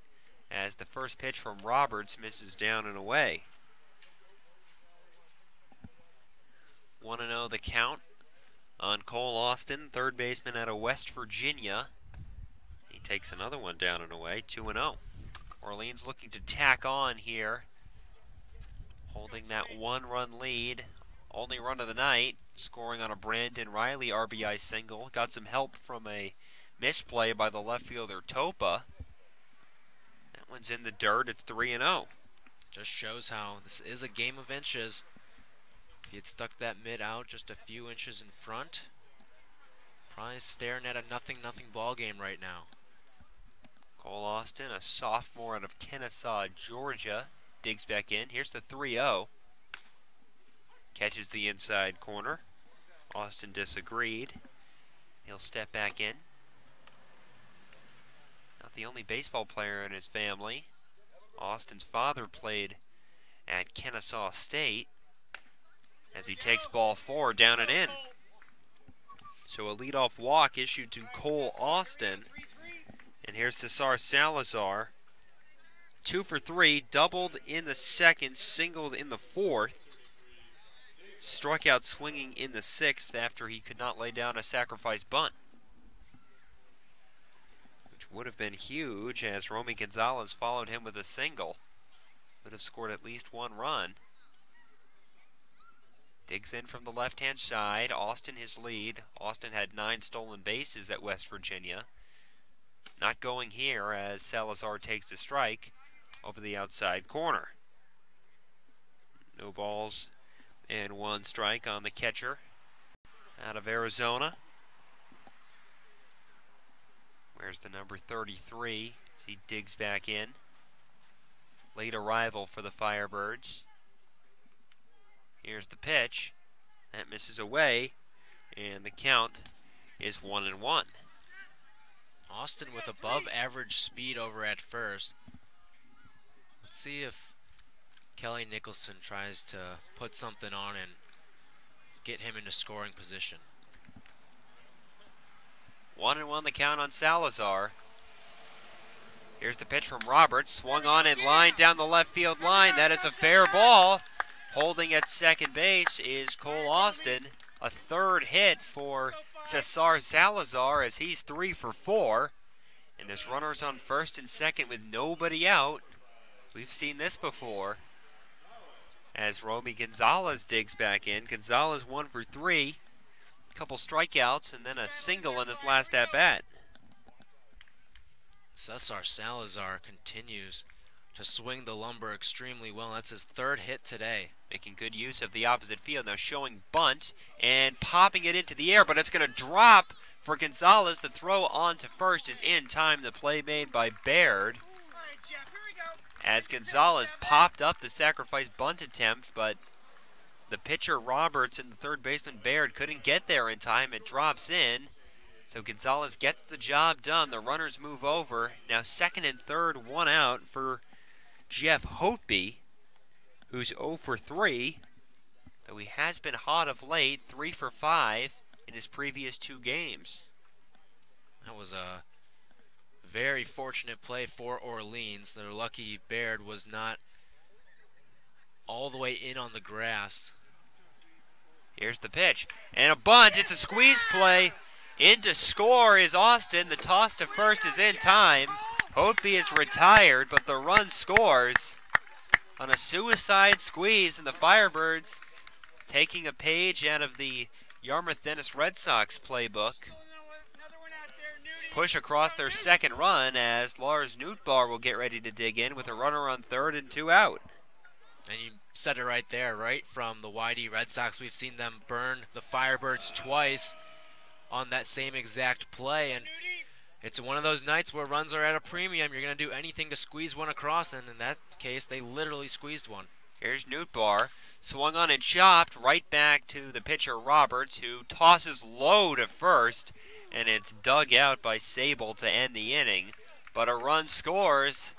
as the first pitch from Roberts misses down and away. 1-0 the count on Cole Austin, third baseman out of West Virginia. He takes another one down and away, 2-0. Orleans looking to tack on here, holding that one-run lead. Only run of the night, scoring on a Brandon Riley RBI single. Got some help from a misplay by the left fielder Topa. That one's in the dirt. It's 3-0. Just shows how this is a game of inches. If he had stuck that mid out just a few inches in front, probably staring at a 0-0 ball game right now. Cole Austin, a sophomore out of Kennesaw, Georgia, digs back in. Here's the 3-0. Catches the inside corner. Austin disagreed. He'll step back in. Not the only baseball player in his family. Austin's father played at Kennesaw State as he takes ball 4 down and in. So a leadoff walk issued to Cole Austin. And here's Cesar Salazar. 2 for 3, doubled in the second, singled in the fourth. Struck out swinging in the sixth after he could not lay down a sacrifice bunt, which would have been huge as Romy Gonzalez followed him with a single. Would have scored at least 1 run. Digs in from the left-hand side. Austin his lead. Austin had 9 stolen bases at West Virginia. Not going here as Salazar takes the strike over the outside corner. No balls and 1 strike on the catcher out of Arizona. Where's the number 33 as he digs back in. Late arrival for the Firebirds. Here's the pitch. That misses away, and the count is 1-1. Austin with above average speed over at first. Let's see if Kelly Nicholson tries to put something on and get him into scoring position. 1-1 the count on Salazar. Here's the pitch from Roberts. Swung on in line down the left field line. That is a fair ball. Holding at second base is Cole Austin. A third hit for Cesar Salazar as he's 3 for 4. And there's runners on first and second with nobody out. We've seen this before. As Romy Gonzalez digs back in. Gonzalez 1 for 3. A couple strikeouts and then a single in his last at-bat. Cesar Salazar continues to swing the lumber extremely well. That's his 3rd hit today. Making good use of the opposite field. Now showing bunt and popping it into the air, but it's going to drop for Gonzalez. The throw on to first is in time. The play made by Baird. As Gonzalez popped up the sacrifice bunt attempt, but the pitcher Roberts and the third baseman Baird couldn't get there in time. It drops in. So Gonzalez gets the job done. The runners move over. Now second and third, 1 out for Jeff Hotby, who's 0 for 3. Though he has been hot of late, 3 for 5 in his previous 2 games. That was a very fortunate play for Orleans. They're lucky Baird was not all the way in on the grass. Here's the pitch. And a bunt. It's a squeeze play. In to score is Austin. The toss to first is in time. Hotby is retired, but the run scores on a suicide squeeze, and the Firebirds taking a page out of the Yarmouth Dennis Red Sox playbook. Push across their second run as Lars Nootbaar will get ready to dig in with a runner on third and 2 out. And you said it right there, right? From the YD Red Sox, we've seen them burn the Firebirds twice on that same exact play. And it's one of those nights where runs are at a premium. You're going to do anything to squeeze one across, and in that case, they literally squeezed one. Here's Newtbar, swung on and chopped right back to the pitcher Roberts, who tosses low to first, and it's dug out by Sable to end the inning. But a run scores.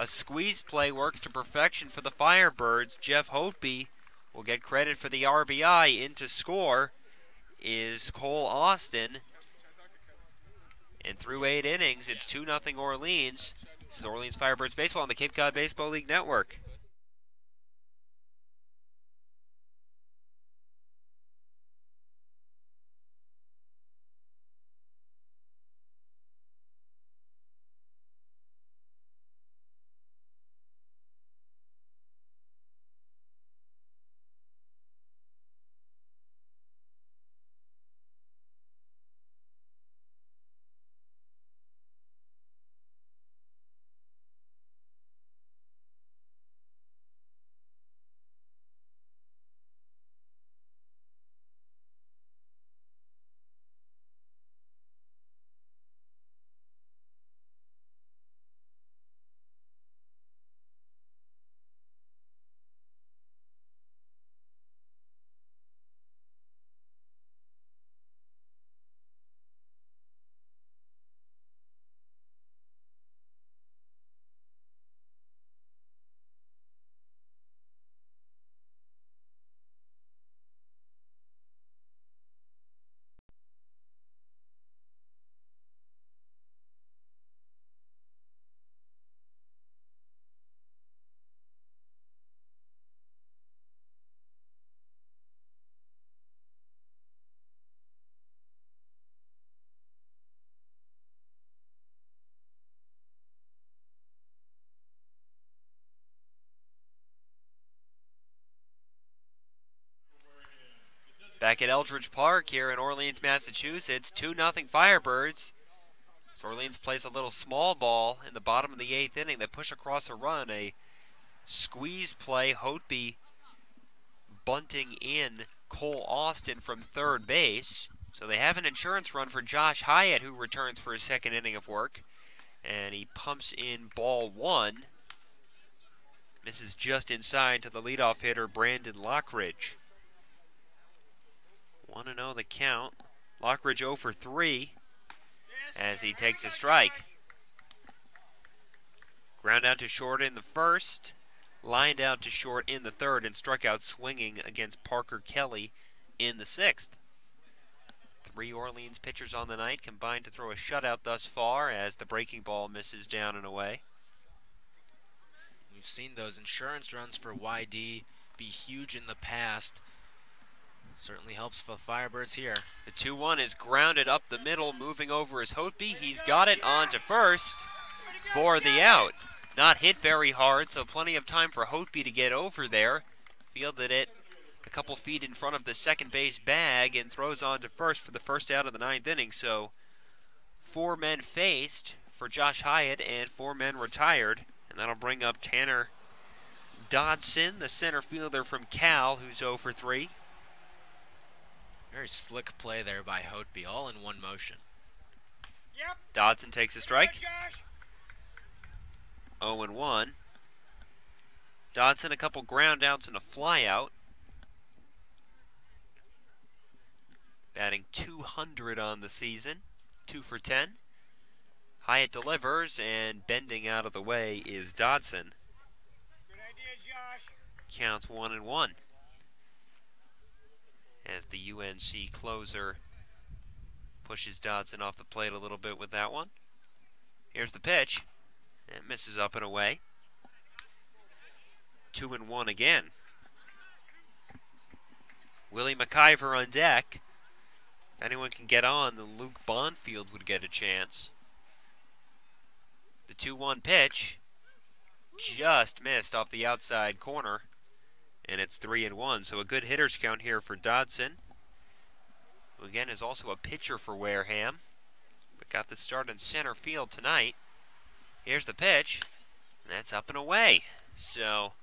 A squeeze play works to perfection for the Firebirds. Jeff Hopey will get credit for the RBI. In to score is Cole Austin. And through 8 innings, it's 2-0 Orleans. This is Orleans Firebirds Baseball on the Cape Cod Baseball League Network. Back at Eldridge Park here in Orleans, Massachusetts, 2-0 Firebirds. As Orleans plays a little small ball in the bottom of the 8th inning. They push across a run, a squeeze play. Hotby bunting in Cole Austin from third base. So they have an insurance run for Josh Hyatt, who returns for his 2nd inning of work. And he pumps in ball 1. Misses just inside to the leadoff hitter, Brandon Lockridge. 1-0 the count. Lockridge 0 for 3 as he takes a strike. Ground out to short in the 1st, lined out to short in the 3rd, and struck out swinging against Parker Kelly in the 6th. 3 Orleans pitchers on the night combined to throw a shutout thus far as the breaking ball misses down and away. We've seen those insurance runs for YD be huge in the past. Certainly helps for the Firebirds here. The 2-1 is grounded up the middle, moving over is Hotby. He's got it on to first for the out. Not hit very hard, so plenty of time for Hotby to get over there. Fielded it a couple feet in front of the second base bag and throws on to first for the first out of the 9th inning. So 4 men faced for Josh Hyatt and 4 men retired. And that'll bring up Tanner Dodson, the center fielder from Cal, who's 0 for 3. Very slick play there by Hotby, all in one motion. Yep. Dodson takes a strike. Josh. 0-1. Dodson a couple ground outs and a fly out. Batting .200 on the season, 2 for 10. Hyatt delivers, and bending out of the way is Dodson. Good idea, Josh. Counts 1-1. As the UNC closer pushes Dodson off the plate a little bit with that one. Here's the pitch. It misses up and away. 2-1 again. Willie McIver on deck. If anyone can get on, then Luke Bonfield would get a chance. The 2-1 pitch just missed off the outside corner. And it's 3-1, so a good hitter's count here for Dodson, who again is also a pitcher for Wareham, but got the start in center field tonight. Here's the pitch, and that's up and away. So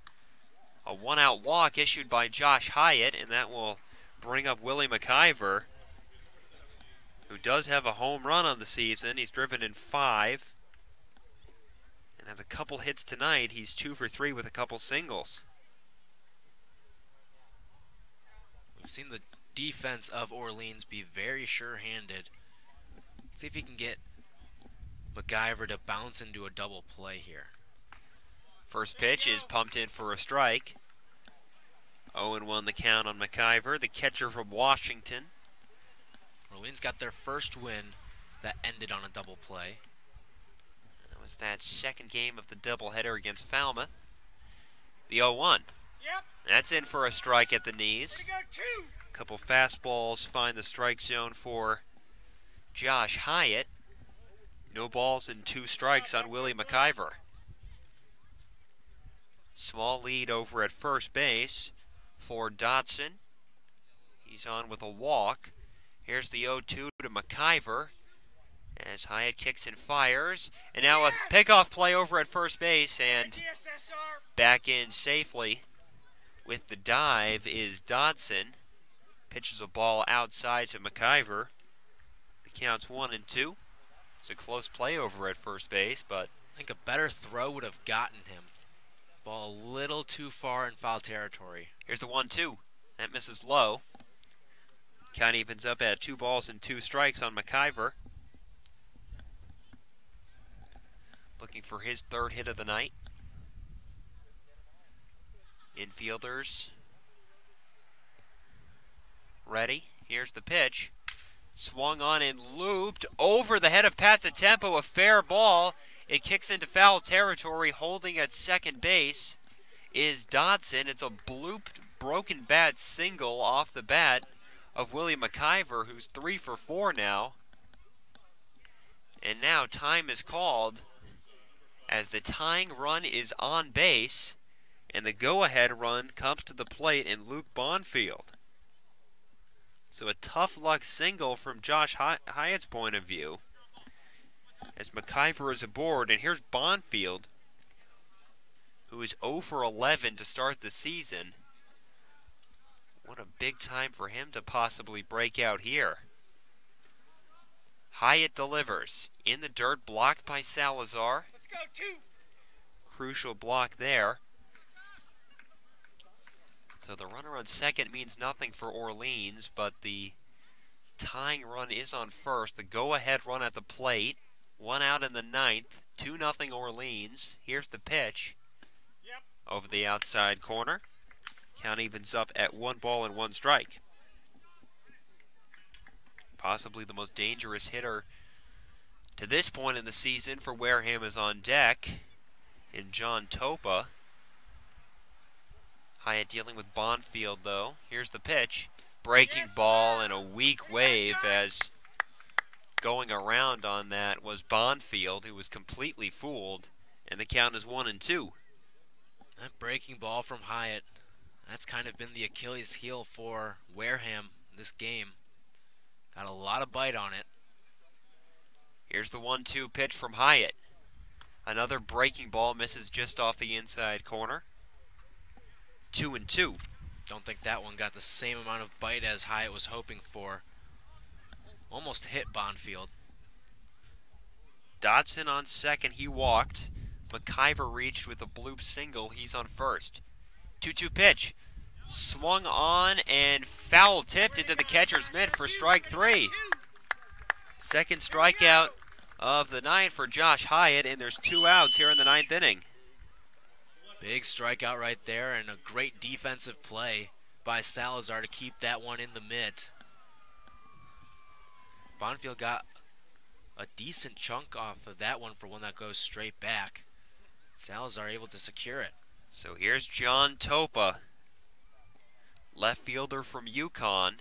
A one-out walk issued by Josh Hyatt, and that will bring up Willie McIver, who does have a home run on the season. He's driven in 5 and has a couple hits tonight. He's 2 for 3 with a couple singles. We've seen the defense of Orleans be very sure-handed. Let's see if he can get McIver to bounce into a double play here. First pitch is pumped in for a strike. 0-1 the count on McIver, the catcher from Washington. Orleans got their first win that ended on a double play. That was that second game of the doubleheader against Falmouth. The 0-1. Yep. That's in for a strike at the knees. Way to go, 2. A couple fastballs find the strike zone for Josh Hyatt. No balls and 2 strikes on Willie McIver. Small lead over at first base for Dotson. He's on with a walk. Here's the 0-2 to McIver as Hyatt kicks and fires. And now a pickoff play over at first base, and TSSR. back in safely with the dive is Dodson. Pitches a ball outside to McIver. The count's 1-2. It's a close play over at first base, but I think a better throw would have gotten him. Ball a little too far in foul territory. here's the 1-2. That misses low. Count evens up at 2 balls and 2 strikes on McIver. Looking for his 3rd hit of the night. Infielders ready. Here's the pitch. Swung on and looped over the head of Passatempo. A fair ball. It kicks into foul territory. Holding at second base is Dodson. It's a blooped, broken bat single off the bat of Willie McIver, who's 3 for 4 now. And now time is called as the tying run is on base, and the go-ahead run comes to the plate in Luke Bonfield. So a tough luck single from Josh Hyatt's point of view as McIver is aboard, and here's Bonfield, who is 0 for 11 to start the season. What a big time for him to possibly break out here. Hyatt delivers in the dirt, blocked by Salazar. Let's go, 2. Crucial block there. So the runner on second means nothing for Orleans, but the tying run is on first. The go-ahead run at the plate. 1 out in the 9th. 2-0 Orleans. Here's the pitch. Yep. Over the outside corner. Count evens up at 1 ball and 1 strike. Possibly the most dangerous hitter to this point in the season for Wareham is on deck in John Topa. Hyatt dealing with Bonfield, though. Here's the pitch. Breaking ball and a weak wave, as going around on that was Bonfield, who was completely fooled, and the count is 1-2. That breaking ball from Hyatt, that's kind of been the Achilles heel for Wareham this game. Got a lot of bite on it. Here's the 1-2 pitch from Hyatt. Another breaking ball misses just off the inside corner. 2-2. Don't think that one got the same amount of bite as Hyatt was hoping for. Almost hit Bonfield. Dodson on second, he walked. McIver reached with a bloop single, he's on first. 2-2 pitch. Swung on and foul tipped into the catcher's mitt for strike 3. Second strikeout of the night for Josh Hyatt, and there's 2 outs here in the 9th inning. Big strikeout right there, and a great defensive play by Salazar to keep that one in the mitt. Bonfield got a decent chunk off of that one for one that goes straight back. Salazar able to secure it. So here's John Topa, left fielder from UConn.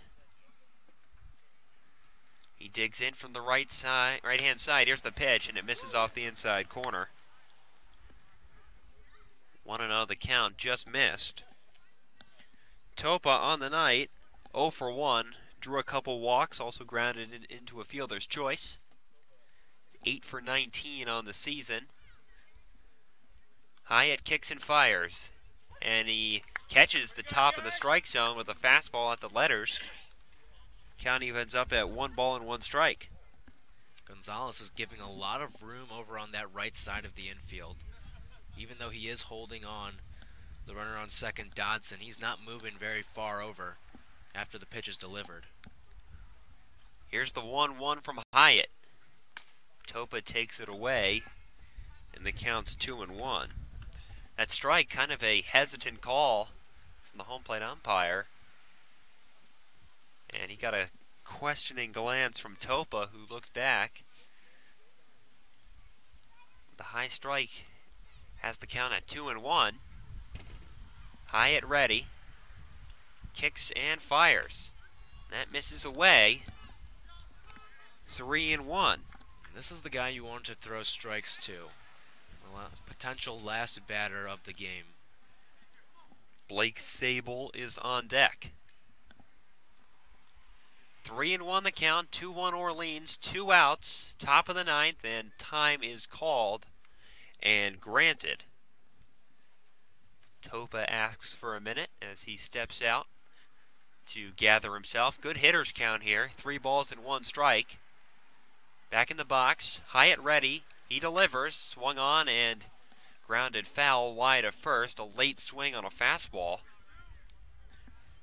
He digs in from the right-hand side. Here's the pitch, and it misses off the inside corner. 1-0 the count, just missed. Topa on the night, 0 for 1. Drew a couple walks, also grounded into a fielder's choice. 8 for 19 on the season. Hyatt kicks and fires, and he catches the top of the strike zone with a fastball at the letters. Count evens up at 1 ball and 1 strike. Gonzalez is giving a lot of room over on that right side of the infield. Even though he is holding on the runner on second, Dodson, he's not moving very far over after the pitch is delivered. Here's the 1-1 from Hyatt. Topa takes it away, and the count's 2-1. That strike, kind of a hesitant call from the home plate umpire. And he got a questioning glance from Topa, who looked back. The high strike has the count at 2-1. Hyatt ready. Kicks and fires. That misses away. 3-1. This is the guy you want to throw strikes to. Potential last batter of the game. Blake Sable is on deck. 3-1 the count, 2-1 Orleans, 2 outs, top of the 9th, and time is called and granted. Topa asks for a minute as he steps out to gather himself. Good hitters count here, 3 balls and 1 strike. Back in the box, Hyatt ready, he delivers, swung on and grounded foul wide of first, a late swing on a fastball.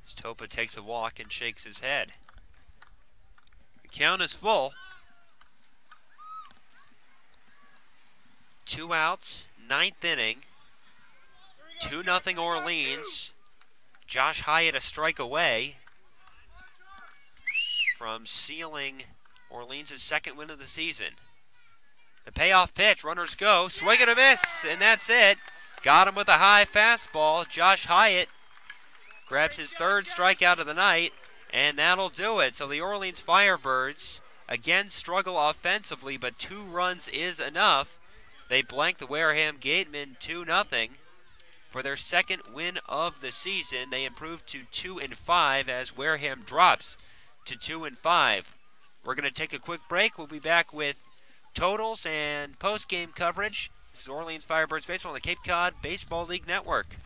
As Topa takes a walk and shakes his head. The count is full. 2 outs, 9th inning. 2-0 Orleans. Josh Hyatt a strike away from sealing Orleans' 2nd win of the season. The payoff pitch, runners go, swing and a miss, and that's it. Got him with a high fastball. Josh Hyatt grabs his 3rd strikeout of the night, and that'll do it. So the Orleans Firebirds again struggle offensively, but 2 runs is enough. They blank the Wareham Gatemen 2-0 for their 2nd win of the season. They improve to 2-5 as Wareham drops to 2-5. We're going to take a quick break. We'll be back with totals and post-game coverage. This is Orleans Firebirds Baseball on the Cape Cod Baseball League Network.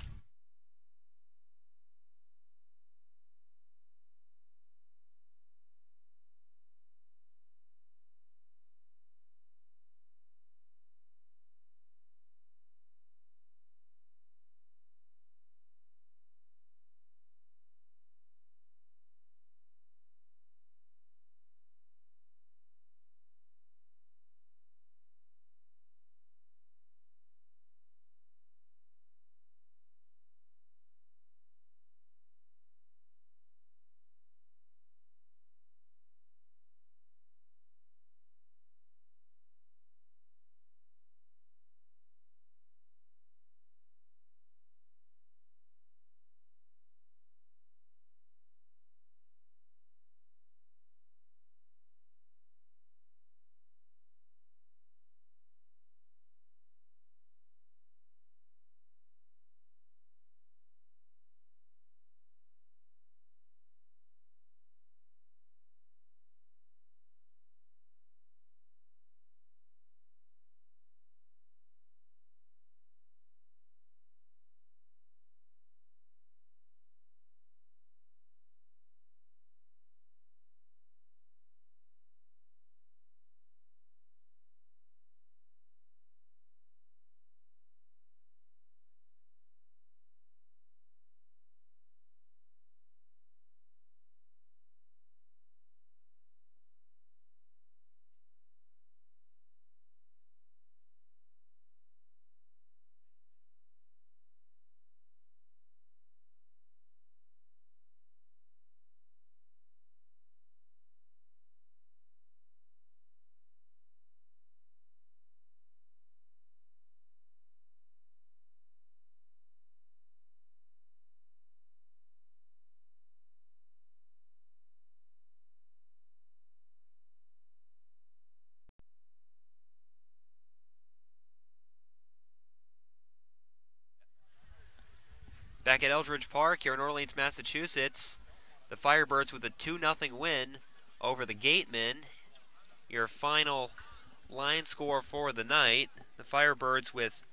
Back at Eldridge Park here in Orleans, Massachusetts, the Firebirds with a 2-0 win over the Gatemen. Your final line score for the night, the Firebirds with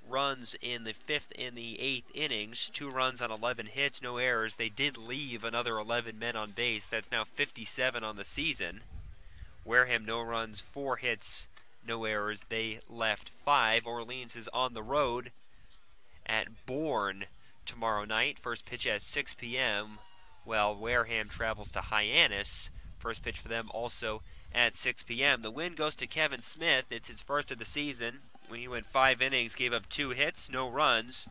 runs in the 5th and the 8th innings, 2 runs on 11 hits, no errors. They did leave another 11 men on base. That's now 57 on the season. Wareham, no runs, 4 hits, no errors. They left 5. Orleans is on the road at Bourne tomorrow night. First pitch at 6 p.m. while Wareham travels to Hyannis. First pitch for them also at 6 p.m. The win goes to Kevin Smith. It's his first of the season when he went 5 innings, gave up 2 hits, no runs,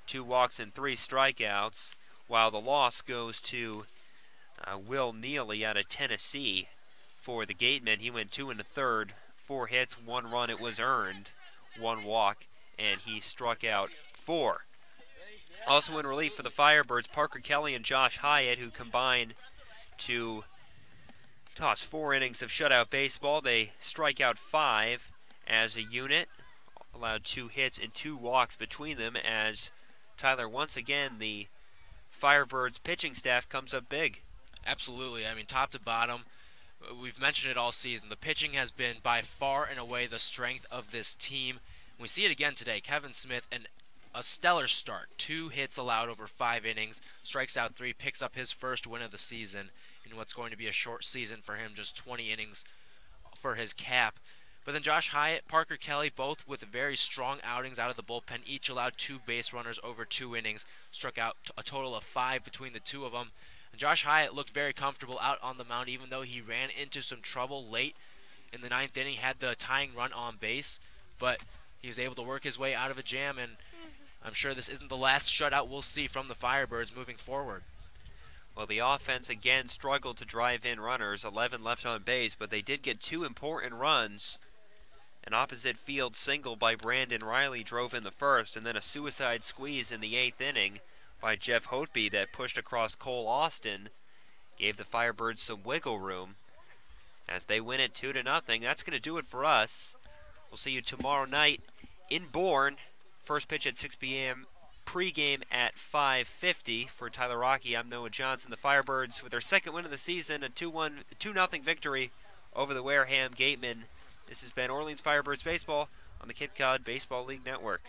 2 walks and 3 strikeouts, while the loss goes to Will Neely out of Tennessee for the Gatemen. He went 2 1/3, 4 hits, 1 run. It was earned, 1 walk, and he struck out 4. Also in relief for the Firebirds, Parker Kelly and Josh Hyatt, who combined to toss 4 innings of shutout baseball. They strike out 5 as a unit, allowed 2 hits and 2 walks between them, as Tyler, once again, the Firebirds pitching staff comes up big. Absolutely. I mean, top to bottom, we've mentioned it all season. The pitching has been by far and away the strength of this team. We see it again today. Kevin Smith, a stellar start. 2 hits allowed over 5 innings, strikes out 3, picks up his first win of the season in what's going to be a short season for him, just 20 innings for his cap. But then Josh Hyatt, Parker Kelly, both with very strong outings out of the bullpen, each allowed 2 base runners over 2 innings, struck out a total of 5 between the 2 of them. And Josh Hyatt looked very comfortable out on the mound, even though he ran into some trouble late in the 9th inning, had the tying run on base, but he was able to work his way out of a jam, and I'm sure this isn't the last shutout we'll see from the Firebirds moving forward. Well, the offense again struggled to drive in runners, 11 left on base, but they did get 2 important runs. An opposite field single by Brandon Riley drove in the first, and then a suicide squeeze in the 8th inning by Jeff Hotby that pushed across Cole Austin, gave the Firebirds some wiggle room as they win it 2-0. That's going to do it for us. We'll see you tomorrow night in Bourne. First pitch at 6 p.m. Pre-game at 5:50. For Tyler Rocky, I'm Noah Johnson. The Firebirds with their second win of the season, a 2-0 victory over the Wareham Gatemen. This has been Orleans Firebirds Baseball on the Cape Cod Baseball League Network.